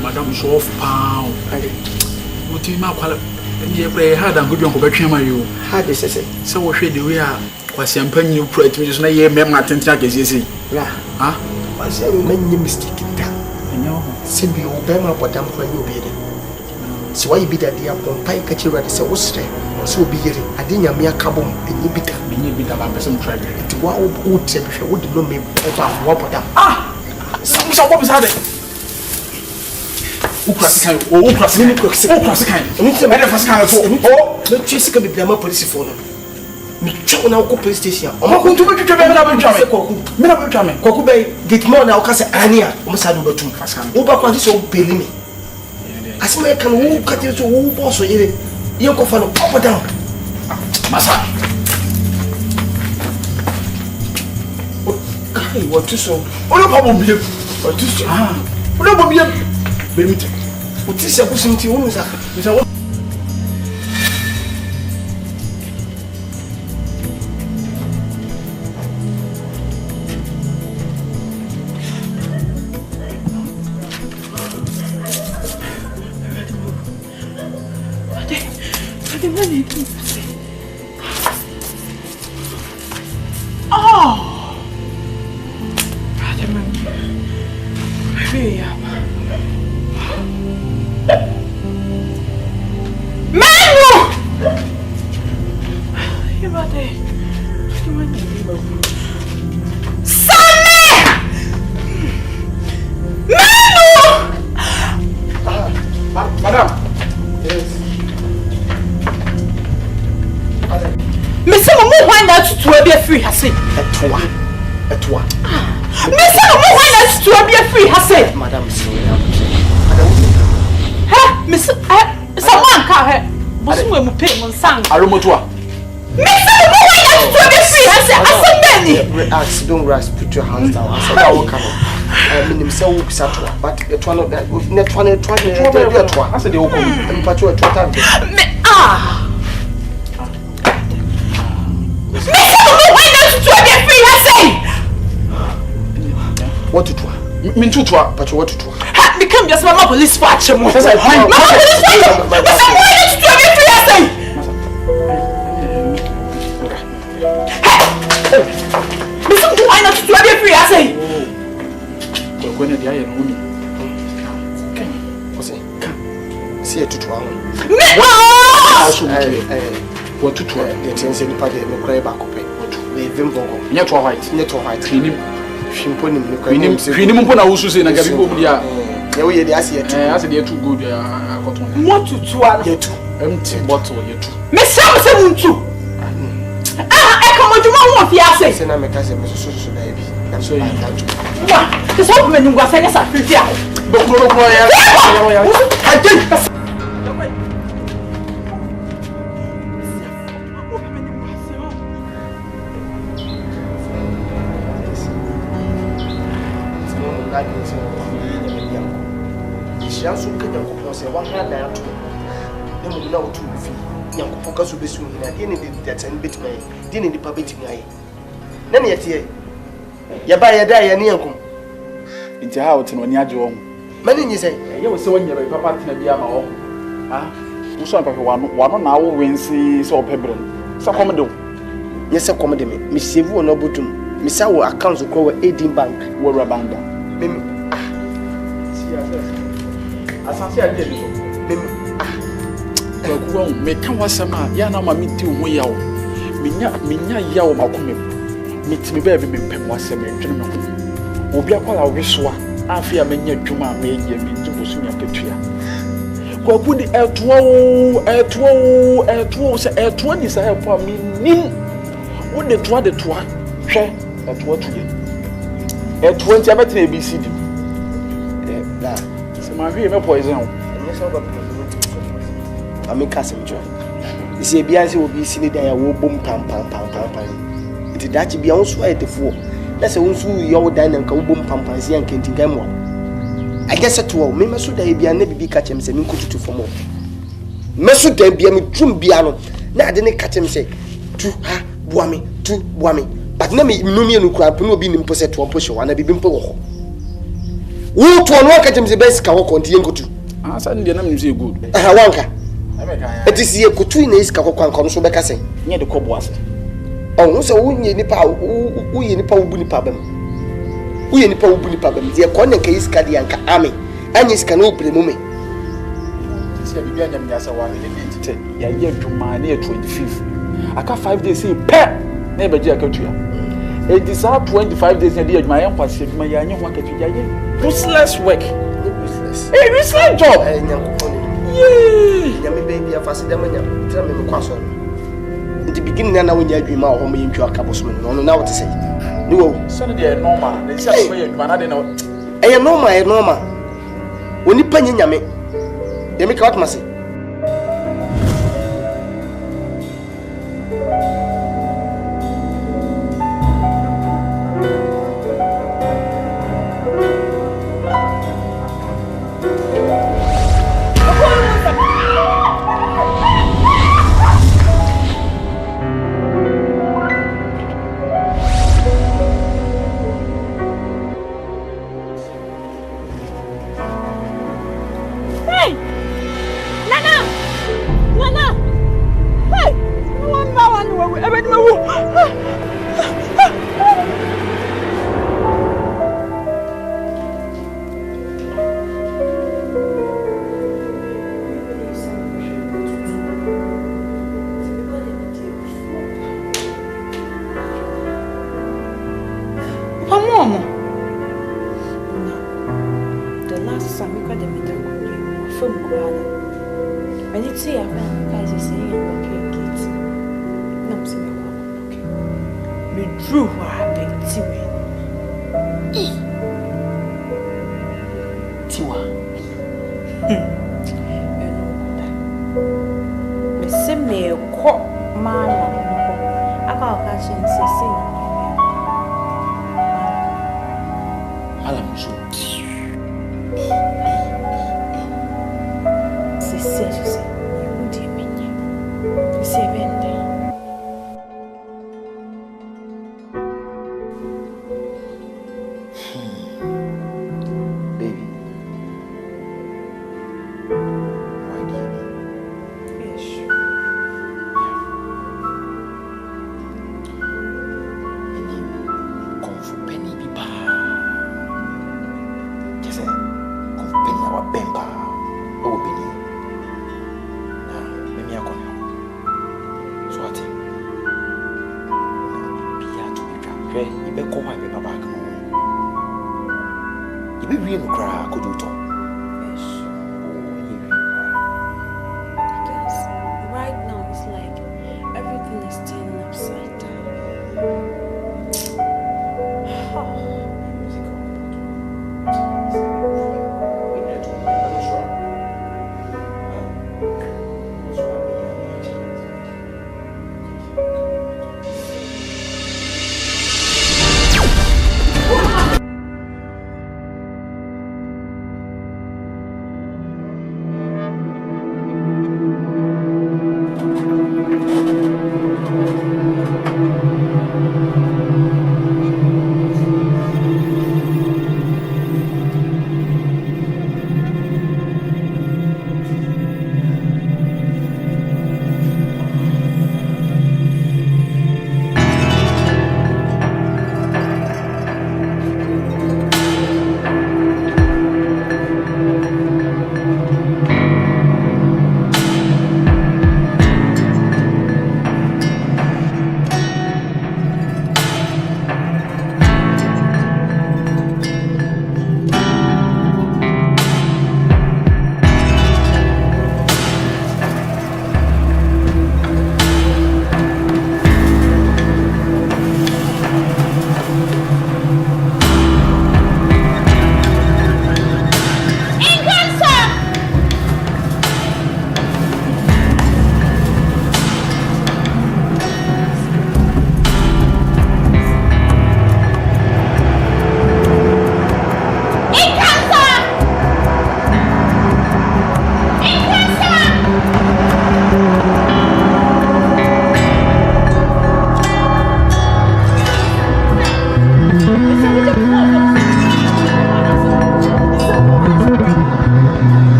[SPEAKER 1] madam show of pound. What you mark and you play hard and good young Bacchama you. Hard is say. So what should we are? Was champagne you pray to just nay, mem Martin Track as you see. Ah, was a many mistake in town. And you send you obey my bottom when you be there. So why be that dear Pompey catch you at the South? So be here. I didn't me a cabum and you beat up person tried to what would say would know me about what them. Ah, some what was that? Ukrasikan, Ukrasikan, oh, don't you see can be police for them.
[SPEAKER 2] me check na ko police station
[SPEAKER 6] o ma ko ntu be twetwe be na be twame me na be twame
[SPEAKER 2] Kweku be get more na o ka say ania o sa do betum wo ba kwa so beli me asema e kan wo ka ti so wo boss yire ye ko fa no pop down
[SPEAKER 6] masa
[SPEAKER 2] kai what to so
[SPEAKER 6] o no problem bi what to so o no problem bi me te
[SPEAKER 2] o ti se ku sinti wo nsa
[SPEAKER 12] free hase
[SPEAKER 2] etwa
[SPEAKER 12] me say mo why not to be free hase
[SPEAKER 2] madam
[SPEAKER 12] ha me say someone ka he bosu mu pay mo sang
[SPEAKER 6] aromotoa
[SPEAKER 12] me say mo why not to be free hase asante
[SPEAKER 2] relax don't rush put your hands down asante will come minim say wo bisatwa but etwa no netwa ase de wo come mpacho etwa time
[SPEAKER 12] me
[SPEAKER 2] what to do?
[SPEAKER 6] Me too,
[SPEAKER 2] but what to do?
[SPEAKER 12] Ha, me come just my police watch him. My police watch. But why don't you be free say? Me why not you be free say?
[SPEAKER 6] When the aye no me.
[SPEAKER 2] What's it? See it to what to do? The things in the party me cry back up. We vim bongo.
[SPEAKER 6] Net white.
[SPEAKER 2] Shimponim no
[SPEAKER 6] hwini mpo na wusu se na gabi bom dia
[SPEAKER 2] ye wo ye dia ase yetu
[SPEAKER 6] ase dia too good akoton
[SPEAKER 12] mo tutu ala
[SPEAKER 2] yetu
[SPEAKER 6] empty bottle yetu
[SPEAKER 12] me sam se muntu e ka mo djuma wo fi ase
[SPEAKER 2] se na me ka se me so na ebi na so yi
[SPEAKER 12] wa ke so me ngwa se ne sa fi fi a
[SPEAKER 6] dokoro ya
[SPEAKER 12] ade
[SPEAKER 2] Yansu kanya ko se wa ha da ato ne mu na otu fi yanko ka so besu hina de ne de tan betima de ne nipa betima aye na ne yete ye ba ye da ye ne yanko
[SPEAKER 6] nti ha wote no ni age wo
[SPEAKER 2] mani nyi se
[SPEAKER 6] ye wo se wonye ba papa tena bia ma wo wo so papa wano na wo wensi so pebre sa kom de
[SPEAKER 2] ye se kom de me save wo no botum me sa wo account ko wa Edin Bank
[SPEAKER 6] wo rabanda
[SPEAKER 2] me
[SPEAKER 6] Asante ade bi so Kweku won me kan wasama ya na ma mi ti ho yawo menya yawo makome mitimi ba bi me pem wasama ntwene me ho obi akwala wo so a afia menya dwuma ma ye mi ntubusu nya ketua Kweku di etuo se etuo ni sa epo mi nim wo de toa hwe etuo tuye etuo nti abetina ABCD
[SPEAKER 2] da
[SPEAKER 6] ma hwe me poison
[SPEAKER 2] so ba ameka semjo isi bia se obi si ni da ya wo bom pam iti dachi bia wonso ayetefo na se wonso yo dan na nka wo bom pam si ya nkenti gamwa I guess it wo me meso da bia na bibi ka chem se me nkututu fo mo meso da bia me drum bia no na ade ne ka chem se tu ha boa me but na me numie no kura pno obi ni mpo se to mpo hwe wana bibi mpo wo wo to no ka chem se bes ka wo konti yenkutu
[SPEAKER 6] asa ndi na me se good
[SPEAKER 2] wanka it is ye kutu na iska kokwan kom so beka sen
[SPEAKER 6] nye de kobo ase
[SPEAKER 2] oh so wunye nipa wuye nipa wubu nipa bam ye kon nka iska dia nka ame anye iska no obire mume
[SPEAKER 6] se bibia nyam ya sa wa ne tete ya ye dwuma na 25 aka 5 days say pe na be ji akatua e di sa 25 days na dia dwuma ya nkwase dwuma ya anye ho akatua ya ye useless work useless job
[SPEAKER 2] nyanko yeah, yami baby afasi dama nyam tira me kwaso the beginning na when you dream out home in your cabosman no now what to say no
[SPEAKER 13] Sunday normal they say way you man I know
[SPEAKER 2] eh normal oni panye nyame dem ka what mase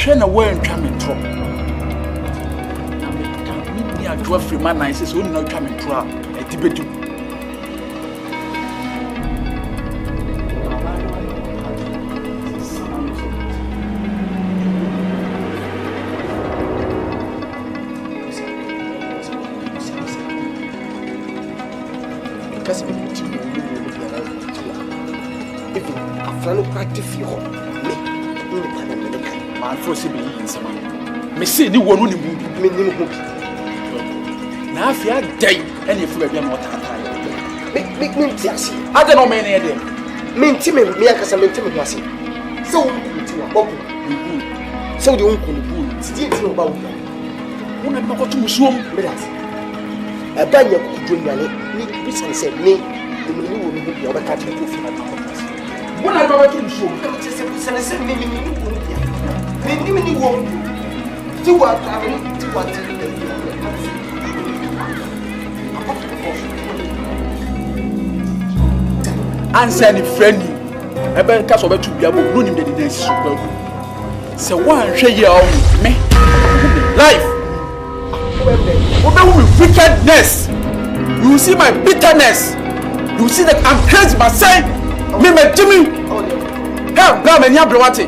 [SPEAKER 6] share na when come through. Me a draw free man nice so no come through. E tibetu.
[SPEAKER 2] Because we put you even after no practice you
[SPEAKER 6] man force be in sama me say ni wonu ni mu
[SPEAKER 2] me ni mu
[SPEAKER 6] na afia dai ene fu ba bia na otata
[SPEAKER 2] me ti asi
[SPEAKER 6] ade no me ne dem
[SPEAKER 2] me nti me akasa me nti me ho asi so wo nti wa bobo so de unku ni bulu ti nti no ba wo
[SPEAKER 6] una ba ko tu musuom
[SPEAKER 2] me das abanya ku dwonyale ni bisan se ni ni wo ni bia ba ka ti ko fi na ko
[SPEAKER 6] una ba tu musuom
[SPEAKER 2] ti se bisan se ni wo ni ni wo ti wa ta ni ti wa ti
[SPEAKER 6] answer ni friend you ebe ka so betu bia bo no nim de dey so ba ku se wan hwe ye o me life obe with wickedness you see my bitterness you see that I'm crazy by saying me Jimmy help bra me nya brewate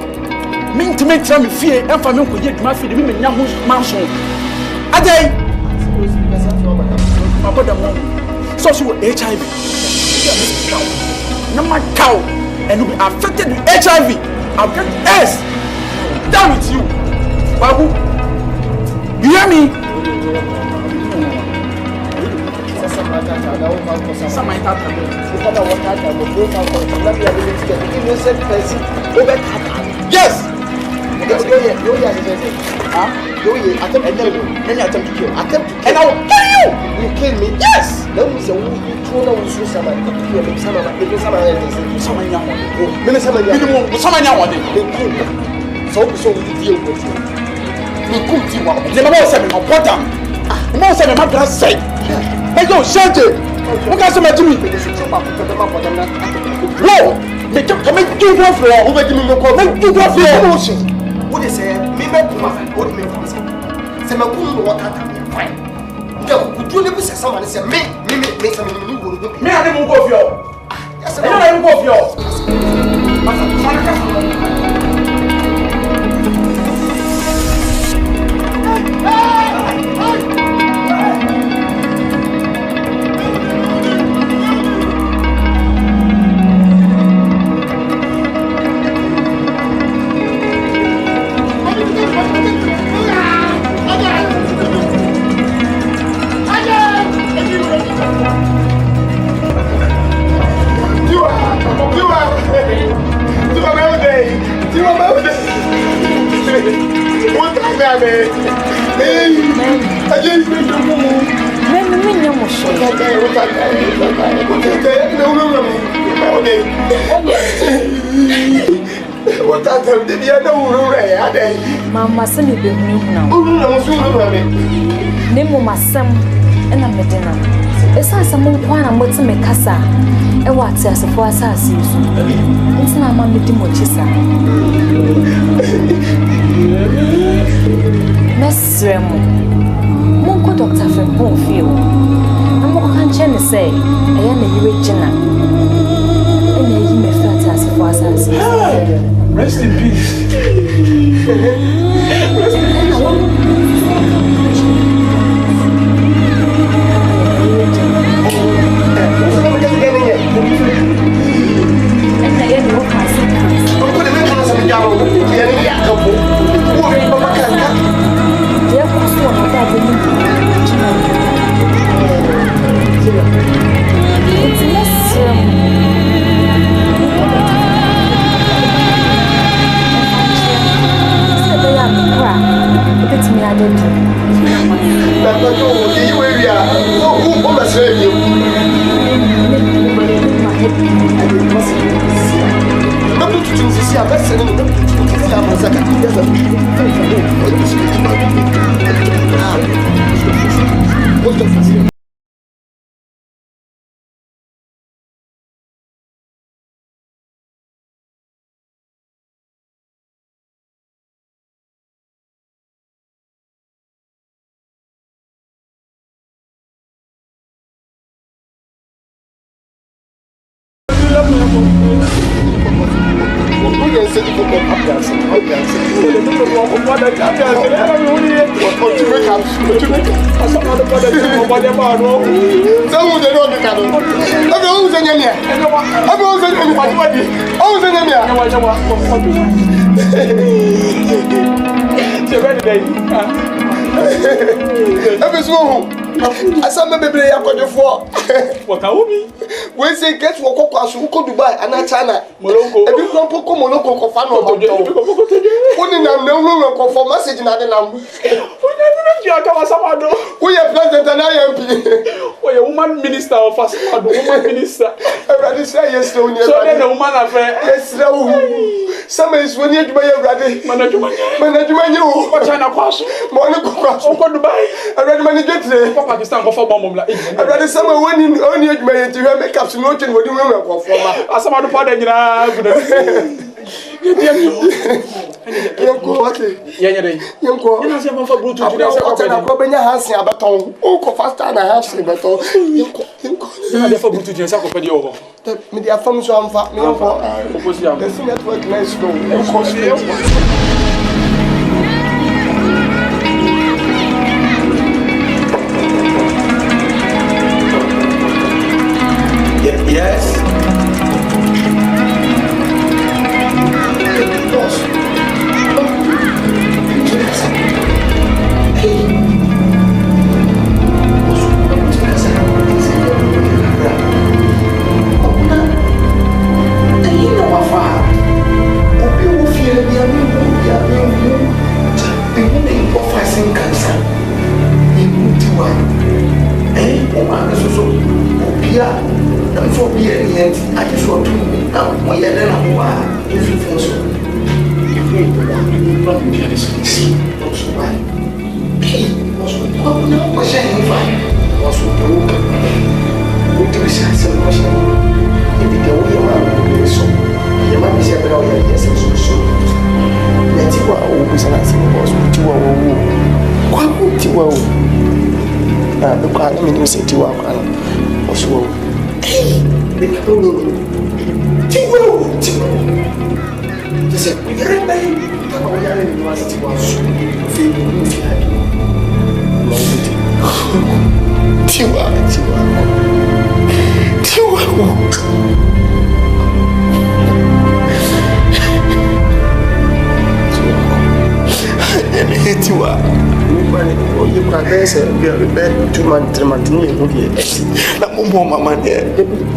[SPEAKER 6] me ntime tira me fie emfa me nkoye dwuma fie de me nya ho manso adai my brother mom so HIV no my cow and you'll be affected with HIV. I'll get AIDS. Down with you. Babu. You hear me? Yes. Attempt to kill. And I will kill you.
[SPEAKER 2] You kill me?
[SPEAKER 6] Yes.
[SPEAKER 2] Let me say, you know, someone. So we deal with you. We come to you.
[SPEAKER 6] The mama said, "My brother." The mama said, "My brother said." Hey, yo, Asante. What can you do me? No. Me come do one for you. Who make me go? Make do one for you.
[SPEAKER 2] What they say? Me make come and hold me from say. Say me come what happen? Fine. Yo, would you never say someone say me say me go do.
[SPEAKER 6] Me I don't go for you.
[SPEAKER 2] Yes,
[SPEAKER 6] I don't go for you.
[SPEAKER 5] Mama send me now. Nemo masam and a medina. It's not some one and what's a mecassa. And what's as a for assassin? It's not my medimochisa. Miss Remo, Monko Doctor from Bonfield. I'm what can Jenny say? I am a original. And you may felt as for assassin.
[SPEAKER 6] Rest in peace.
[SPEAKER 2] Asante bebre ya kodefo. Waka obi. We say get wo kokwa so ko Dubai ana China. Morocco. Ebi ko poko Morocco ko fa no ba to. Oni nam na wo ko for message na de nam. Oni na ji aka wasamado. Who ye president and IMP? Who ye woman minister of Asamado, woman minister. Everybody say yes to you. So then the woman affair. Yes, some is when you buy your brother. Management you. What China kwaso? Morocco kwaso. Ko Dubai. Everybody manage it. Pakistan go for bomb la. Everybody say when you only you may to make up no change what you want go for ma. Asamado father nyina good. Yanko wate. Yanyere. Yanko. Ina se manfa bluetooth ni se ko pe. Ko benya hansi abaton. O ko faster na hansi abaton. Yanko. Ina de fa bluetooth ni se ko pe di o. Me dia fam so amfa. Me yanko. Oposi am. The network na slow. Yanko. Yes.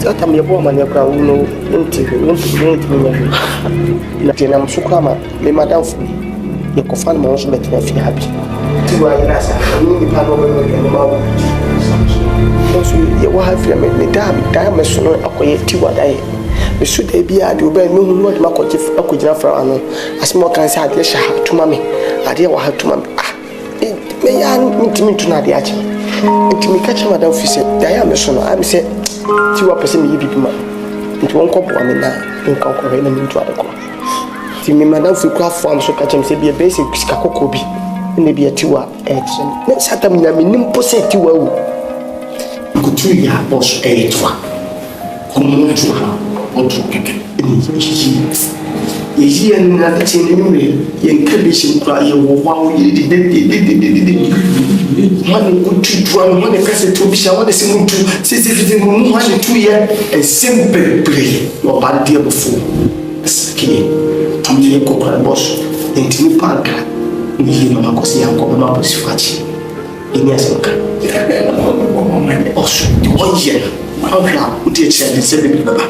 [SPEAKER 2] Atam yebo amanya kwa uno nti na tena msukrama le madam fu ye kofana mo so betina fi happy ti wa ina sa ni pa no be ma wo so ye wa ha fi me da me so no akoye ti wa dai me su da bia de oba me hu no de makoje akogina fra ano asmo kan sa ade sha tuma me ade wa ha tuma me me ya ntimi tuna ade achi ntimi ka che madam fu se da ya me so no am se tiwa pese me yibi ma nti won kopo ame na nka okore na mintu adeko ti me madam fi kwa form so ka chem se bia basic sika kokobi ne bia tiwa echen ne satam nya me nim pose tiwa o kutu ya boss etwa komo tuwa otu keke ni chichi yeji en na ta chene ni me yen kabishi kwa ye wo wa ye de mani kutu tuwa mani kase tu bisha wade si muntu si fiti mu mani tu ye a simple play no bad deal before ski tamye ko para boss intimi parka ni mama ko si yanko mama ko si fachi ini asoka osu oye mawla utie chele sebe baba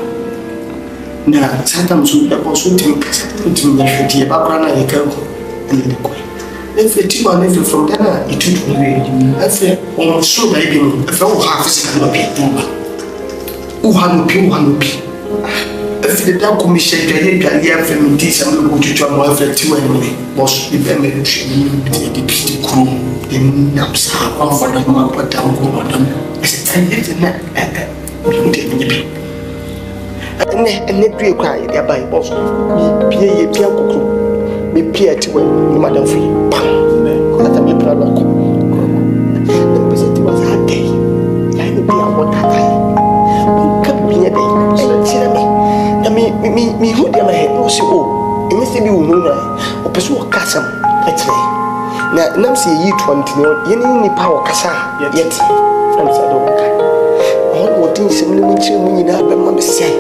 [SPEAKER 2] na sata mzu da ko su tin kasa tin na fiti ba kana ye ka ko ni de ko if the team and if from there it would be if on so that if you have physical people who if the dark commission can get fermentation and go to more effective anyway boss the payment the crew the naps are for the put down go madam it's and net be cry their by boss me pia me pia to when madam free that me plan lock the person was a day like be a water guy come be a day and tell me me who dem my no say oh any say be wo no na o person o kasa etre na nam say yi 20 no ye ni nipa o kasa yet nam say do ka all what things sem no nchi mu nyina ba ma say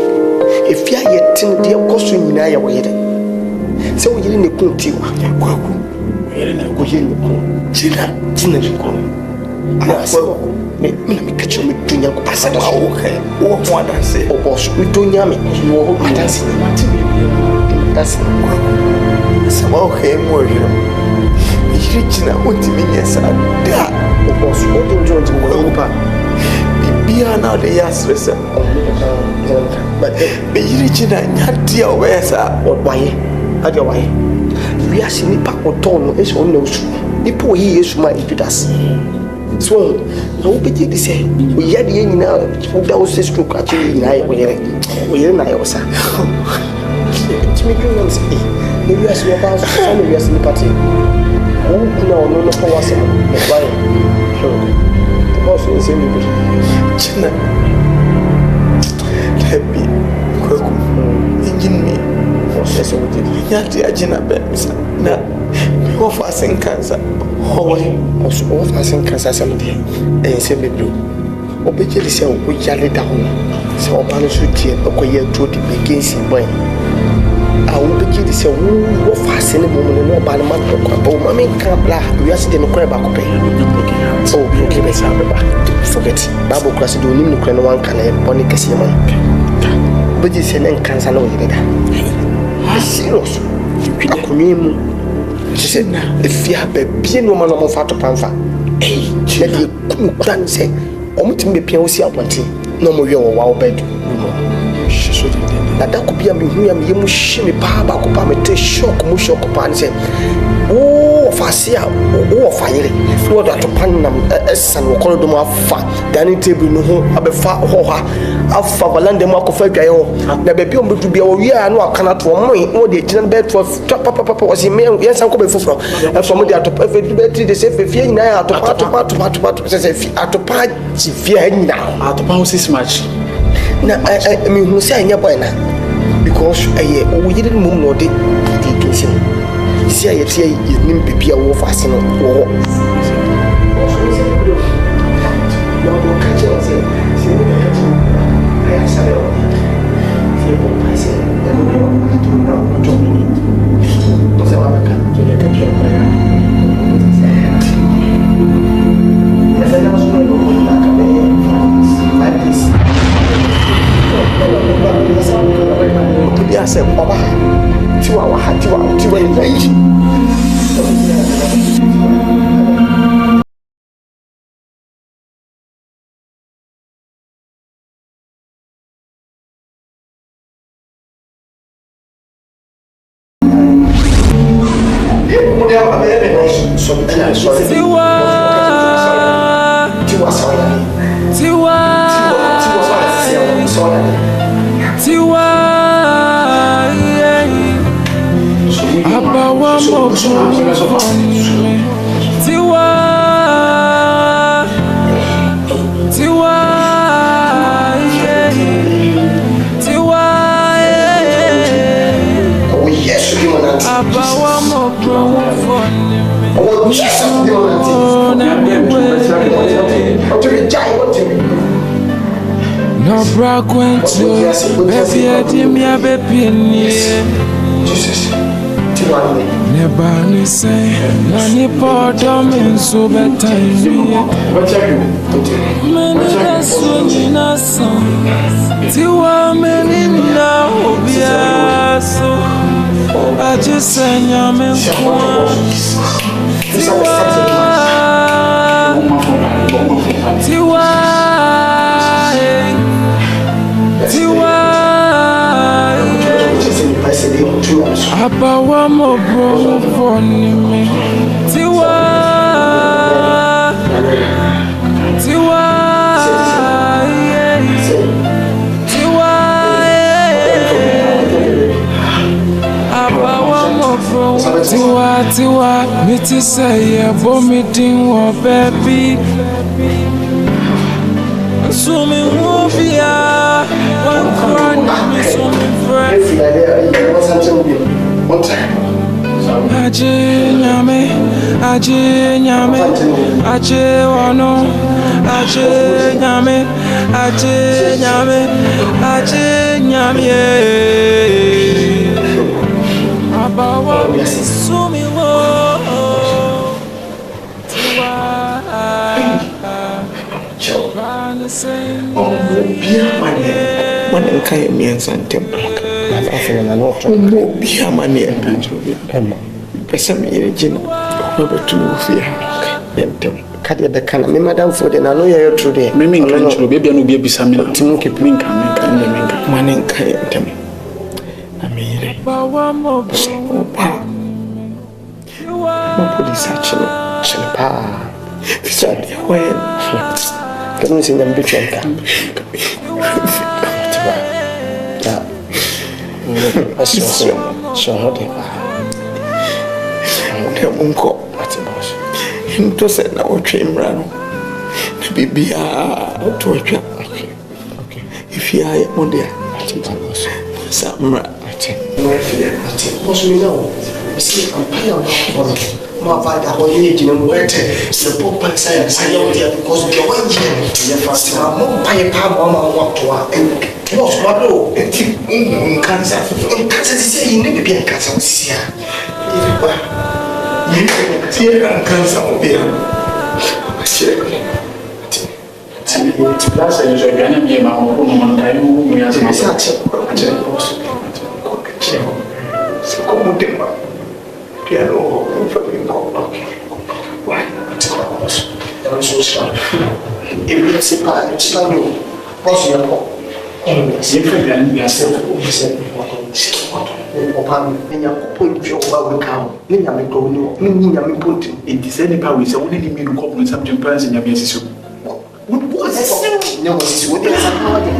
[SPEAKER 2] efia yet no de koso nyina ya wo yede say wo yire ne kuntiwa Kweku yire na ko yire ko china ko na so me catch me dunya ko pasa do ha okay wo ko adanse o boss me dunya me wo ho adanse me mate me that's so okay mo hiro me hirichina ontimi nyesa da o boss o do jonji wo pa bibia na de yasresa but me hirichina nyadia o wesa o waye ade waye wi asini pa o tono e so no su ipo yi yesu ma ijudas so no be dey say we had the nyina o da o se stroke actually nyina o yere na yo sa me do know say e we as we pass so we as party o kuna o no for wase me buy so the boss is in the china happy Kweku engine me o se so we ya ti agina be na me go for sin cancer Holy, also of us in Kansas Sunday, and say, Blue. Obey the cell, we jolly down. So, Manu should hear a quiet to the begins in brain. I will begin to say, who fast in a moment, no bad man, but Mammy can't laugh. We are sitting in a crab back. So, okay, let's have a back. Forget Babu Class do new crane one can have Bonnie Cassiman. But you say, then cancer no either. I serious. You she said, if you have a bien woman of Fato Panfa, eh, let you couldn't say, omitting the POC up one thing, no more your wow bed. That could be a museum, you must shimmy papa, me shock, musho, and say, oh, Fasia, oh, fire, flood at a panam, a son will call them off fat, dining table, no, a fat hoa, a favalande mark of a gaio, the baby to be a year, no, I cannot for me, or the general bed for papa was in me, yes, I'm coming for and from the out they say, if you're now to part, says, at the part, if you're now, out of house is much. Now, I mean, who say, because we didn't move no day, see, I say, you need be a wolf as in war. I said, Baba, 2 hours, 2 hours, 2 hours.
[SPEAKER 4] No braquento, baby, I did me a baby. Nebani say, Nani Podom in so better. Many swinging a song. Tiwa many now, so I just sang your man. Tiwa. ABAAWA MOBRONI Tiwa ABAAWA MOBRONI Tiwa Miti say vomiting wa baby Swimming wobia one cry me swimming friend
[SPEAKER 1] feel like there was something with you. One time.
[SPEAKER 4] Aje nyame, aje wano, aje nyame, Abawa sumi wo, tiwa.
[SPEAKER 8] Oh, bia mane. Mane nkai mi Asante. Bia mane nkai. Pesa mi yejina. Obetu ufia. Bentem.
[SPEAKER 1] Kadi be kana me madam for the na no ye true there.
[SPEAKER 10] Me nkan chiro be bia no bia bisa me.
[SPEAKER 1] Timu ke
[SPEAKER 10] minka.
[SPEAKER 8] Mane nkai ntem. Amire. Mo police actually.
[SPEAKER 1] Chimpa.
[SPEAKER 8] Fisa dia when.
[SPEAKER 1] Kanu sinya mbichenka. Tiba. Ya. Asio. Shohode.
[SPEAKER 8] Unko atibash. Into said na otwe mrano. Na bibia to otwa. Okay. If you are mondia atibash. Samra ati.
[SPEAKER 1] No fear. Ati. Boss me now. See I'm paying for it. My father, how you need to wait. The Pope said, I know that because of your one year, you first time, more pay palm on walk to work. And what's my law? And cancer. And cancer is saying, you never be a cancer.
[SPEAKER 8] Here and cancer will be a share.
[SPEAKER 10] That's a usual Ghanaian man who we are such
[SPEAKER 8] a piano, okay. Why?
[SPEAKER 1] I'm so sorry. If you see part, it's not you. What's your fault?
[SPEAKER 10] we are said,
[SPEAKER 1] Opa, and your point your well come. Nina me go no, Nina me put
[SPEAKER 10] it is any power. We only need to couple some Japanese in your business.
[SPEAKER 1] What was it? No, it's what is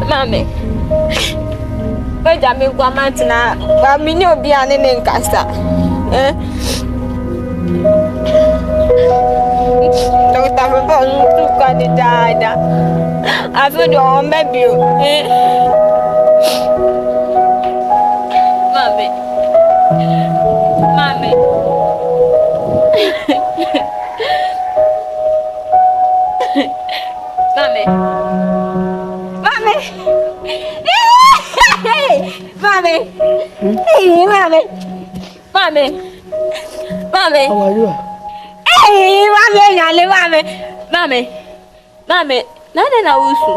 [SPEAKER 7] Mame, but I mean, Guamantina, but me no be an in Casta. Don't have a bone to cut it died. I feel your baby. Mame. Mami.
[SPEAKER 12] How are you?
[SPEAKER 7] Hey, Mami. Nana na usu.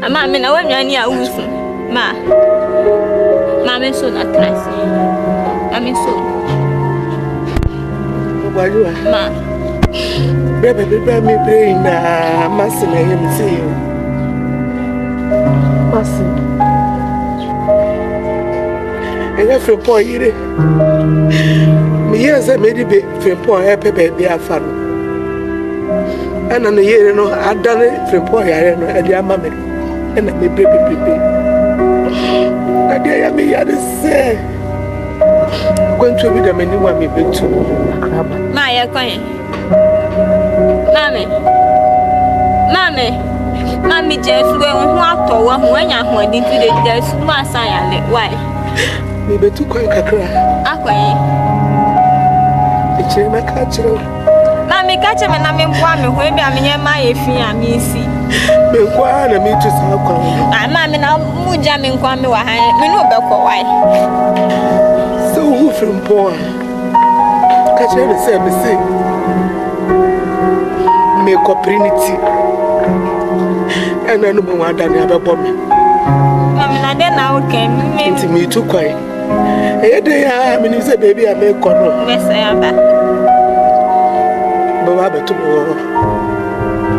[SPEAKER 7] Mami na wanyani ya usu. Mami so na trust. Mami so.
[SPEAKER 12] How are you?
[SPEAKER 7] Ma.
[SPEAKER 12] Baby, me brain na masi na him see you. Masi. Ega fripo yire. Me yes me di be fripo pepe be afa no. Ana no yire no adane fripo yare no e di ama me. Ana me bebe. Ade ya me ya de se. Kwantu bi da mani wa me betu.
[SPEAKER 7] Ma ya kwan. Mami Jesu we hu ato wa hu anya hu adi tu de Jesu ma san ya le why
[SPEAKER 12] me betu kwan kakra
[SPEAKER 7] akwan
[SPEAKER 12] e chere na ka chere
[SPEAKER 7] Mami ka chere na me mboa me hu bi amenye ma ye fi ami si
[SPEAKER 12] me kwa na me tu sa kwan
[SPEAKER 7] mami na muja me kwa me wa han me no be ko why
[SPEAKER 12] so who from poor ka chere se me say me opportunity and no more than ever bomb me.
[SPEAKER 7] Mami, na now came me
[SPEAKER 12] too quiet. Eh, they are, I say, baby, I make corner.
[SPEAKER 7] Yes, I am.
[SPEAKER 12] But to go.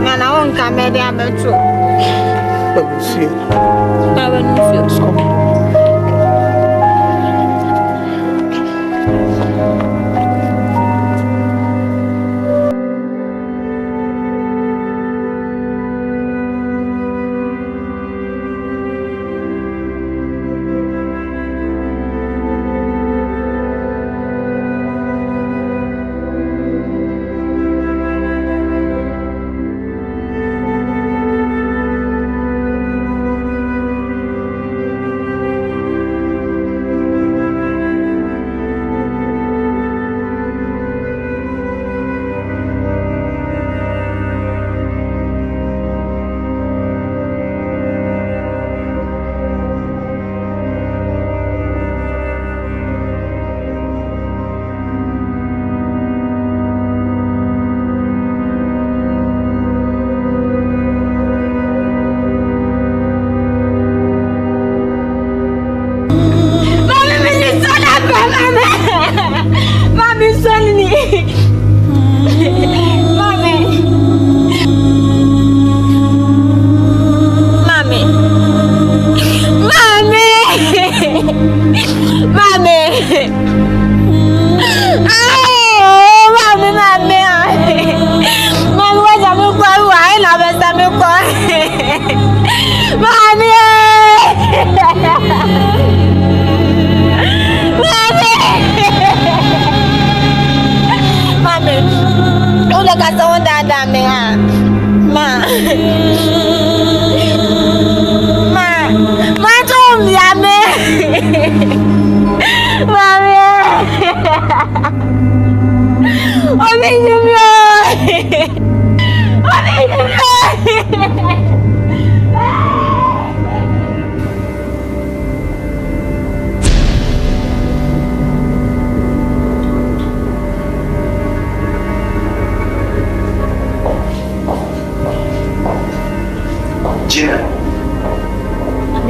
[SPEAKER 7] Nana won't come there, I'm true.
[SPEAKER 12] I will see you.
[SPEAKER 7] I will see you.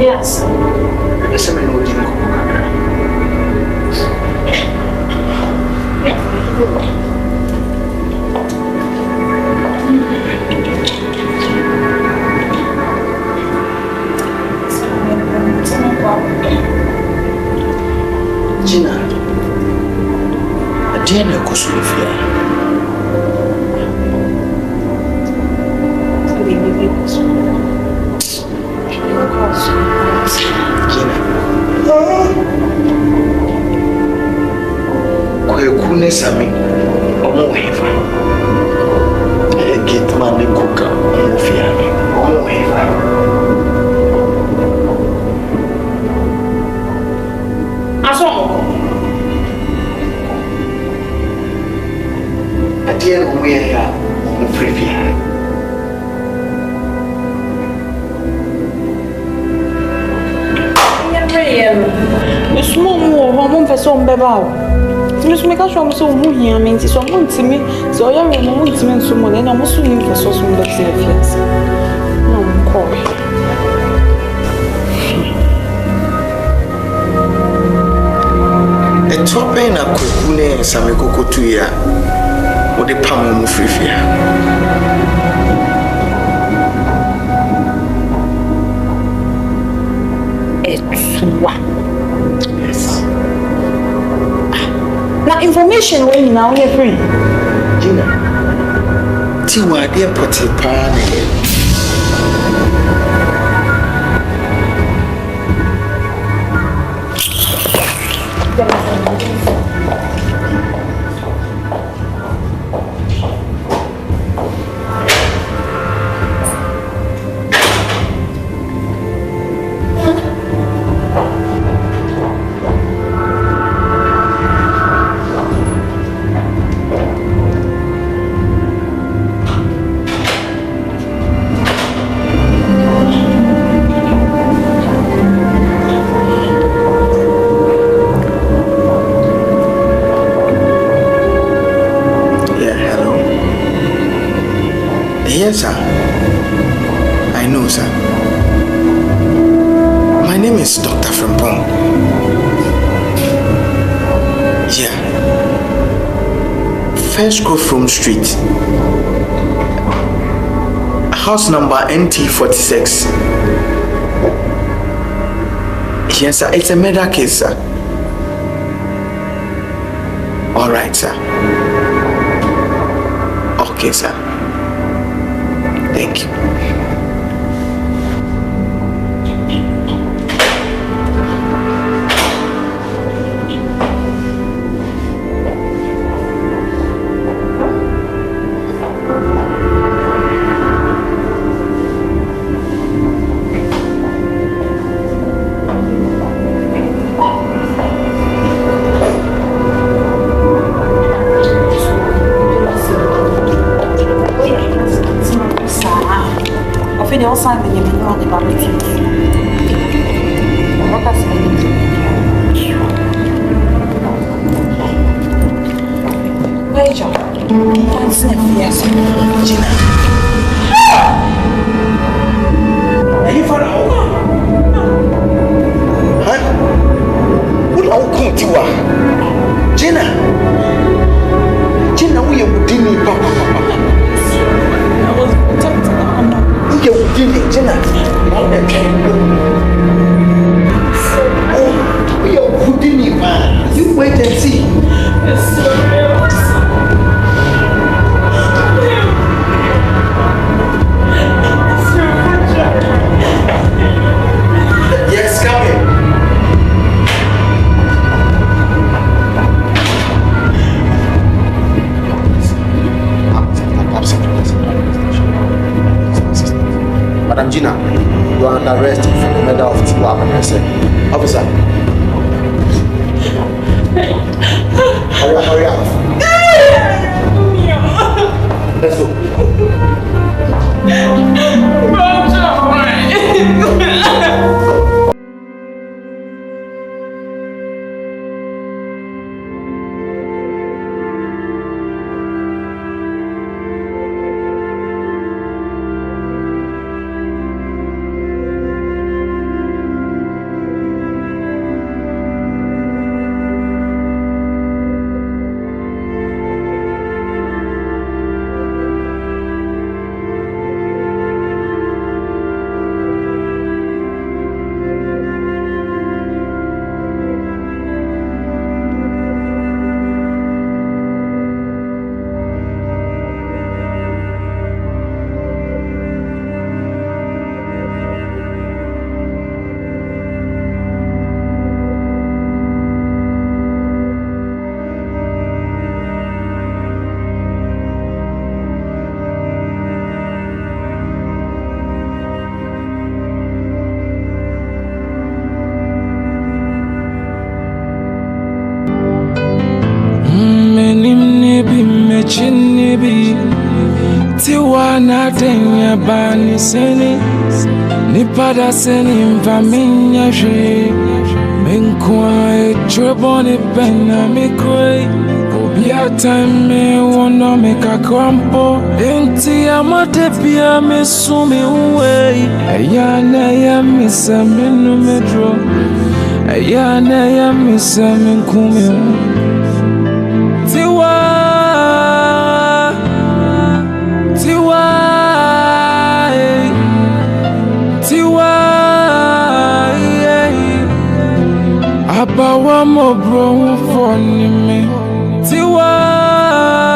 [SPEAKER 1] Yes. Essa menina de novo. Gina, a DNA kusufia. Kweku ne sami omo hefa get man ne kuka omo fiani omo hefa aso
[SPEAKER 8] dear we are prepare.
[SPEAKER 3] It's more home for some bebao. Miss Mika so moving, I mean, it's someone to me, so I am a to men someone, and I'm also looking for so some that's yes. No, call.
[SPEAKER 8] A top pen a Kweku and some Coco 2 year, or the palm of free fear.
[SPEAKER 3] It's what? Yes. Now, information when now you're free.
[SPEAKER 8] Gina, Tiwa, dear Potty Pan. Yes, sir. I know, sir. My name is Dr. Frimpong. Yeah. First Grove from Street. House number NT46. Yes, sir. It's a murder case, sir. All right, sir. Okay, sir. Thank you.
[SPEAKER 4] na tenya bani seni nipada seni mvaminya she menkwa chobone bena mikoi obia time wono meka krampo enti amate pia mesumi uwe ayana ya misa menu medro ayana ya misa menkume ABAAWA MOBRONI for me. Tiwa.